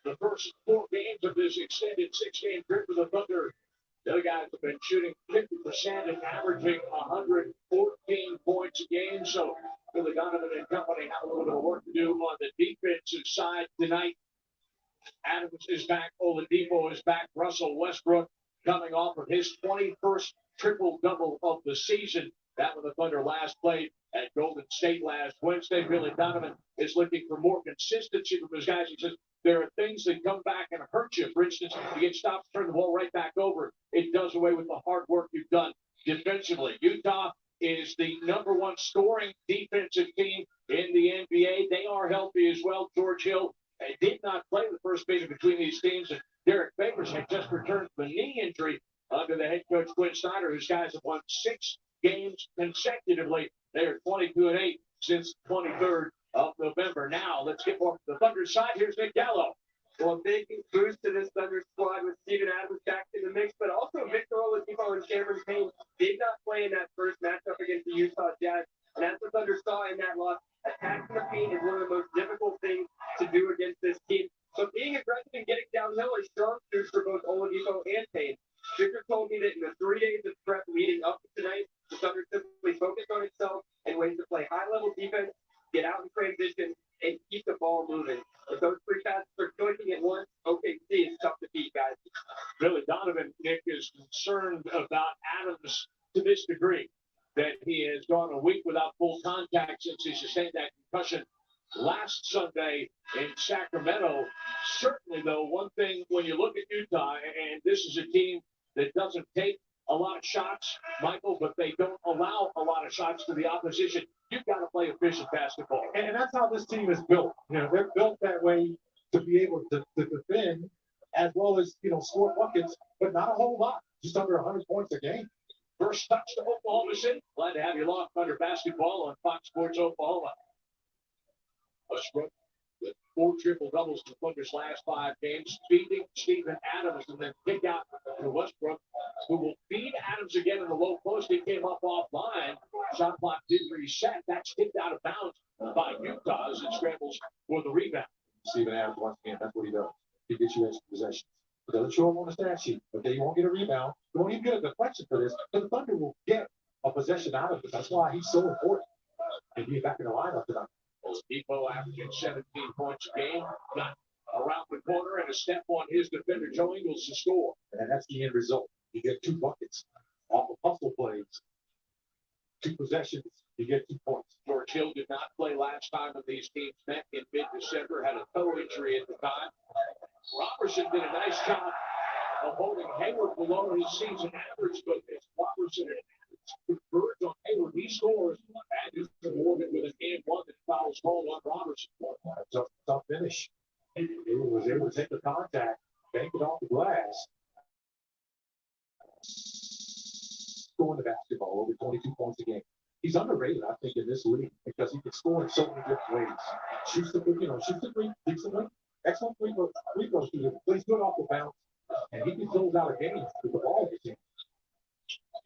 The first 4 games of this extended 6-game trip for the Thunder, the guys have been shooting 50% and averaging 114 points a game. So Billy Donovan and company have a little bit of work to do on the defensive side tonight. Adams is back. Oladipo is back. Russell Westbrook coming off of his 21st triple-double of the season. That when the Thunder last played at Golden State last Wednesday. Billy Donovan is looking for more consistency from his guys. He says there are things that come back and hurt you. For instance, you get stopped, turn the ball right back over. It does away with the hard work you've done defensively. Utah is the #1 scoring defensive team in the NBA. They are healthy as well. George Hill did not play the first meeting between these teams, and Derek Favors had just returned from a knee injury under the head coach Quinn Snyder, whose guys have won 6 games consecutively. They are 22-8 since 23rd of November. Now let's get more from the Thunder side. Here's Nick Gallo. Well, a big boost to this Thunder squad with Steven Adams back in the mix, but also Victor Oladipo and Cameron Payne did not play in that first matchup against the Utah Jazz. And as the Thunder saw in that loss, attacking the paint is one of the most difficult things to do against this team. So being aggressive and getting downhill is strong suits for both Oladipo and Payne. Victor told me that in the 3 days of prep leading up to tonight, the Thunder simply focused on itself and ways to play high-level defense, get out in transition, and keep the ball moving. If those 3 passes are clicking at once, OKC is tough to beat, guys. Billy Donovan, Nick, is concerned about Adams to this degree that he has gone a week without full contact since he sustained that concussion last Sunday in Sacramento. Certainly, though, one thing when you look at Utah, and this is a team that doesn't take a lot of shots, Michael, but they don't allow a lot of shots to the opposition. You've got to play efficient basketball. And that's how this team is built. You know, they're built that way to be able to defend as well as, score buckets, but not a whole lot, just under 100 points a game. First touch to Oklahoma City. Glad to have you locked under basketball on Fox Sports Oklahoma. Westbrook with 4 triple-doubles in Clippers' last 5 games, feeding Steven Adams, and then kick out to Westbrook, who will feed Adams again in the low post. He came up offline. Shot clock did reset. That's kicked out of bounds by Utah as it scrambles for the rebound. Steven Adams, once again, that's what he does. He gets you extra possessions. It doesn't show up on the stat sheet, but then you won't get a rebound. You won't even get a deflection for this. The Thunder will get a possession out of it. That's why he's so important. And he's back in the lineup tonight. Depot averaging 17 points a game. Got around the corner and a step on his defender, Joe Ingles, to score. And that's the end result. You get 2 buckets off of hustle plays. 2 possessions, you get 2 points. George Hill did not play last time when these teams met in mid-December, had a toe injury at the time. Robertson did a nice job of holding Hayward below his season average, but it's Robertson and converge on Hayward. He scores, and Morgan with an and 1 that fouls home on Robertson. Tough finish. He was able to take the contact, bank it off the glass, scoring the basketball over 22 points a game. He's underrated, I think, in this league because he can score in so many different ways. Shoots the three decently. Excellent free throw shooter. Plays good off the bounce, and he can close out a game with the ball in his hand.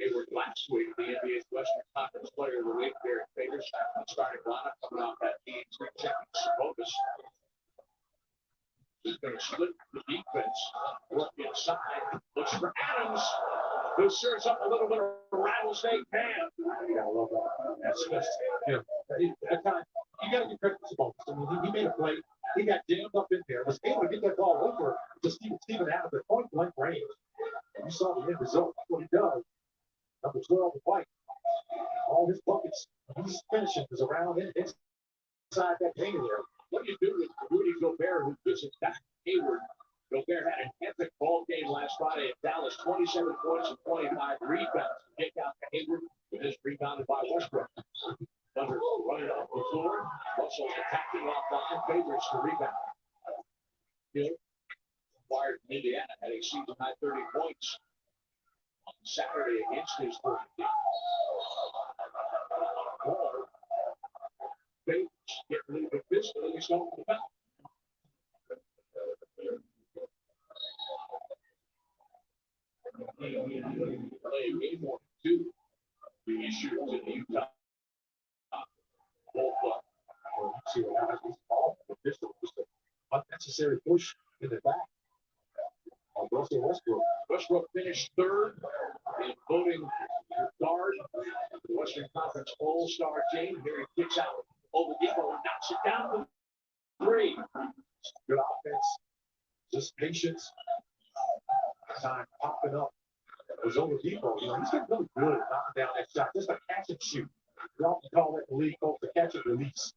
Hayward last week, the NBA's Western Conference Player of the Week, Derek Favors, starting lineup coming off that team 3 seconds. Bogus is going to split the defense, work inside, looks for Adams, who stirs up a little bit of rattlesnake pan. I love that. That's just, at times, you got to give credit to Bogus. I mean, he made a play. He got jammed up in there. Was able to get that ball over to Steven Adams at point blank range. And you saw the end result. That's what he does. Number 12, the fight. All his buckets, his finishing is around inside that paint area. What do you do with Rudy Gobert, who visits back Hayward? Gobert had an epic ball game last Friday at Dallas, 27 points and 25 rebounds. Kick out to Hayward, with his rebounded by Westbrook. Thunder running off the floor. Russell attacking offline, favors the rebound. Hill, acquired from Indiana, had a season-high 30 points on Saturday against his first team. Ball. Favors get a little bit physical, and he's going to the foul. Play a game more than 2. The issues in the Utah. See what happens. Ball. This was just an unnecessary push in the back. Russell Westbrook. Westbrook finished 3rd in voting guard of the Western Conference All-Star team. Here he kicks out Oladipo and knocks it down to 3. Good offense. Just patience. Time popping up. It was Oladipo. He's been really good at knocking down that shot. Just a catch and shoot. We often call that in the league called the catch and release.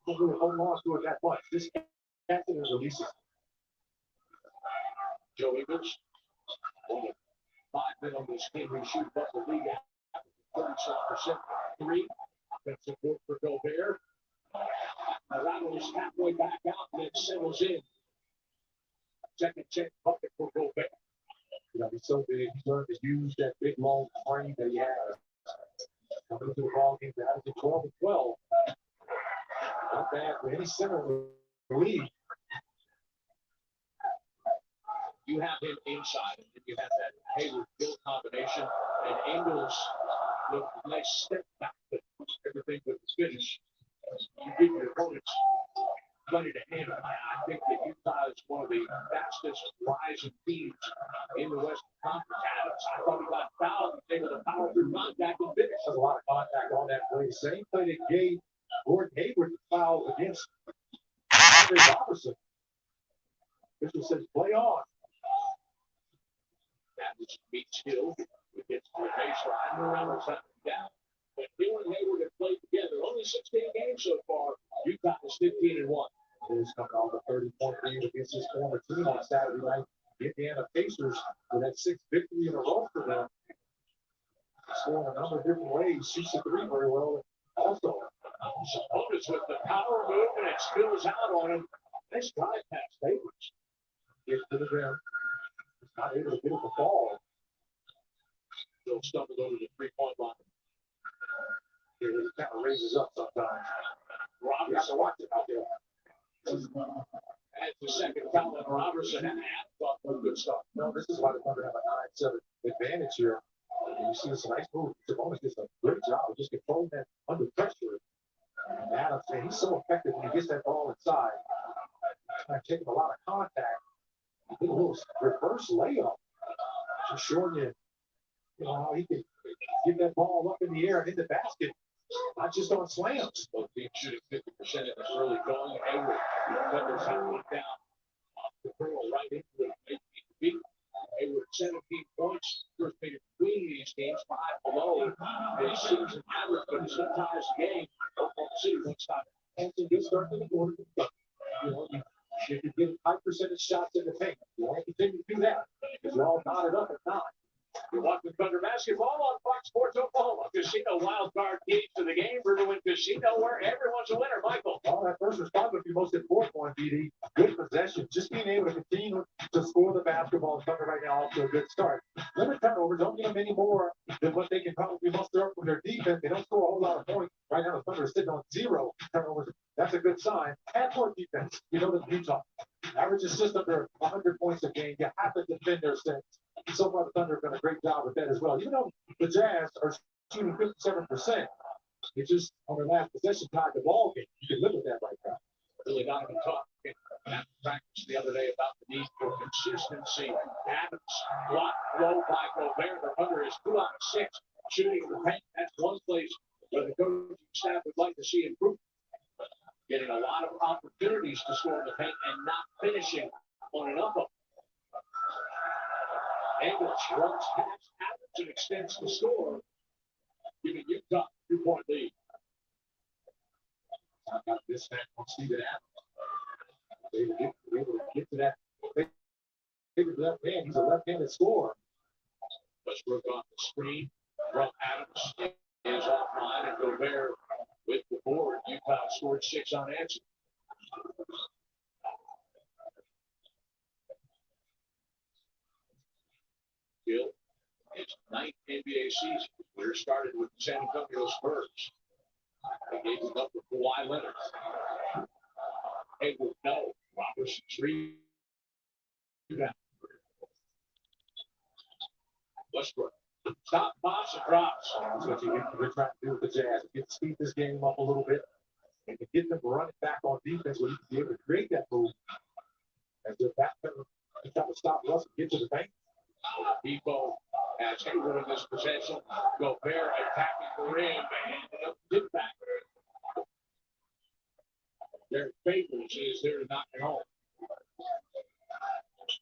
Don't really hold on to it that much. Just catch it and release it. Joe Ingles, only 5 men on this team who shoot above the league at 37% 3. Offensive work for Gobert. Rattles halfway back out and then settles in. Second check bucket for Gobert. He's so big. He's learned to use that big long frame that he has. Coming to the ball game, that is 12 and 12. Not bad for any center in the league. You have him inside, and you have that Hayward-Hill combination, and Ingles with a nice step back, but everything with the finish. You give your opponents plenty to handle. I think that Utah is one of the fastest rising teams in the Western Conference. Adams, I thought he got fouled. He was able to power through contact and finish. There's a lot of contact on that play. Same play that gave Gordon Hayward the foul against Andre Robertson. Official says play on. Adams beats Hill. It gets to the baseline. Reynolds up and down. But Hill and Hayward have played together. Only 16 games so far. Utah is 15 and 1. He's coming off a 30-point lead against his former team on Saturday night. The Indiana Pacers with that 6th victory in a row for them. Scoring a number of different ways. Shoots the 3 very well. Also, Sabonis with the power move, and it spills out on him. Nice drive past Favors. Gets to the rim. Not able to get it the ball. Still stumbled over the 3-point line. He kind of raises up sometimes. Robertson, watch it out there. That's the second foul on Robertson, and thought was good stuff. No, this is why the Thunder have a 9-7 advantage here. And you see this nice move. Sabonis does a great job of just controlling that under pressure. And Adams, man, he's so effective when he gets that ball inside. He's taking a lot of contact. He did a little reverse layup. Just showing you, how he can get that ball up in the air and hit the basket. Not just on slams. Both teams shooting 50% in this early going. Hayward, Thunder's had one down off the curl right into the 18 feet. Hayward 17 points. First made it between these games, 5 below his season average, but he still ties the game. Oklahoma City won't stop it. And it's a good start to the quarter. You can get high percentage shots in the paint. You want to continue to do that because you're all knotted up at 9. You're watching Thunder basketball on Fox Sports Oklahoma. Casino wild card keys to the game. We're doing casino where everyone's a winner. Michael. Well, that first respond would be most important one, BD. Good possession. Just being able to continue to score the basketball. Thunder right now off to a good start. Limit turnovers. Don't give them any more than what they can probably muster up from their defense. They don't score a whole lot of points. Right now, the Thunder is sitting on 0 turnovers. That's a good sign. Add more defense. You know that Utah averages just under 100 points a game. You have to defend their sets. So far, the Thunder have done a great job with that as well. Even though the Jazz are shooting 57%, it's just on their last possession tied the ball game. You can live with that right now. Really Donovan talking after practice the other day about the need for consistency. Adams blocked low by Gobert. The Thunder is 2 out of 6 shooting in the paint. That's one place where the coaching staff would like to see improvement. Getting a lot of opportunities to score in the paint and not finishing on an up. English runs past Adams and extends the score, giving Utah a 2-point lead. I got this man on Steven Adams. They were able to get to that. Figured left hand. He's a left-handed scorer. Westbrook on the screen from Adams is offline, and Gobert with the board. Utah scored 6 unanswered. Hill, his 9th NBA season. We're started with the San Antonio Spurs. They gave it up with Kawhi Leonard. Hayward, no. Robertson, 3. Westbrook. Stop, box, and drops. That's what you're trying to do with the Jazz. You can speed this game up a little bit and to get them running back on defense where you can be able to create that move. As they're back there, to try to stop Russ and get to the paint. Depot has Hayward in this possession. Gobert attacking the rim and get back. Their favorites is there to knock it home.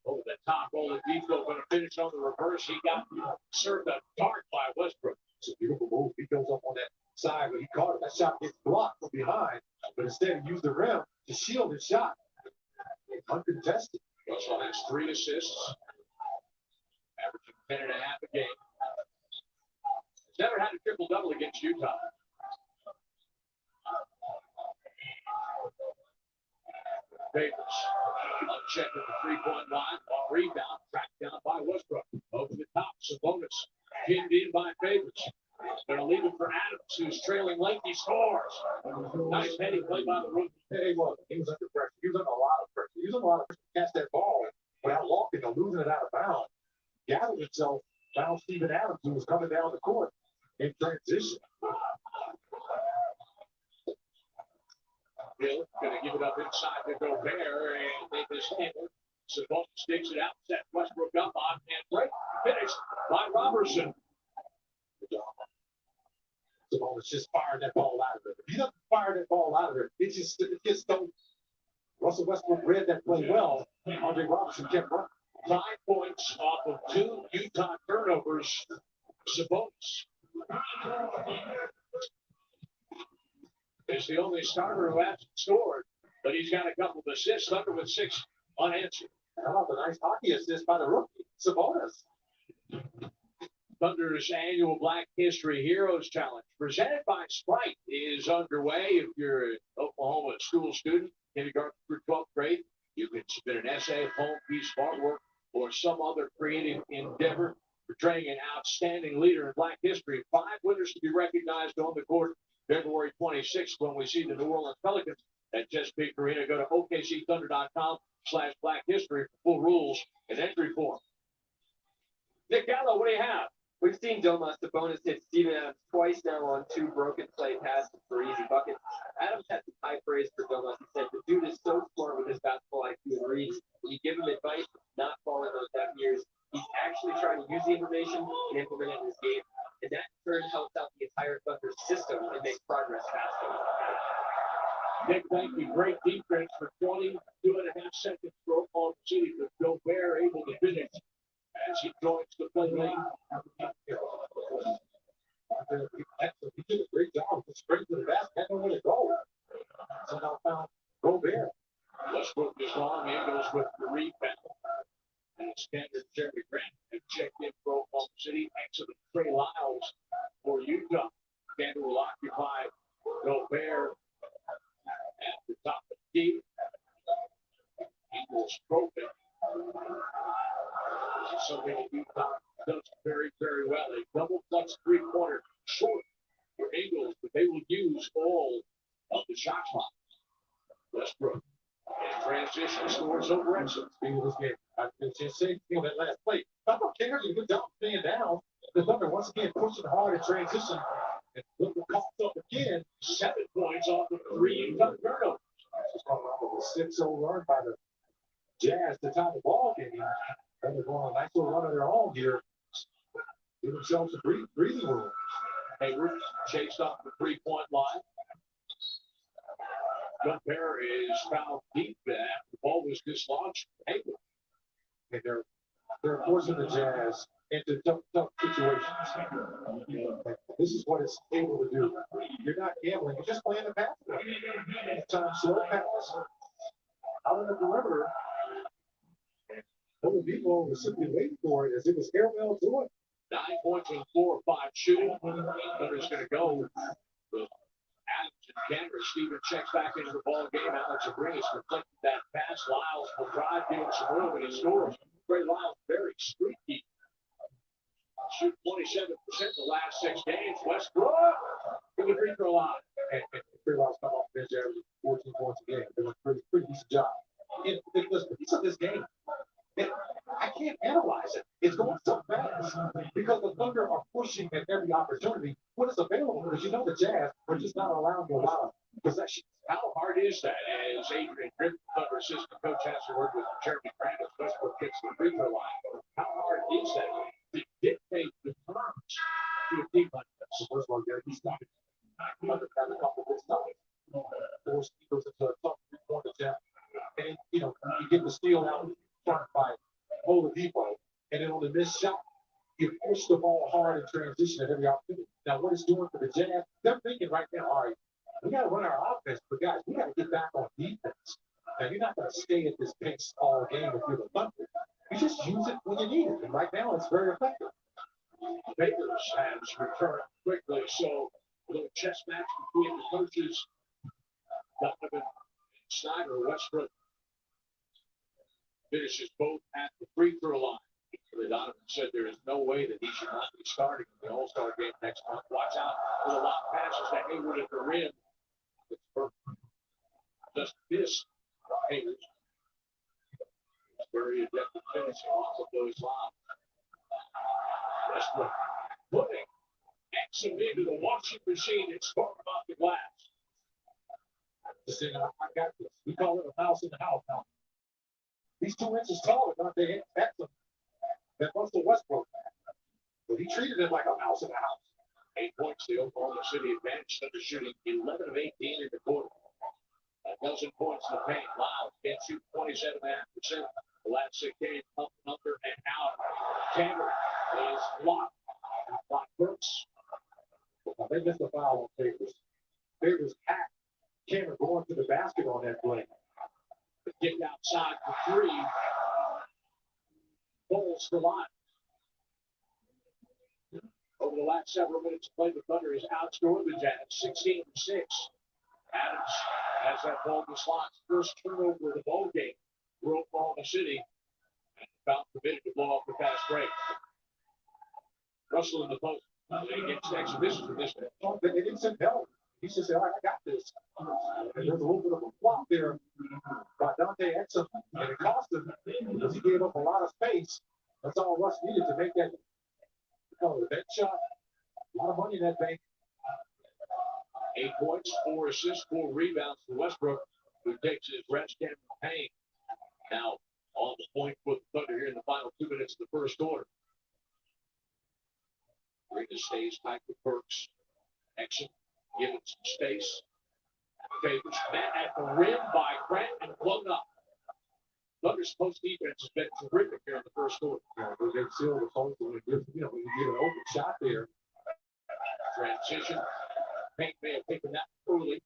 Over the top, Oladipo going to finish on the reverse. He got served a dart by Westbrook. It's a beautiful move. He goes up on that side, but he caught it. That shot gets blocked from behind, but instead he used the rim to shield his shot. Uncontested. Russell has 3 assists, averaging 10.5 a game. He's never had a triple-double against Utah. Davis, unchecked at the 3-point line. Ball rebound, tracked down by Westbrook. Over the top, Sabonis, pinned in by Davis. Going to leave it for Adams, who's trailing late. He scores. Nice heading play by the rookie. Hey, look, he was under pressure. He was under a lot of pressure. He was under a lot of pressure to catch that ball without walking or losing it out of bounds. Gathered himself, found Steven Adams, who was coming down the court in transition. Hill going to give it up inside to Gobert, and they just handle it. Sabonis sticks it out, set Westbrook up on and break. Finished by Robertson. Sabonis just fired that ball out of it. If he doesn't fire that ball out of it, it gets stolen. Russell Westbrook read that play well. Andre Robertson kept running. 5 points off of 2 Utah turnovers. Sabonis is the only starter who hasn't scored, but he's got a couple of assists. Thunder with 6 unanswered. How about the nice hockey assist by the rookie, Sabonis? Thunder's annual Black History Heroes Challenge, presented by Sprite, is underway. If you're an Oklahoma school student, kindergarten through 12th grade, You can submit an essay, poem, piece of artwork, or some other creative endeavor portraying an outstanding leader in Black history. 5 winners to be recognized on the court February 26th when we see the New Orleans Pelicans at Chesapeake Arena. Go to OKCThunder.com/Black History for full rules and entry form. Nick Gallo, what do you have? We've seen Domas Sabonis hit Steven Adams twice now on 2 broken play passes for easy buckets. Adams had some high praise for Domas. He said, the dude is so smart with his basketball IQ and reads. When you give him advice, not falling those deaf ears, he's actually trying to use the information and implement it in his game. And that in turn helps out the entire Thunder system and makes progress faster. Nick, thank you. Great defense for 22.5 seconds for Oklahoma City, with Gobert able to finish as he joins the play lane. He did a great job. Just straight to the basket. Had nowhere to go. So now found Gobert. Westbrook is wrong. Ingles with the rebound. And standard Jeremy Grant have checked in for Oklahoma City. Excellent Trey Lyles for Utah. Gander will occupy Gobert at the top of the key. Ingles broken. This is something that Utah does very, very well. A double clutch 3-pointer short for Ingles, but they will use all of the shot clock. Westbrook in transition scores over excellence. Speaking of this game, I can just say that last play. Thunder carries a good job staying down. The Thunder once again pushing hard in transition. And look what comes up again. 7 points off of 3 Utah turnovers. Just coming off of a 6-0 run by the Jazz to tie the ball game. And they're going a nice little run of their own here. Give themselves a breathing room. Hayward chased off the 3-point line. Gobert is fouled deep there. The ball was dislodged from Hayward. And they're forcing the Jazz into tough situations. This is what it's able to do. You're not gambling, you're just playing the basketball. Sometimes slow pass out in the perimeter. Other people were simply waiting for it as it was Airmail doing. 9 points on 4 or 5 shooting. Thunder's going to go. Adams and Gander. Steven checks back into the ball game. Alex Abrines deflected that pass. Lyles will drive, give him some room, and he scores. Trey Lyles very streaky. Shoot 27% the last 6 games. Westbrook to the free throw line. And Trey Lyles come off the bench averaging 14 points a game. Doing a pretty decent job. And listen, the piece of this game, I can't analyze it. It's going so fast because the Thunder are pushing at every opportunity when it's available. Because you know the Jazz are just not allowing a lot of possessions. How hard is that? As Adrian Griffin, Thunder assistant coach, has to work with Jeremy Grant as Westbrook gets the free throw line. How hard is that to dictate the terms to a team like this? So first of all, he's not. Thunder had a couple of good times. Force Eagles into a tough 3-point attempt, and you get the steal out front by Oladipo, and then on the missed shot, you push the ball hard in transition at every opportunity. Now, what it's doing for the Jazz, they're thinking right now, all right, we got to run our offense, but guys, we got to get back on defense. Now, you're not going to stay at this pace all game if you're the Thunder. You just use it when you need it, and right now it's very effective. Bakers has returned quickly, so a little chess match between the coaches, Donovan and Snyder. Westbrook finishes both at the free throw line. Donovan said there is no way that he should not be starting in the All-Star game next month. Watch out for the lot of passes that Hayward at the rim. It's perfect. Just missed Hayward. Very adept at finishing off of those lobs. Westbrook putting Exum into the washing machine and scoring off the glass. Just saying, I got this. We call it a mouse in the house now. He's 2 inches taller than they Exum than Russell Westbrook. But he treated him like a mouse in the house. 8 points, the Oklahoma City advantage. Thunder shooting 11 of 18 in the quarter. A dozen points in the paint. Lyles can shoot 27.5%. The last 6 games, up and under and out. Cameron is blocked by Brooks. Now, they missed a foul on Favors. Favors hacked Cameron going to the basket on that play. The kick outside for 3. Bowles for Lyles. Over the last several minutes of play, the Thunder has outscored the Jazz 16-6. Adams has that ball to slots. First turnover of the ball game for Oklahoma City. And foul committed to blow off the fast break. Russell in the post. He gets exhibition for this one. They didn't send help. He just said, all right, I got this. And there's a little bit of a flop there by Dante Exum, and it cost him because he gave up a lot of space. That's all Russ needed to make that bench shot. A lot of money in that bank. 8 points, 4 assists, 4 rebounds for Westbrook, who takes his rest. Cameron Payne now on the point for the Thunder here in the final 2 minutes of the first quarter. Arena stays tight with Burks. Exum giving some space. Favors met at the rim by Grant and blown up. Thunder's post defense has been terrific here in the first quarter. They seal the post when you get an open shot there. Transition. Payne may have taken that early.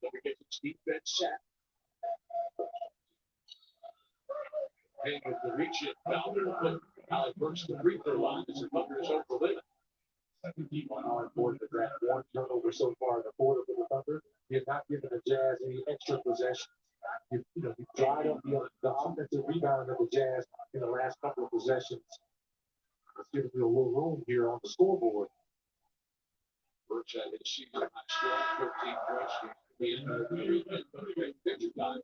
Thunder gets its defense set. Payne with the reach it. Foul to the foot. Alec Burks to the free throw line as the Thunder is over the limit. Deep on our board to grab 1 turnover so far in the quarter for the Thunder. You're not giving the Jazz any extra possessions. You dried up the offensive rebound of the Jazz in the last couple of possessions. It's giving you a little room here on the scoreboard. Burks had his season high score, 13 points. Picture time.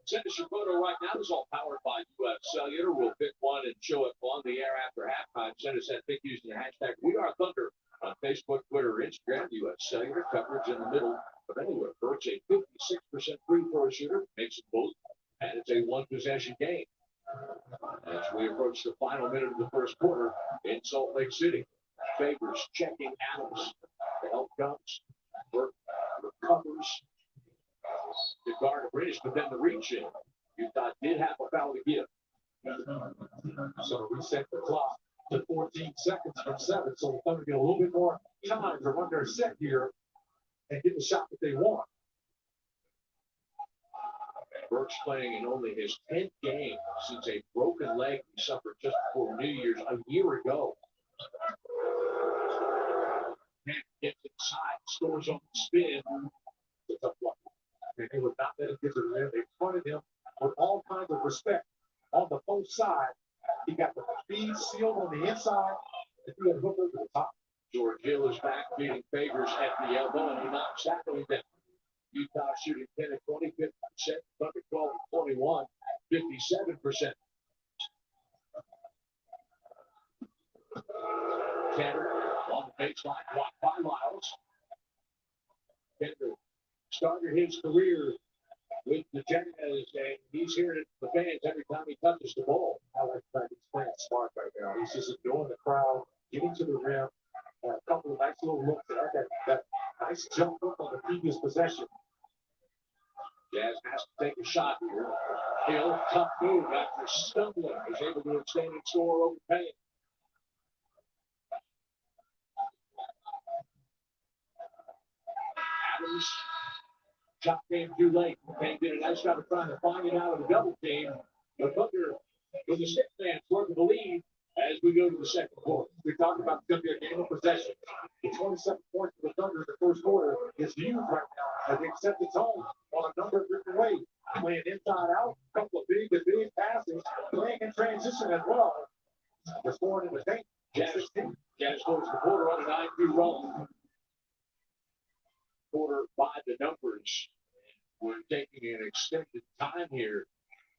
Send us your photo right now. This is all powered by UF Cellular. We'll pick one and show it on the air after halftime. Send us that pic using the hashtag #WeAreThunder on Facebook, Twitter, Instagram. UF Cellular coverage in the middle of anywhere. Burks a 56% free throw shooter, makes it both, and it's a 1-possession game. As we approach the final minute of the first quarter in Salt Lake City, Favors checking Adams. The help comes. Burke recovers. The guard of British, but then the reach in. Utah did have a foul to give. So reset the clock to 14 seconds from 7. So the Thunder get a little bit more time to run their set here and get the shot that they want. Burks playing in only his 10th game since a broken leg he suffered just before New Year's a year ago. Gets inside, scores on the spin. It's a block. And they would not let him get to the rim. They fronted him with all kinds of respect on the both side. He got the speed sealed on the inside, and he had hooked over the top. George Hill is back, beating Favors at the elbow, and he knocks Zachary down. Utah shooting 10 and 20, 50%. Thunder 12 and 21, 57%. Tanner on the baseline, blocked by Lyles. Tanner started his career with the Jazz, and he's hearing it from the fans every time he touches the ball. I like the fact he's playing smart right now. He's just ignoring the crowd, getting to the rim. A couple of nice little looks there. That nice jump hook on the previous possession. Jazz has to take a shot here. Hill, tough move after stumbling. Was able to extend and score over Payne. Adams. Shot came too late. Payne did a nice job of trying to find it out of the double team. The Thunder with the 6 man working the lead as we go to the second quarter. We talked about it's going to be a game of possession. The 27 points for the Thunder in the first quarter is huge right now as they set the tone on a number of different ways. Playing inside out, a couple of big passes, playing in transition as well. They're scoring in the paint. Jazz scores the quarter on a 9-2 run. Quarter by the numbers. We're taking an extended time here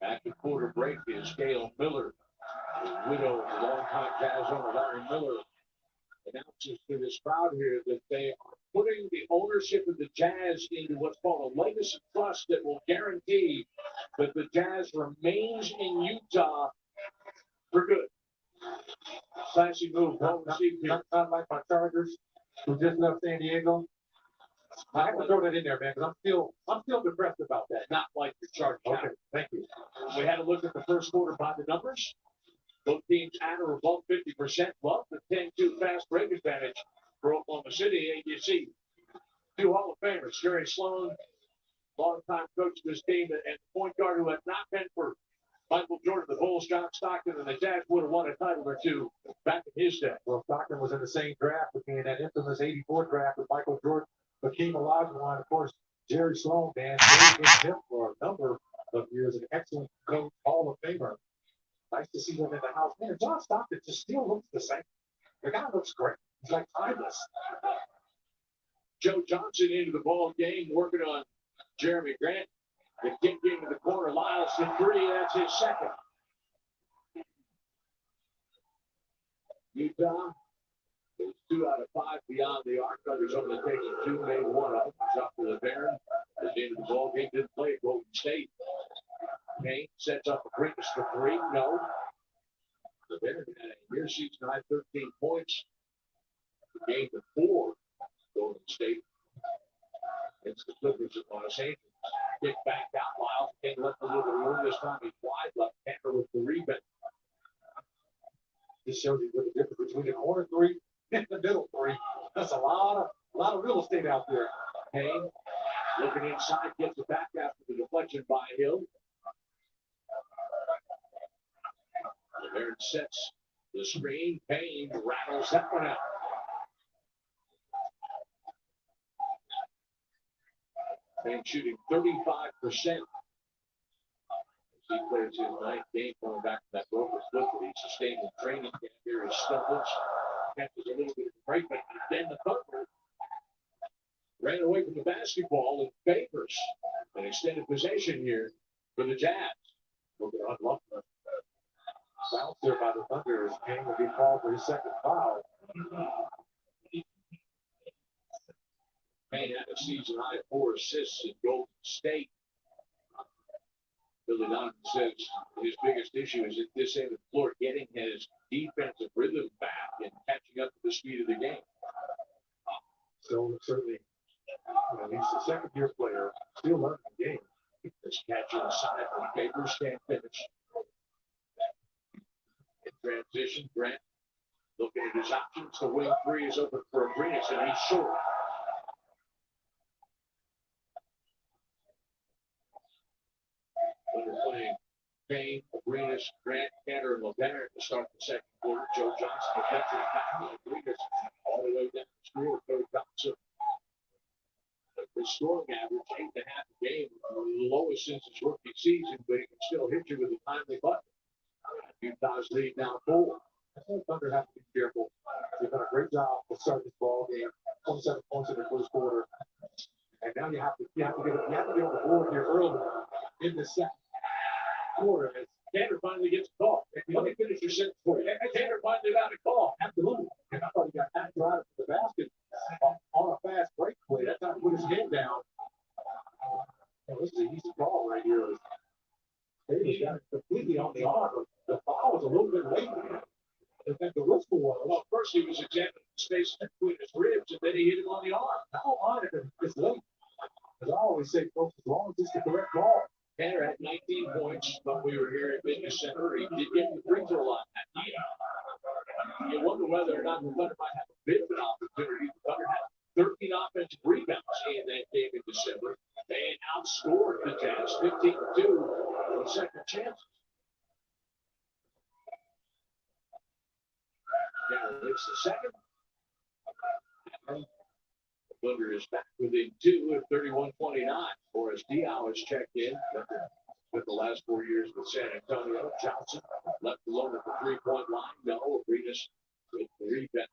at the quarter break. Is Gail Miller, the widow of longtime Jazz owner Larry Miller, announces to this crowd here that they are putting the ownership of the Jazz into what's called a legacy trust that will guarantee that the Jazz remains in Utah for good. Classy move. Not like my Chargers, who just left San Diego. I have to throw that in there, man, because I'm still depressed about that. Not like the Chargers. Okay, thank you. We had a look at the first quarter by the numbers. Both teams at or above 50%. Love the 10-2 fast break advantage for Oklahoma City. And you see 2 Hall of Famers, Jerry Sloan, longtime coach of this team, and point guard who had not been for Michael Jordan, the Bulls, John Stockton, and the Jazz would have won a title or 2 back in his day. Well, Stockton was in the same draft with me in that infamous 84 draft with Michael Jordan, Hakeem Olajuwon, of course, Jerry Sloan, man, they him for a number of years, an excellent coach, Hall of Famer. Nice to see him in the house. Man, John Stockton just still looks the same. The guy looks great. He's like timeless. Joe Johnson into the ball game, working on Jeremy Grant. The kick into the corner, Lyles for three. That's his second. Utah is 2 out of 5 beyond the arc. Thunder's only taking 2, made 1 of them. Shot for the Baron. At the end of the ball game, didn't play at Golden State. Kane sets up a Brinkus for 3. No. The Baron had a near season high 13 points. The game to 4. Golden State. It's the Clippers of Los Angeles. Kick back out. Lyles Kane left a little room. This time he's wide left. Cantor with the rebound. This shows you the difference between the corner 3 and the middle 3. That's a lot of real estate out there. Kane looking inside, gets it back after the deflection by Hill. The Baron sets the screen. Payne rattles that one out. Payne shooting 35%. He plays his 9th game going back to that broken foot that he sustained in training camp. Here is stumbles, catches a little bit of a break, but then the Thunder ran away from the basketball and favors an extended possession here for the Jazz. Look at unlucky. Bounce there by the Thunder as Kane will be called for his second foul. Payne had a season high 4 assists in Golden State. Billy Donovan says his biggest issue is at this end of the floor, getting his defensive rhythm back and catching up to the speed of the game. So certainly, he's a second-year player, still learning the game. This catch inside from Favors can't finish. In transition, Grant looking at his options. The wing 3 is open for Abrines, and he's short. Under playing Payne, Abrines, Grant, Cantor, and LeBaron to start the second quarter. Joe Johnson defensive back. Abrines all the way down the score. Cody Thompson. The scoring average 8.5 a game, the lowest since his rookie season, but he can still hit you with a timely button. Utah's lead now 4. I think Thunder have to be careful. They've done a great job to start this ball game. 27 points in the first quarter, and now you have to get on the board here early in the second quarter. As Cantor finally gets a call. Let me finish your sentence for you. Cantor finally got a call. Absolutely. And I thought he got acted out of the basket on a fast break play. That's how he put his head down. And this is an easy call right here. Davis got it completely on the arm. The foul was a little bit late. I think the whistle was. Well, first he was examining the space between his ribs, and then he hit him on the arm. I don't mind if it's late. As I always say, folks, as long as it's the correct call. Cantor had 19 points, but we were here in mid-December. He did get the free throw line that night. You wonder whether or not the Thunder might have a bit of an opportunity. The Thunder had 13 offensive rebounds in that game in December. They outscored the Jazz 15-2 on second chances. Cantor hits the second. And the Thunder is back within 2 at 31-29. Boris Diaw has checked in. With the last 4 years with San Antonio, Johnson left alone at the three-point line. No, Abrines with the rebound.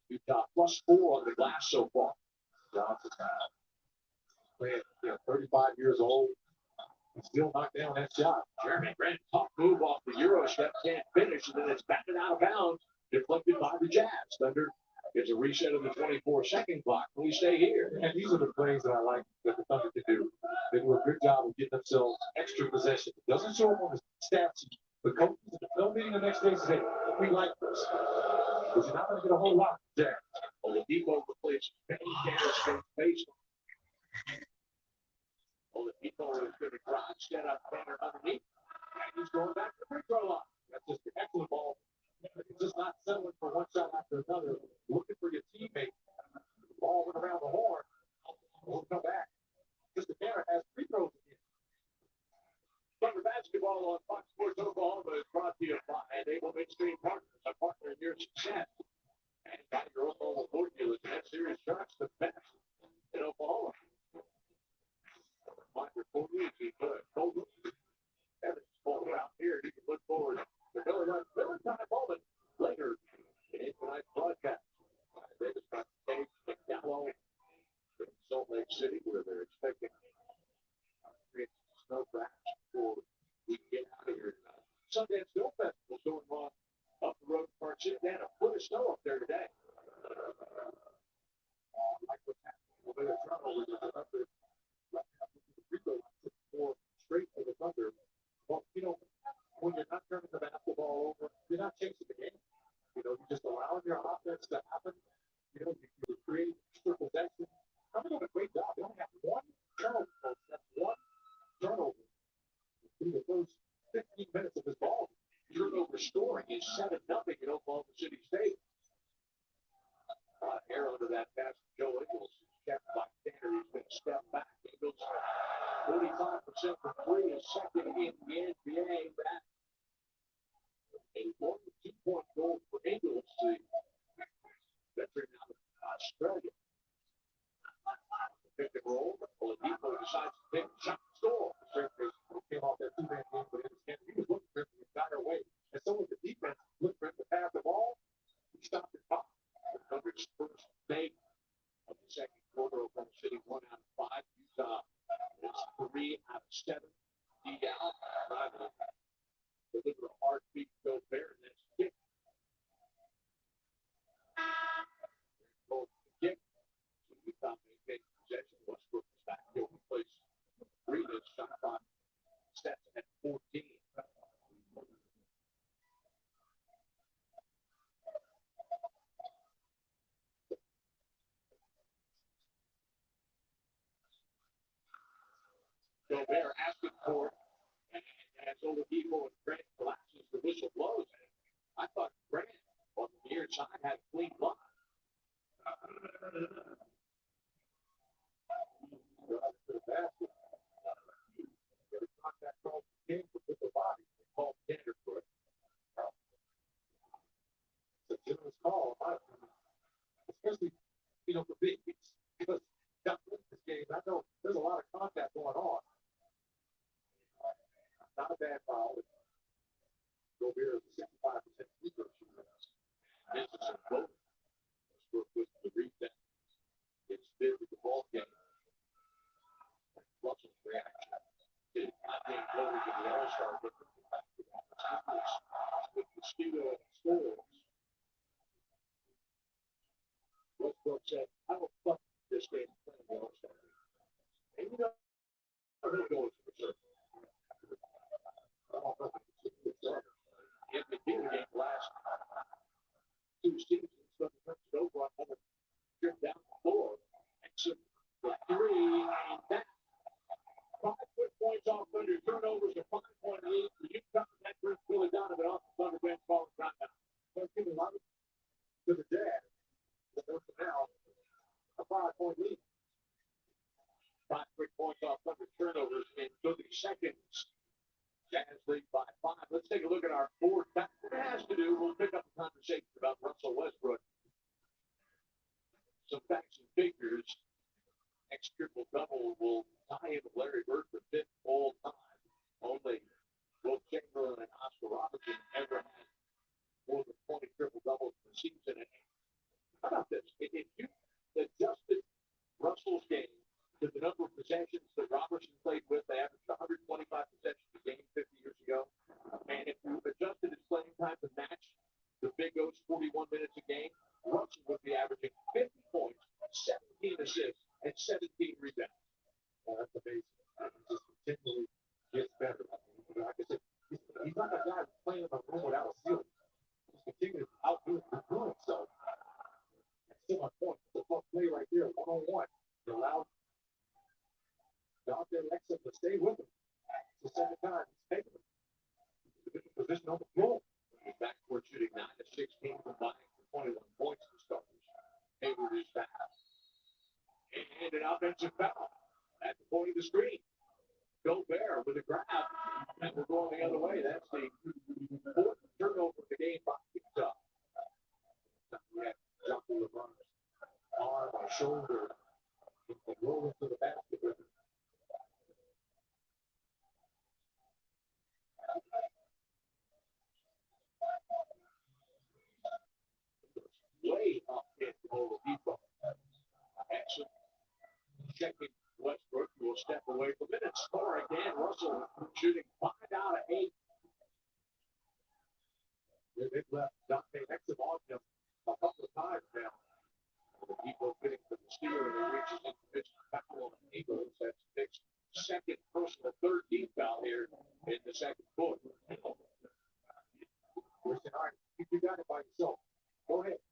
Utah +4 on the glass so far. Johnson, playing, 35 years old. He's still knocked down that shot. Jeremy Grant, tough move off the Euro step, can't finish, and then it's batted out of bounds, deflected by the Jazz. Thunder gets a reset of the 24-second clock. We stay here. And these are the plays that I like that the Thunder can do. They do a good job of getting themselves extra possession. It doesn't show up on the stat sheet. The coaches at the film meeting the next day say, we like this. Because you're not going to get a whole lot there. Oladipo replaces Cantor's face. Oladipo is going to drive, set up Cantor underneath. And he's going back to the free throw line. That's just an excellent ball. It's just not settling for one shot after another. Looking for your teammate. The ball went around the horn. Won't come back. Mr. Cantor has free throws again. Thunder basketball on Fox Sports Oklahoma is brought to you by Enable Midstream Partners, a partner in your success. And got your Oklahoma Ford dealers. That series starts the best in Oklahoma. Reminder for you, if you cold defense to happen. You know, you create extra possession. I'm doing a great job. They only have one turnover. That's one turnover through the first 15 minutes of this ball. Turnover scoring is 7-0 in Oklahoma City State. Arrow to that pass from Joe Ingles. Kept by Tanner. He's going to step back. Ingles 45% from three is second in the NBA. That a 1-2-point goal for Ingles, the veteran out of Australia. Pick and roll. Oladipo decides to take a shot and score. Came off that two-man game, but it was him. He was looking for him the entire way. And so with the defense looking for him to pass the ball, he stopped it top. His first day of the second quarter, Oklahoma City 1 out of 5. Utah is 3 out of 7. D out, deliver a hard beat to go there, and that's kick. Kick. So Utah maintains possession. Westbrook is back to open place. Reed's shot clock sets at 14. Gobert asking for it, and as Oladipo and Grant collapses, the whistle blows. I thought Grant on the near side had a clean block. To the basket. Contact call came with the body. They called Tanner for it. It's a generous call, in my opinion. Especially, for big beats. Because that this game, I know there's a lot of contact going on. Not a bad foul. Gobert is a 65% free throw shooter. This is a vote. Westbrook with the rebound. It's big with the ball game. Russell's reaction. I think Chloe's in the All-Star with the mosquito scores. Westbrook said, I don't fuck this game playing the All-Star. And you know, he'll go into the circle. If the game last 2 seasons, so the first over on another trip down the floor, exit the 3, and that 5 quick points off under turnovers, a 5-point lead for Utah. That brings Billy Donovan off the Thunder bench, calling timeout. They're giving love to the Jazz. They're now a 5-point lead. 5 quick points off under turnovers in 30 seconds. Jazz lead by 5. Let's take a look at our board. That's what it has to do. We'll pick up a conversation about Russell Westbrook. Some facts and figures. Next triple-double will tie in Larry Bird for 5th all time. Only Will Chamberlain and Oscar Robertson ever had more than 20 triple-doubles per season. How about this? If you adjusted Russell's game to the number of possessions that Robertson played with, they averaged 125 possessions a game 50 years ago. And if you adjusted his playing time to match the Big O's 41 minutes a game, Russell would be averaging 50 points, 17 assists, and 17 rebounds. Well, that's amazing. He just continually gets better. Like I said, he's not a guy playing in a room without a ceiling. He's continuing to outdo him for doing so. That's still my point. It's a fun play right there, one-on-one. He allowed Dante Exum to stay with him. It's the second time he's taken him. He's in a different position on the floor. He's backcourt shooting 9 of 16 combined for 21 points for starters. Hayward is back. And an offensive foul at the point of the screen. Gobert with a grab. And we're going the other way. That's the 4th turnover of the game by Utah. We have Jocko LeBron's arm or shoulder. He can roll into the basket with him. Way up in Oladipo. Exum checking Westbrook, who will step away from it and score again. Russell shooting 5 out of 8. They've left Dante Exum on him a couple of times now. Oladipo fitting for the steal, and it reaches into pitch foul on the Eagles. That's Nick's second personal 3rd team foul here in the second quarter. We're saying, all right, you got it by yourself. Go ahead.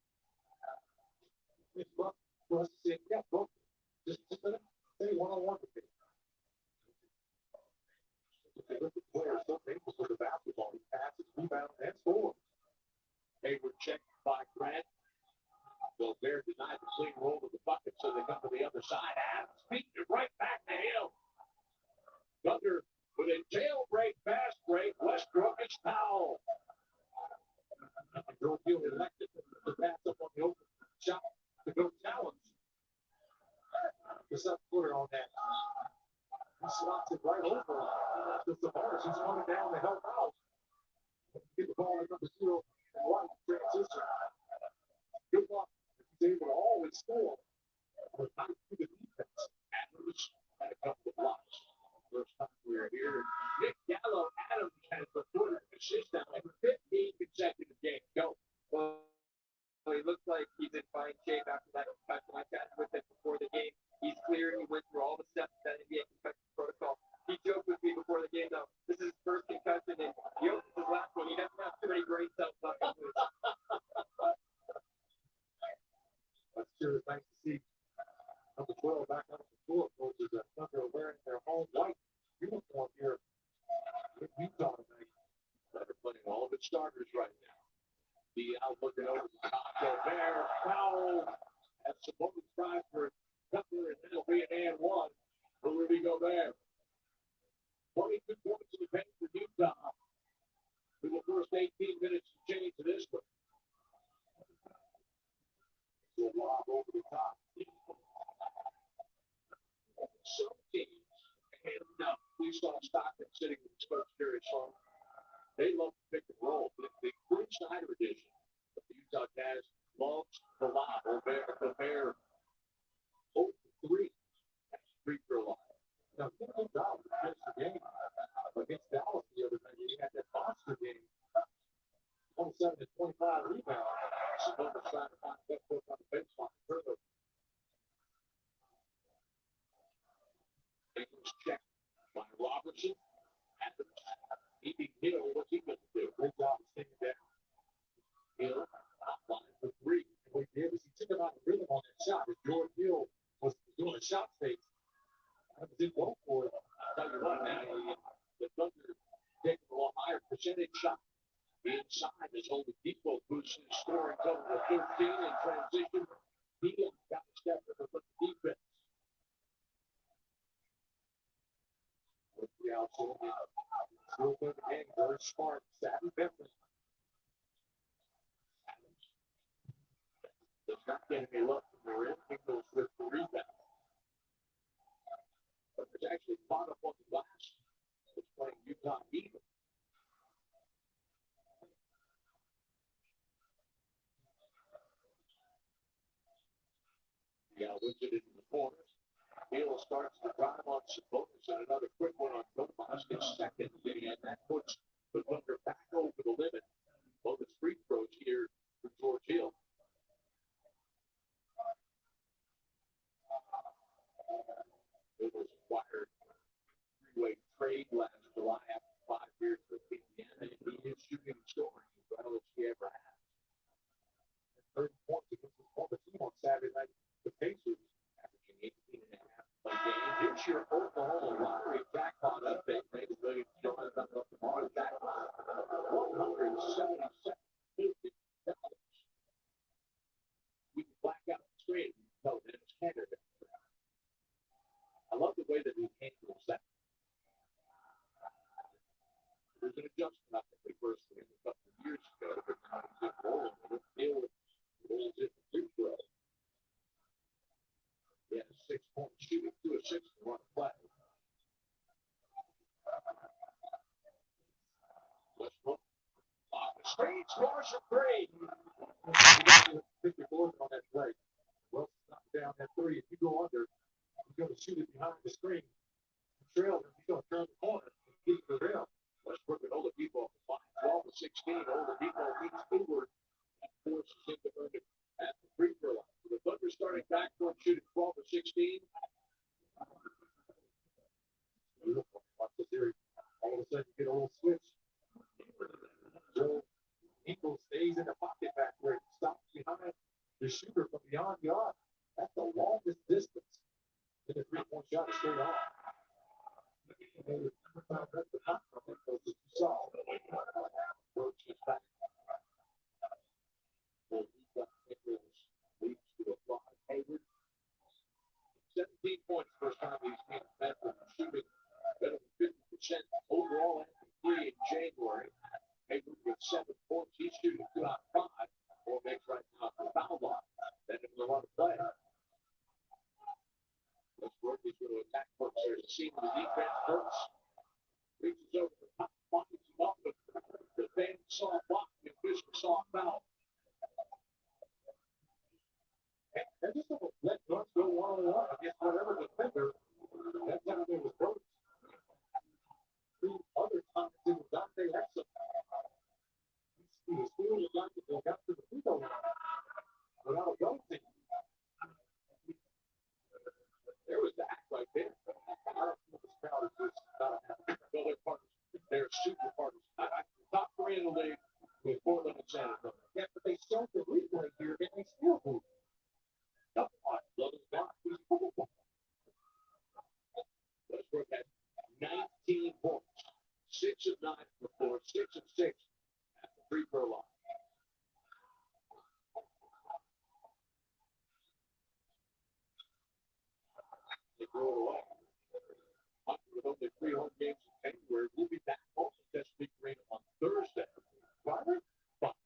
clean roll to the bucket, so they come to the other side. Adams beat it right back to him. Thunder with a jailbreak, fast break. Westbrook is fouled. Jordan elected to pass up on the open shot to go challenge. The sub-footer on that. He slots it right over to Sabonis. He's coming down to help out. Get the ball at number 0 and 1 transition. Good luck. He's able to always score. But not through the defense. Adams had a couple of blocks. First time we were here. Nick Gallo Adams has recorded an assist now in 15 consecutive games. Go. Well, he looks like he's in fine shape after that concussion. I chatted with him before the game. He's clear. He went through all the steps of that NBA concussion protocol. He joked with me before the game, though. This is his first concussion, and he opens his last one. He doesn't have too many brain cells left in his. That's sure nice to see. Number 12 back on the floor, folks, is that Thunder wearing their home white uniform here in Utah tonight. They're playing all of its starters right now. The out looking over the top. Gobert foul. As Sabonis tries for Cutler, and that'll be an and one for Rudy Gobert. 22 points in the paint for Utah. Through the first 18 minutes to change to this one. So lob over the top. Some teams, and we saw Stockton sitting with his coach Jerry Sloan. They love to pick and roll. The Quinn Snyder edition of the Utah Jazz loves the lob. Gobert 0-3 at the free throw line. Now, good job to finish the game against Dallas the other night. He had that monster game. 27 and 25 rebounds. Sabonis trying to find that foot on the baseline. Further. Ingles checked by Robertson. Adams. He Hill. What's he going to do? Great job of staying down. Hill outlined for 3. And what he did was he took him out of rhythm on that shot. As George Hill was doing a shot fake. That was it. Go for it. I'll tell you what now. The Thunder taking a little higher percentage shot. Inside is Oladipo boosting his scoring total to 13 in transition. He got a step in with the defense. With the outside. Still good game. Very smart. Savvy veteran. Adams does not get any love from the rim. He goes with the rebound. But there's actually caught up on the glass. It's playing Utah even. Yeah, wins it into the corners. Hill starts to drive on Sabonis and another quick one on Tomas. His second, and that puts the Thunder back over the limit. Bonus free throws here for George Hill. It was acquired three-way trade last July after 5 years with Indiana, and he is shooting and scoring as well as he ever has. 30 points against his former team on Saturday night. The Pacers averaging 18 and a half per game. Here's your Oklahoma lottery jackpot update. Maybe Williams coming up tomorrow. Jackpot $177 million. We can black out the screen. No, Dennis Canada. I love the way that he handles that. There's an adjustment I think we first did a couple of years ago, but now he's rolling with it. Hill rolls it to free throw. He had a 6-point shooting, 2 assists, and 1 play. Westbrook off the screen, scores for 3. Pick your board on that play. Well, knock down that 3. If you go under, he's going to shoot it behind the screen. Trail, he's going to turn the corner and keep the rim. Westbrook and Oladipo on the 12-16. Oladipo beats Hayward and forces him to earn it at the free throw line. So the Thunder starting backcourt shooting 12-16. Watch the series. All of a sudden, you get a little switch. So Ingles stays in the pocket back where he stops behind the shooter from beyond the arc. That's the longest distance to the 3-point shot straight on. That's the top of it, that you saw. Roach is back. Well, he's got Ingles leads to a 5. seeing the defense first. Reaches over the top, finds him up. The defense saw a block, the official saw a foul. And they just don't let Bucks go one-on-one against whatever defender. That time it was Brooks. 2 other times it was Dante Exum. He was still the guy that got to the free throw line without a goal team. There was the act right there. I don't know if this crowd is just well, they're partners. They're super partners. Top 3 in the league with Portland and San Antonio. Yeah, but they start the replay here and they still move. Westbrook had 19 points, 6 of 9 from the floor, 6 of 6 at the free throw line. They throw it away. With only 3 home games in January, we'll be back home to Chesapeake Arena on Thursday. Robert?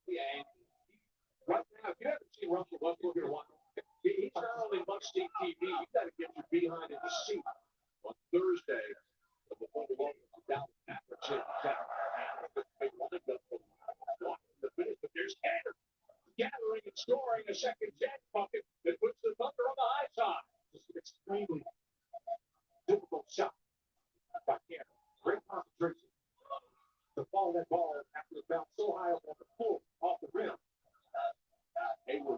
Yeah. Right now, if you haven't seen Russell Westbrook in a while, he's not only must-see TV, you got to get your behind in the seat on Thursday before the London Dallas Mavericks in town. They want to go the finish, but there's Tanner gathering and scoring a second jet bucket that puts the Thunder on the high side. Just an extremely difficult shot by Tanner. Great concentration to follow that ball after the bounce so high up on the floor, off the rim. Hayward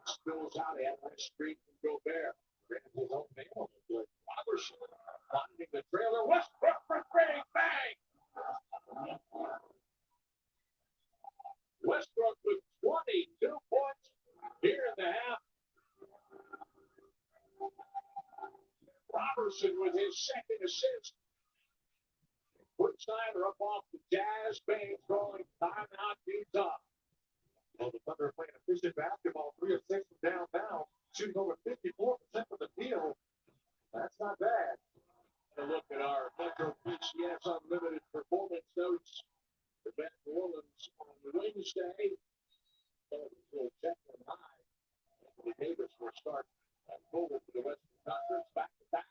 spills out at that street from Gobert. Grabs his own man on the play. Robertson finding the trailer. Westbrook for three. Bang! Westbrook with 22 points here in the half. Robertson with his second assist. Quick Snyder up off the Jazz. Baines calling timeout. Beats up. Well, the Thunder are playing efficient basketball, 3 of 6 from downtown, shooting over 54% from the field. That's not bad. A look at our Metro PCS Unlimited performance notes for Beth Orleans on Wednesday. We'll check them high. Anthony Davis will start at forward for the Western Conference, back-to-back.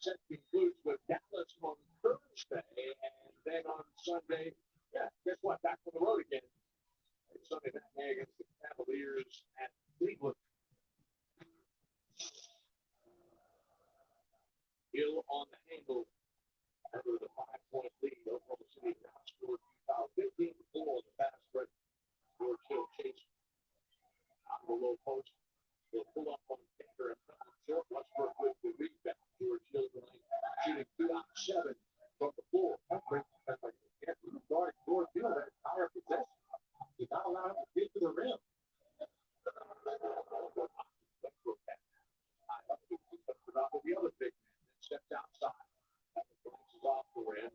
Set concludes with Dallas on Thursday, and then on Sunday, guess what? Back on the road again. Sunday night against the Cavaliers at Cleveland. Hill on the handle under the 5-point lead. Oklahoma City now scored 15 before the fast break. George Hill chased out of the low post. They'll pull up on Tanner and short. Westbrook with the rebound. George Hill shooting 2 out of 7 from the floor. George Hill that entire possession. He's not allowed to get to the rim. The other big man that steps outside. Glances off the rim.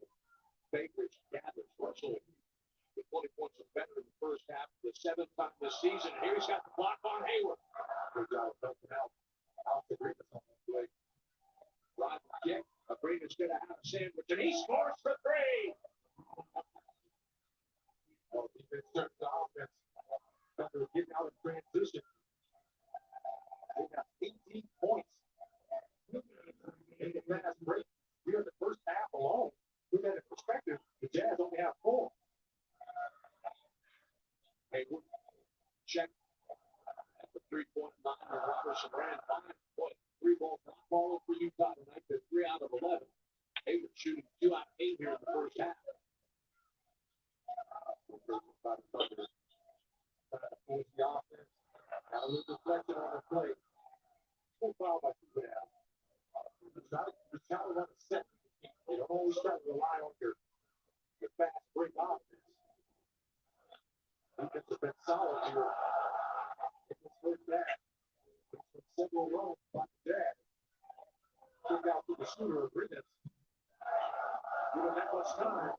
Bakeridge gathers. Russell with 20 points or better in the first half for the 7th time this season. Here he's got the block on Hayward. Good job of helping out. Out the Arenas on the play. Rod kick. Arenas going to have a sandwich, and he scores for 3. Well, defense turns to offense. Thunder getting out of transition. They got 18 points in the fast break. Here in the first half alone. Put that in perspective, the Jazz only have 4. Hayward check at the 3-point line. Robertson ran 5 points. 3 balls not falling for Utah tonight. They're 3 out of 11. Hayward shooting 2 out of 8 here in the first half. Towards the offense. Got a little deflection on the play. Full foul by Kubel. The challenge on the set. You don't always try to rely on your fast break offense. Defense has been solid here. In this first half. It's been several runs by the Jazz. Took out to the shooter of Arenas. Given that much time.